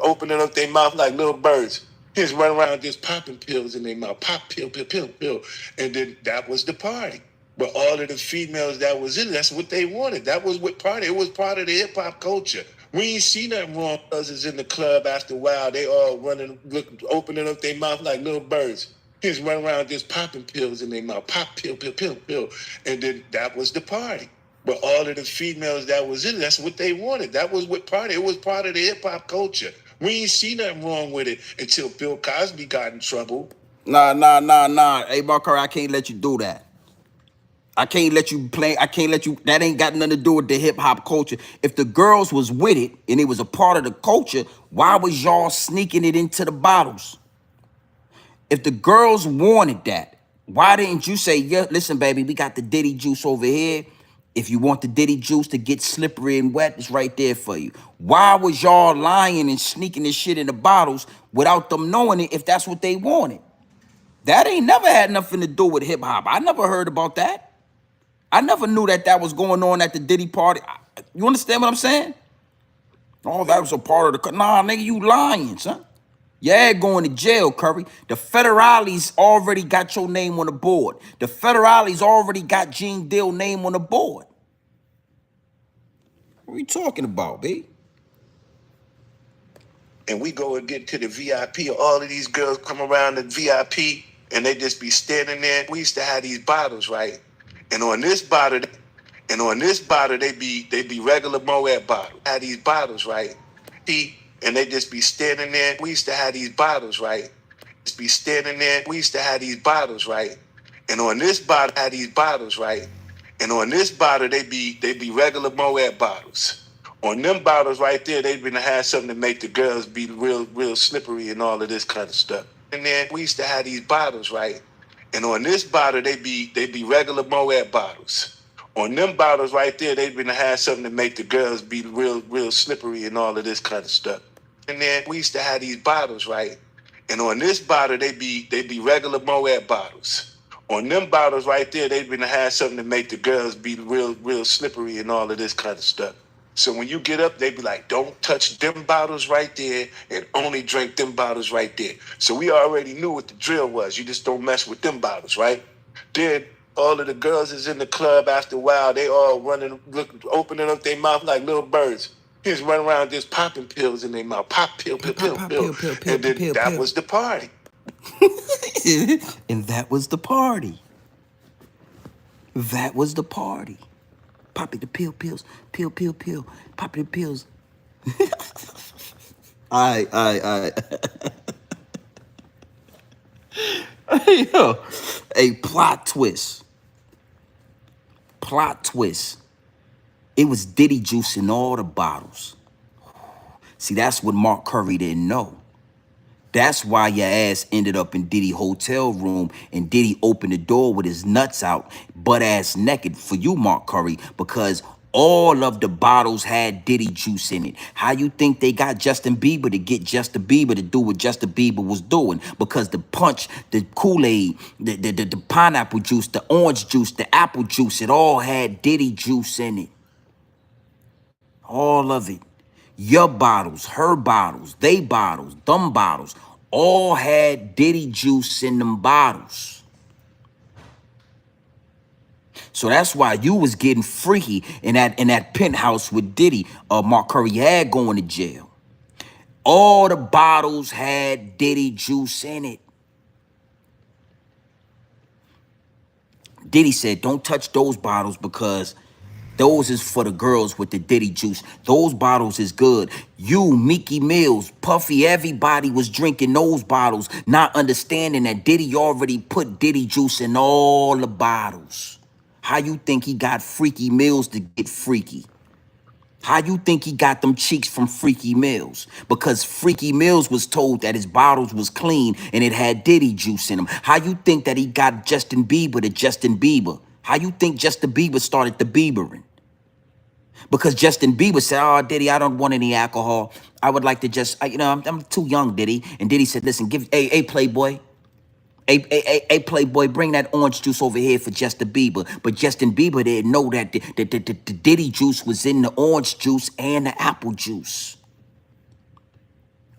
opening up their mouth like little birds. Just run around just popping pills in their mouth. Pop pill. And then that was the party. But all of the females that was in it, that's what they wanted. That was what party. It was part of the hip hop culture. We ain't see nothing wrong. Others in the club after a while, they all running, opening up their mouth like little birds. Just run around just popping pills in their mouth. Pop pill. And then that was the party. But all of the females that was in it, that's what they wanted. That was what party. It was part of the hip hop culture. We ain't see nothing wrong with it until Bill Cosby got in trouble.
Nah. Hey, Mark Curry, I can't let you do that. I can't let you play. I can't let you. That ain't got nothing to do with the hip hop culture. If the girls was with it and it was a part of the culture, why was y'all sneaking it into the bottles? If the girls wanted that, why didn't you say, yeah, listen, baby, we got the Diddy juice over here. If you want the Diddy juice to get slippery and wet, it's right there for you. Why was y'all lying and sneaking this shit in the bottles without them knowing it if that's what they wanted? That ain't never had nothing to do with hip hop. I never heard about that. I never knew that was going on at the Diddy party. You understand what I'm saying? Oh, that was a part of the... Nah, nigga, you lying, son. Yeah, going to jail, Curry. The federales already got your name on the board. The federales already got Gene Dill's name on the board. What are you talking about, B?
And we go and get to the VIP. All of these girls come around the VIP and they just be standing there. We used to have these bottles, right? And on this bottle, they be regular Moab bottles. Had these bottles, right? And they just be standing there. We used to have these bottles, right? Just be standing there. We used to have these bottles, right? And on this bottle, had these bottles, right? And on this bottle, they be regular Moab bottles. On them bottles right there, they've been to have something to make the girls be real slippery and all of this kind of stuff. And then we used to have these bottles, right? And on this bottle, they be regular Moab bottles. On them bottles right there, they've been to have something to make the girls be real slippery and all of this kind of stuff. And then we used to have these bottles, right? And on this bottle, they be regular Moab bottles. On them bottles right there, they've been to have something to make the girls be real slippery and all of this kind of stuff. So when you get up, they be like, don't touch them bottles right there and only drink them bottles right there. So we already knew what the drill was. You just don't mess with them bottles, right? Then all of the girls is in the club after a while. They all running, opening up their mouth like little birds. Just run around just popping pills in their mouth. Pop pill. And then that was the party.
And that was the party. That was the party. Poppy the pills, pill, poppy the pills. All right. Yo, a plot twist. Plot twist. It was Diddy juice in all the bottles. See, that's what Mark Curry didn't know. That's why your ass ended up in Diddy hotel room and Diddy opened the door with his nuts out, butt ass naked for you, Mark Curry, because all of the bottles had Diddy juice in it. How you think they got Justin Bieber to get Justin Bieber to do what Justin Bieber was doing? Because the punch, the Kool-Aid, the pineapple juice, the orange juice, the apple juice, it all had Diddy juice in it. All of it. Your bottles, her bottles, they bottles, them bottles, all had Diddy juice in them bottles. So that's why you was getting freaky in that penthouse with Diddy. Mark Curry had going to jail. All the bottles had Diddy juice in it. Diddy said, don't touch those bottles because those is for the girls with the Diddy juice. Those bottles is good. You, Mickey Mills, Puffy, everybody was drinking those bottles, not understanding that Diddy already put Diddy juice in all the bottles. How you think he got Freaky Mills to get freaky? How you think he got them cheeks from Freaky Mills? Because Freaky Mills was told that his bottles was clean and it had Diddy juice in them. How you think that he got Justin Bieber to Justin Bieber? How you think Justin Bieber started the Biebering? Because Justin Bieber said, oh, Diddy, I don't want any alcohol. I would like to just, I'm too young, Diddy. And Diddy said, listen, hey, Playboy. Hey, Playboy, bring that orange juice over here for Justin Bieber. But Justin Bieber didn't know that the Diddy juice was in the orange juice and the apple juice.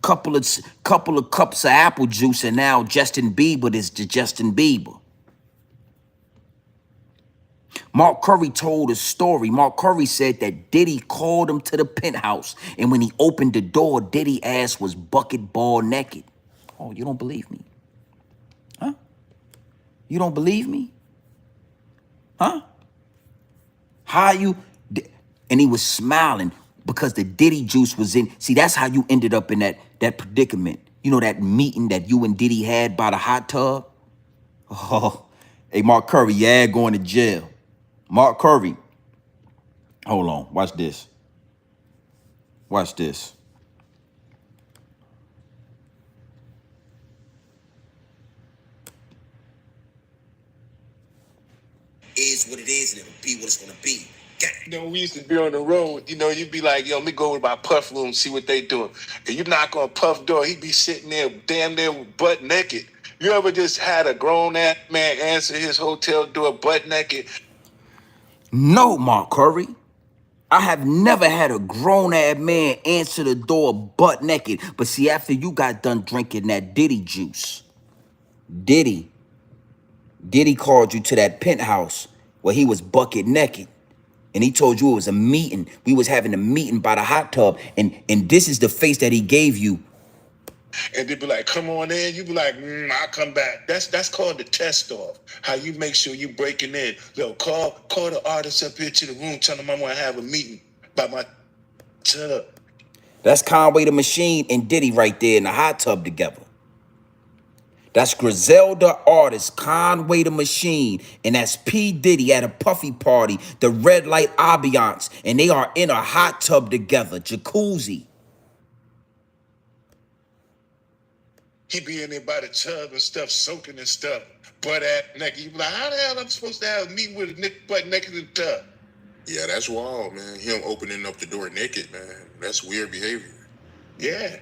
Couple of cups of apple juice, and now Justin Bieber is the Justin Bieber. Mark Curry told a story. Mark Curry said that Diddy called him to the penthouse, and when he opened the door, Diddy's ass was bucket ball naked. Oh, you don't believe me? Huh? You don't believe me? Huh? How you? And he was smiling because the Diddy juice was in. See, that's how you ended up in that predicament. You know that meeting that you and Diddy had by the hot tub? Oh, hey, Mark Curry, yeah, going to jail. Mark Curry. Hold on. Watch this. Watch this. Is what it is, and it'll be what it's gonna be.
You know, we used to be on the road. You know, you'd be like, yo, let me go to my Puff room, see what they doing. And you knock on Puff door, he'd be sitting there damn near butt naked. You ever just had a grown-ass man answer his hotel door butt naked?
No, Mark Curry. I have never had a grown-ass man answer the door butt naked. But see, after you got done drinking that Diddy juice, Diddy called you to that penthouse where he was bucket naked. And he told you it was a meeting. We was having a meeting by the hot tub. And this is the face that he gave you.
And they'd be like, come on in. You'd be like, I'll come back. That's called the test off. How you make sure you breaking in. Yo, call the artist up here to the room. Tell them I want to have a meeting by my tub.
That's Conway the Machine and Diddy right there in the hot tub together. That's Griselda artist, Conway the Machine, and that's P. Diddy at a Puffy party, the red light ambiance, and they are in a hot tub together, jacuzzi.
He be in there by the tub and stuff, soaking and stuff, butt ass naked. You be like, how the hell am I supposed to have a meeting with a butt naked in the tub?
Yeah, that's wild, man. Him opening up the door naked, man. That's weird behavior.
Yeah,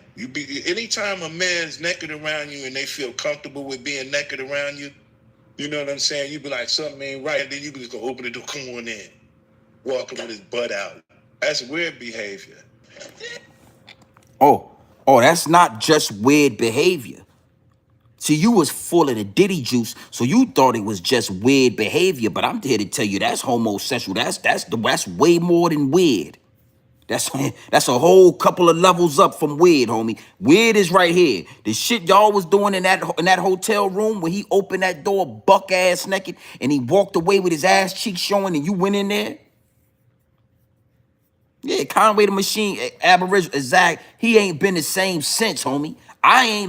anytime a man's naked around you and they feel comfortable with being naked around you, you know what I'm saying? You be like, something ain't right. And then you be just gonna open the door, come on in, walking with his butt out. That's weird behavior.
Oh, that's not just weird behavior. See, you was full of the Diddy juice, so you thought it was just weird behavior. But I'm here to tell you that's homosexual. That's way more than weird. That's a whole couple of levels up from weird, homie. Weird is right here. The shit y'all was doing in that hotel room when he opened that door buck ass naked and he walked away with his ass cheeks showing and you went in there. Yeah, Conway the Machine, Aboriginal, exact. He ain't been the same since, homie. I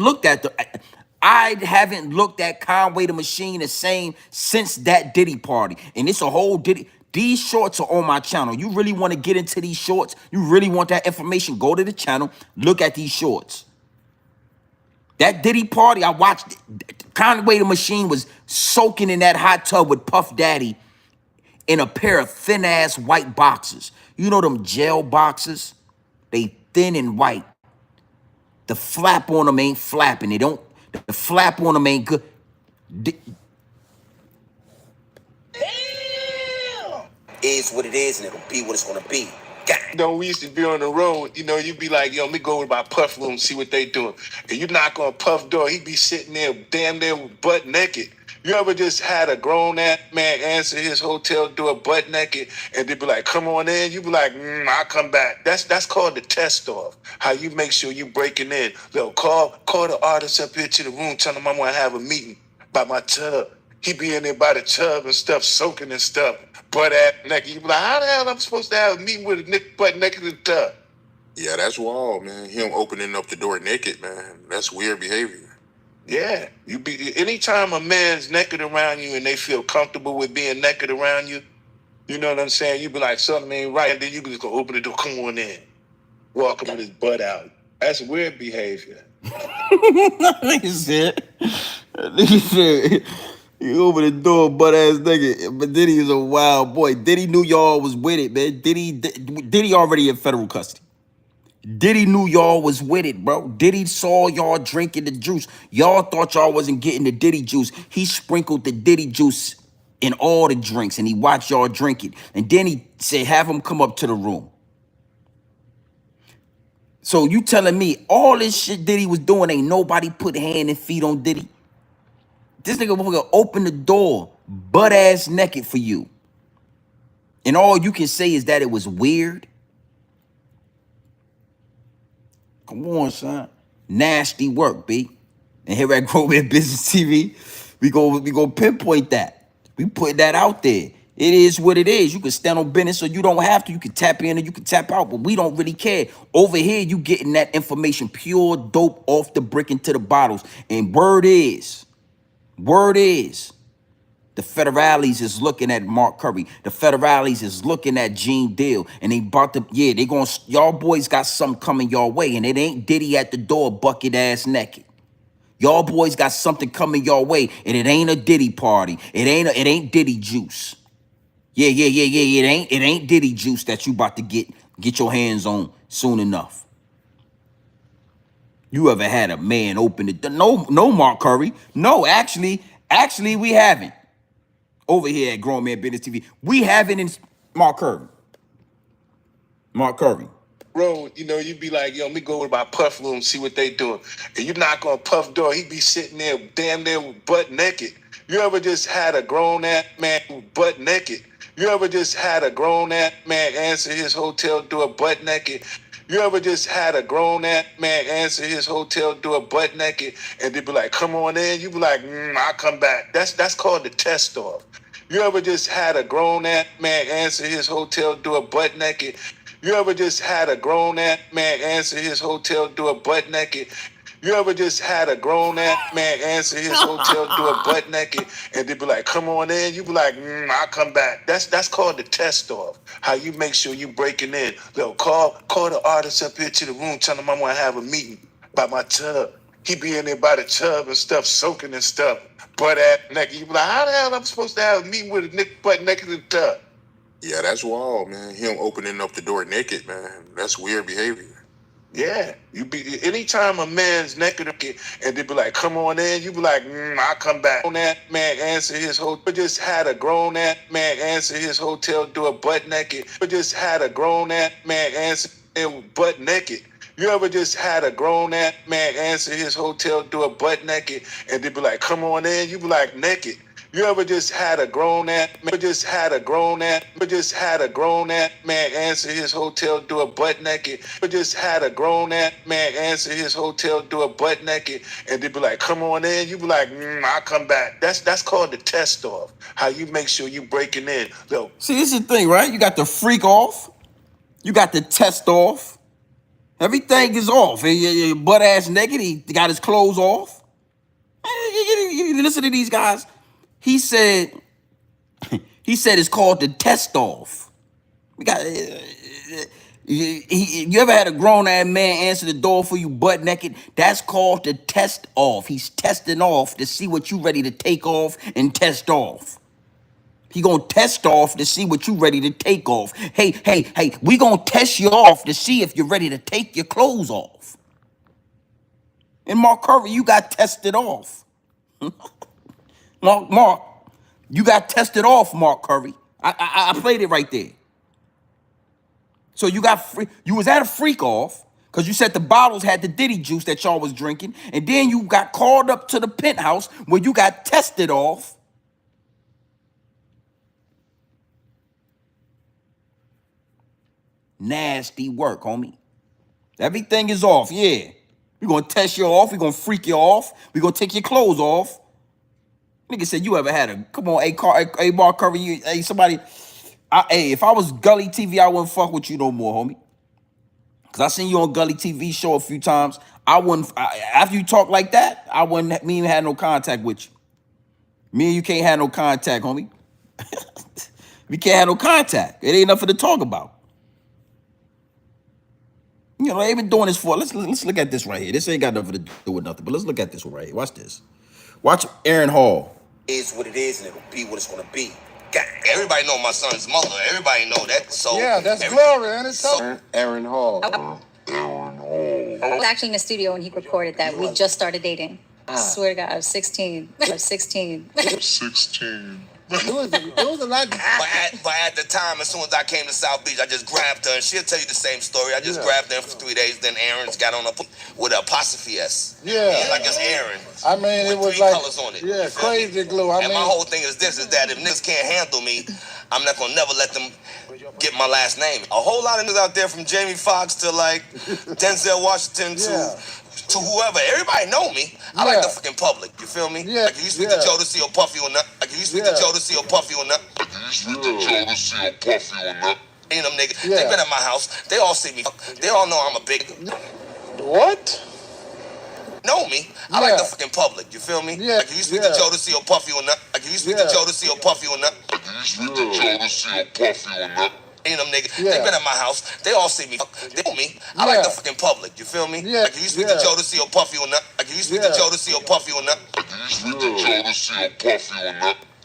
haven't looked at Conway the Machine the same since that Diddy party. And it's a whole Diddy. These shorts are on my channel. You really want to get into these shorts? You really want that information? Go to the channel, look at these shorts. That Diddy party, I watched. Conway the Machine was soaking in that hot tub with Puff Daddy in a pair of thin-ass white boxers. You know them gel boxers? They thin and white. The flap on them ain't flapping. The flap on them ain't good. Is what it is, and it'll be what it's gonna be.
We used to be on the road, you'd be like, yo, let me go over to my Puff room, see what they doing. And you knock on Puff door, he'd be sitting there damn near butt naked. You ever just had a grown-ass man answer his hotel door butt naked, and they'd be like, come on in? You'd be like, I'll come back. That's called the test off. How you make sure you breaking in. Yo, call the artist up here to the room, tell him I want to have a meeting by my tub. He be in there by the tub and stuff, soaking and stuff, butt ass naked. You be like, how the hell am I supposed to have a meeting with a butt naked in the tub?
Yeah, that's wild, man. Him opening up the door naked, man. That's weird behavior.
Yeah, anytime a man's naked around you and they feel comfortable with being naked around you, you know what I'm saying? You be like, something ain't right, and then you just go open the door, come on in, walk him with his butt out. That's weird behavior.
Nigga said, you open the door, butt ass nigga. But Diddy is a wild boy. Diddy knew y'all was with it, man. Diddy already in federal custody. Diddy knew y'all was with it, bro. Diddy saw y'all drinking the juice. Y'all thought y'all wasn't getting the Diddy juice. He sprinkled the Diddy juice in all the drinks, and he watched y'all drink it. And then he said, have him come up to the room. So you telling me all this shit Diddy was doing, ain't nobody put hand and feet on Diddy? This nigga motherfucker opened the door butt ass naked for you. And all you can say is that it was weird. Come on, son. Nasty work, B. And here at Grown Man Business TV, we go pinpoint that. We put that out there. It is what it is. You can stand on business so you don't have to. You can tap in and you can tap out, but we don't really care. Over here, you getting that information, pure dope off the brick into the bottles. And word is, the federales is looking at Mark Curry. The federales is looking at Gene Deal. And they about to, y'all boys got something coming your way. And it ain't Diddy at the door, bucket ass naked. Y'all boys got something coming your way. And it ain't a Diddy party. It ain't Diddy juice. Yeah. It ain't Diddy juice that you about to get your hands on soon enough. You ever had a man open the door? No, Mark Curry. No, actually, we haven't. Over here at Grown Man Business TV, we haven't in Mark Curry.
Road, you'd be like, yo, let me go over to my Puff room, see what they doing. And you knock on Puff door, he be sitting there damn near butt naked. You ever just had a grown-ass man butt naked? You ever just had a grown-ass man answer his hotel door butt naked? You ever just had a grown-ass man answer his hotel door butt naked, and they be like, come on in? You be like, I'll come back. That's called the test off. You ever just had a grown-ass man answer his hotel door butt naked? You ever just had a grown-ass man answer his hotel door butt naked? You ever just had a grown-ass man answer his hotel door butt naked, and they be like, come on in? You be like, I'll come back. That's called the test off. How you make sure you breaking in. Yo, call the artist up here to the room, tell him I want to have a meeting by my tub. He be in there by the tub and stuff, soaking and stuff, butt ass naked. You be like, how the hell am I supposed to have a meeting with a butt naked in the tub?
Yeah, that's wild, man. Him opening up the door naked, man. That's weird behavior.
Yeah, anytime a man's naked and they be like, come on in, you be like, I'll come back. Grown-ass man answer his hotel. Just had a grown-ass man answer his hotel door butt naked. Just had a grown-ass man answer butt naked. You ever just had a grown-ass man answer his hotel door butt naked, and they be like, come on in? You be like, naked. You ever just had a grown ass man answer his hotel door butt naked? Just had a grown ass man answer his hotel door butt naked, and they be like, "Come on in." You be like, "I'll come back." That's called the test off. How you make sure you breaking in. Look.
See, this is the thing, right? You got the freak off. You got the test off. Everything is off. Your butt ass naked. He got his clothes off. You listen to these guys. He said it's called the test off. We got. You ever had a grown ass man answer the door for you butt naked? That's called the test off. He's testing off to see what you ready to take off and test off. He gonna test off to see what you ready to take off. Hey, we gonna test you off to see if you're ready to take your clothes off. And Mark Curry, you got tested off. Mark, you got tested off, Mark Curry. I played it right there. So you was at a freak off because you said the bottles had the Diddy juice that y'all was drinking, and then you got called up to the penthouse where you got tested off. Nasty work, homie. Everything is off, yeah. We're gonna test you off, we're gonna freak you off, we're gonna take your clothes off. Nigga said you ever had a, come on, hey Mark Curry, hey somebody, if I was Gully TV, I wouldn't fuck with you no more, homie. Cause I seen you on Gully TV show a few times. After you talk like that, I wouldn't even have no contact with you. Me and you can't have no contact, homie. We can't have no contact. It ain't nothing to talk about. You know, they've been doing this for, let's look at this right here. This ain't got nothing to do with nothing, but let's look at this one right here. Watch this. Watch Aaron Hall.
Is what it is, and it'll be what it's gonna be. God, everybody know my son's mother. Everybody know that. So
yeah, that's Glory, and it's
Aaron Hall.
I was actually in the studio when he recorded that. We just started dating. I swear to God, I was 16. I was 16.
16.
It was a lot.
But at the time, as soon as I came to South Beach, I just grabbed her, and she'll tell you the same story. I just grabbed her for 3 days. Then Aaron's got on with an apostrophe S.
Yeah,
like it's Aaron.
I mean, it was
three
like
colors on it.
Yeah, crazy glue.
And my whole thing is this: is that if niggas can't handle me, I'm not gonna never let them get my last name. A whole lot of niggas out there, from Jamie Foxx to like Denzel Washington to whoever. Everybody know me. I like the fucking public. You feel me? Yeah. Like if you speak to Jodeci or Puffy or not. Like if you speak to Jodeci or Puffy or not. And them niggas, they been at my house. They all see me. They all know I'm a big.
What?
Know me. I like the fucking public. You feel me? Yeah. Like if you speak to Jodeci or Puffy or not. Like if you speak to Jodeci or Puffy or not. And them niggas, they been at my house. They all see me. They know me. I like the fucking public. You feel me? Yeah. Like if you speak to Jodeci or Puffy or not. Like if you speak to Jodeci or Puffy or not.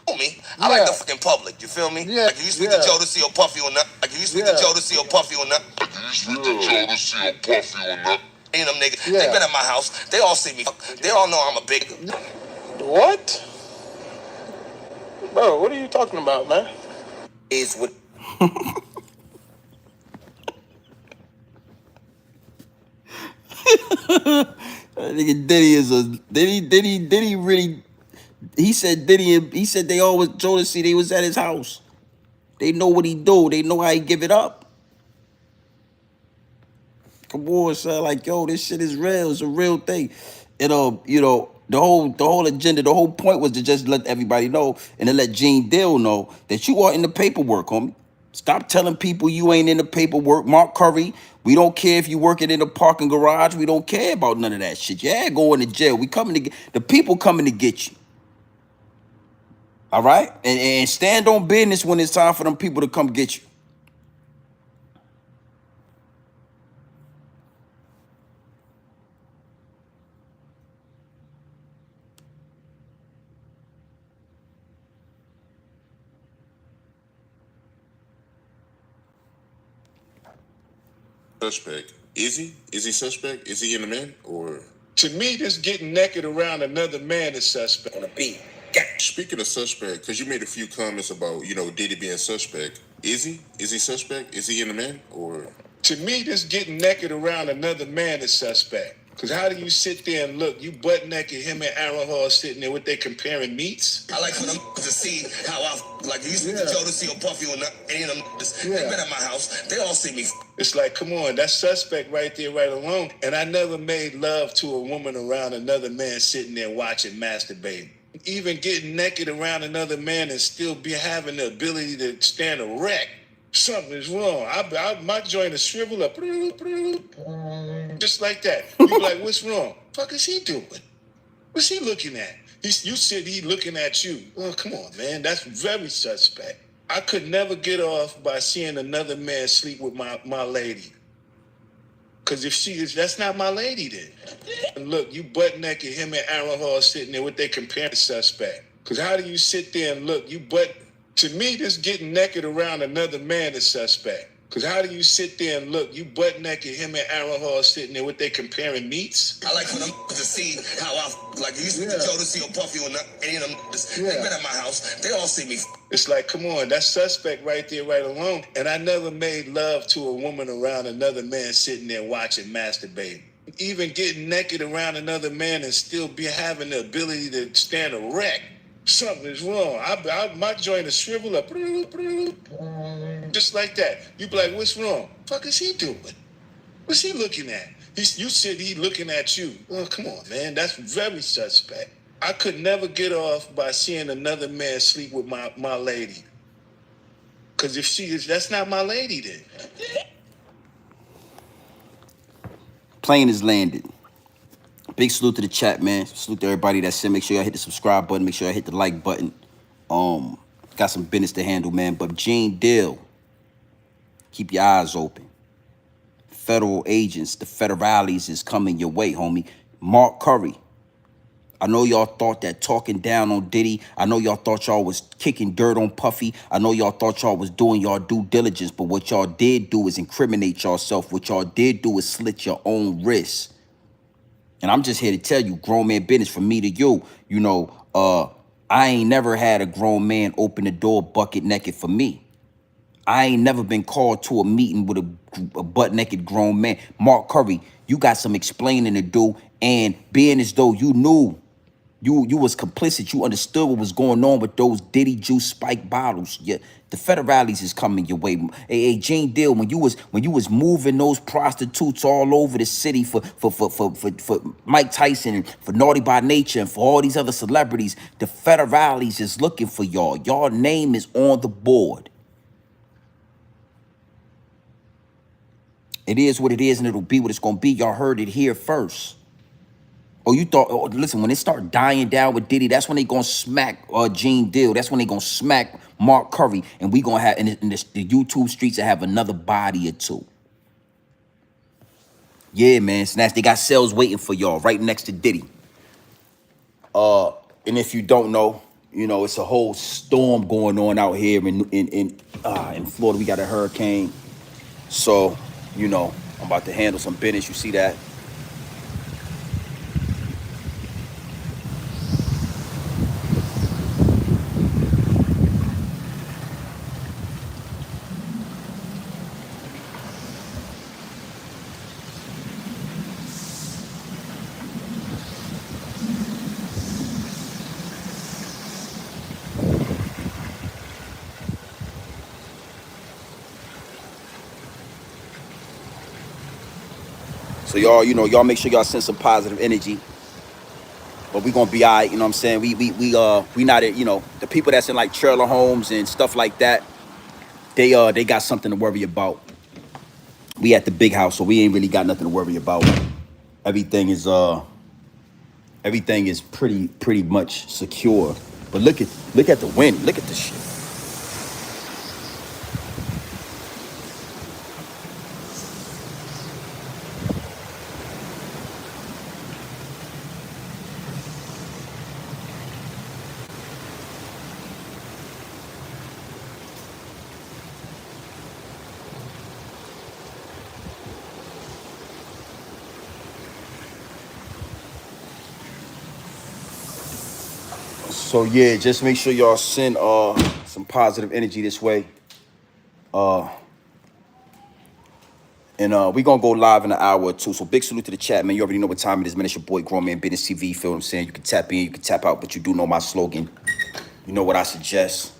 Know me. I like the fucking public. You feel me? Yeah. Like if you speak to Jodeci or Puffy or not. Like if you speak to Jodeci or Puffy or not. And them niggas, they been at my house. They all see me. They all know I'm a big.
What? Bro, what are you talking about, man?
Is what.
Nigga Diddy is a Diddy really. He said they always Jodeci, they was at his house. They know what he do. They know how he give it up. Come on, son. Like, yo, this shit is real. It's a real thing. And you know, the whole agenda, the whole point was to just let everybody know and to let Gene Deal know that you are in the paperwork, homie. Stop telling people you ain't in the paperwork. Mark Curry, we don't care if you working in a parking garage. We don't care about none of that shit. Yeah, going to jail. We coming to get the people coming to get you. All right? And stand on business when it's time for them people to come get you.
Suspect. Is he? Is he suspect? Is he in the man? Or
to me, this getting naked around another man is suspect.
On a beat.
Speaking of suspect, because you made a few comments about, you know, Diddy being suspect. Is he? Is he suspect? Is he in the man? Or
to me, this getting naked around another man is suspect. Because how do you sit there and look, you butt naked, him and Aaron Hall sitting there, what they comparing meats?
I like for them to see how I like. You used to Jodeci or Puffy or any of them. They been at my house. They all see me.
It's like, come on, that's suspect right there, right alone. And I never made love to a woman around another man sitting there watching masturbating. Even getting naked around another man and still be having the ability to stand erect. Something is wrong. My joint is shrivel up. Just like that. You be like, what's wrong? Fuck is he doing? What's he looking at? You said he looking at you. Oh, come on, man. That's very suspect. I could never get off by seeing another man sleep with my lady. Because if she is, that's not my lady then. And look, you butt naked, him and Aaron Hall sitting there, what they compare to suspect. Because how do you sit there and look, to me, this getting naked around another man is suspect. Because how do you sit there and look, you butt naked, him and Aaron Hall sitting there, what they comparing meats?
I like for them to see how I like. You used to Jodeci or Puffy or any of them. They been at my house. They all see me.
It's like, come on, that's suspect right there, right alone. And I never made love to a woman around another man sitting there watching masturbating. Even getting naked around another man and still be having the ability to stand erect. Something is wrong. My joint is shrivel up. Just like that. You be like, what's wrong? Fuck is he doing? What's he looking at? You said he looking at you. Oh, come on, man. That's very suspect. I could never get off by seeing another man sleep with my lady. Because if she is, that's not my lady then.
Plane is landed. Big salute to the chat, man. Salute to everybody that's in. Make sure y'all hit the subscribe button. Make sure y'all hit the like button. Got some business to handle, man. But Gene Deal, keep your eyes open. Federal agents, the federales is coming your way, homie. Mark Curry. I know y'all thought that talking down on Diddy. I know y'all thought y'all was kicking dirt on Puffy. I know y'all thought y'all was doing y'all due diligence. But what y'all did do is incriminate yourself. What y'all did do is slit your own wrists. And I'm just here to tell you, grown man business from me to you. You know, I ain't never had a grown man open the door bucket naked for me. I ain't never been called to a meeting with a butt naked grown man. Mark Curry, you got some explaining to do. And being as though you knew, you was complicit, you understood what was going on with those Diddy juice spike bottles. Yeah, the federales is coming your way. Hey, Gene Deal, when you was moving those prostitutes all over the city for Mike Tyson and for Naughty by Nature and for all these other celebrities, the federales is looking for y'all. Y'all name is on the board. It is what it is, and it'll be what it's gonna be. Y'all heard it here first. Oh, you thought, oh, listen, when they start dying down with Diddy, that's when they gonna smack Gene Deal. That's when they gonna smack Mark Curry. And we gonna have, in the YouTube streets, to have another body or two. Yeah, man, Snatch, they got cells waiting for y'all right next to Diddy. And if you don't know, you know, it's a whole storm going on out here in Florida. We got a hurricane. So, you know, I'm about to handle some business. You see that? So y'all, you know, y'all make sure y'all send some positive energy. But we gonna be all right, you know what I'm saying? We not, you know, the people that's in like trailer homes and stuff like that, they got something to worry about. We at the big house, so we ain't really got nothing to worry about. Everything is pretty much secure. But look at the wind. Look at this shit. So yeah, just make sure y'all send some positive energy this way. And we gonna go live in an hour or two. So big salute to the chat, man. You already know what time it is, man. It's your boy Grown Man Business TV. Feel what I'm saying? You can tap in, you can tap out, but you do know my slogan. You know what I suggest?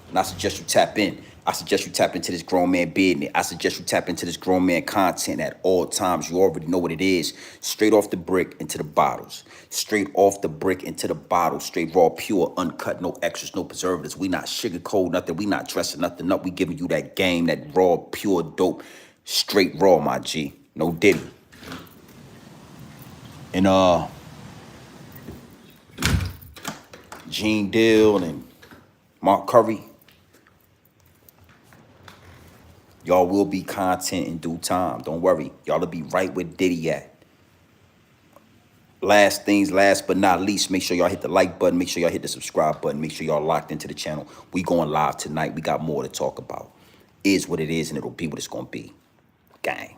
And I suggest you tap in. I suggest you tap into this grown man business. I suggest you tap into this grown man content at all times. You already know what it is. Straight off the brick into the bottles. Straight off the brick into the bottle. Straight raw, pure, uncut, no extras, no preservatives. We not sugarcoat nothing. We not dressing nothing up. We giving you that game, that raw, pure, dope. Straight raw, my G. No Diddy. And Gene Dill and Mark Curry. Y'all will be content in due time. Don't worry. Y'all will be right where Diddy at. Last but not least, make sure y'all hit the like button. Make sure y'all hit the subscribe button. Make sure y'all locked into the channel. We going live tonight. We got more to talk about. Is what it is, and it'll be what it's going to be. Gang.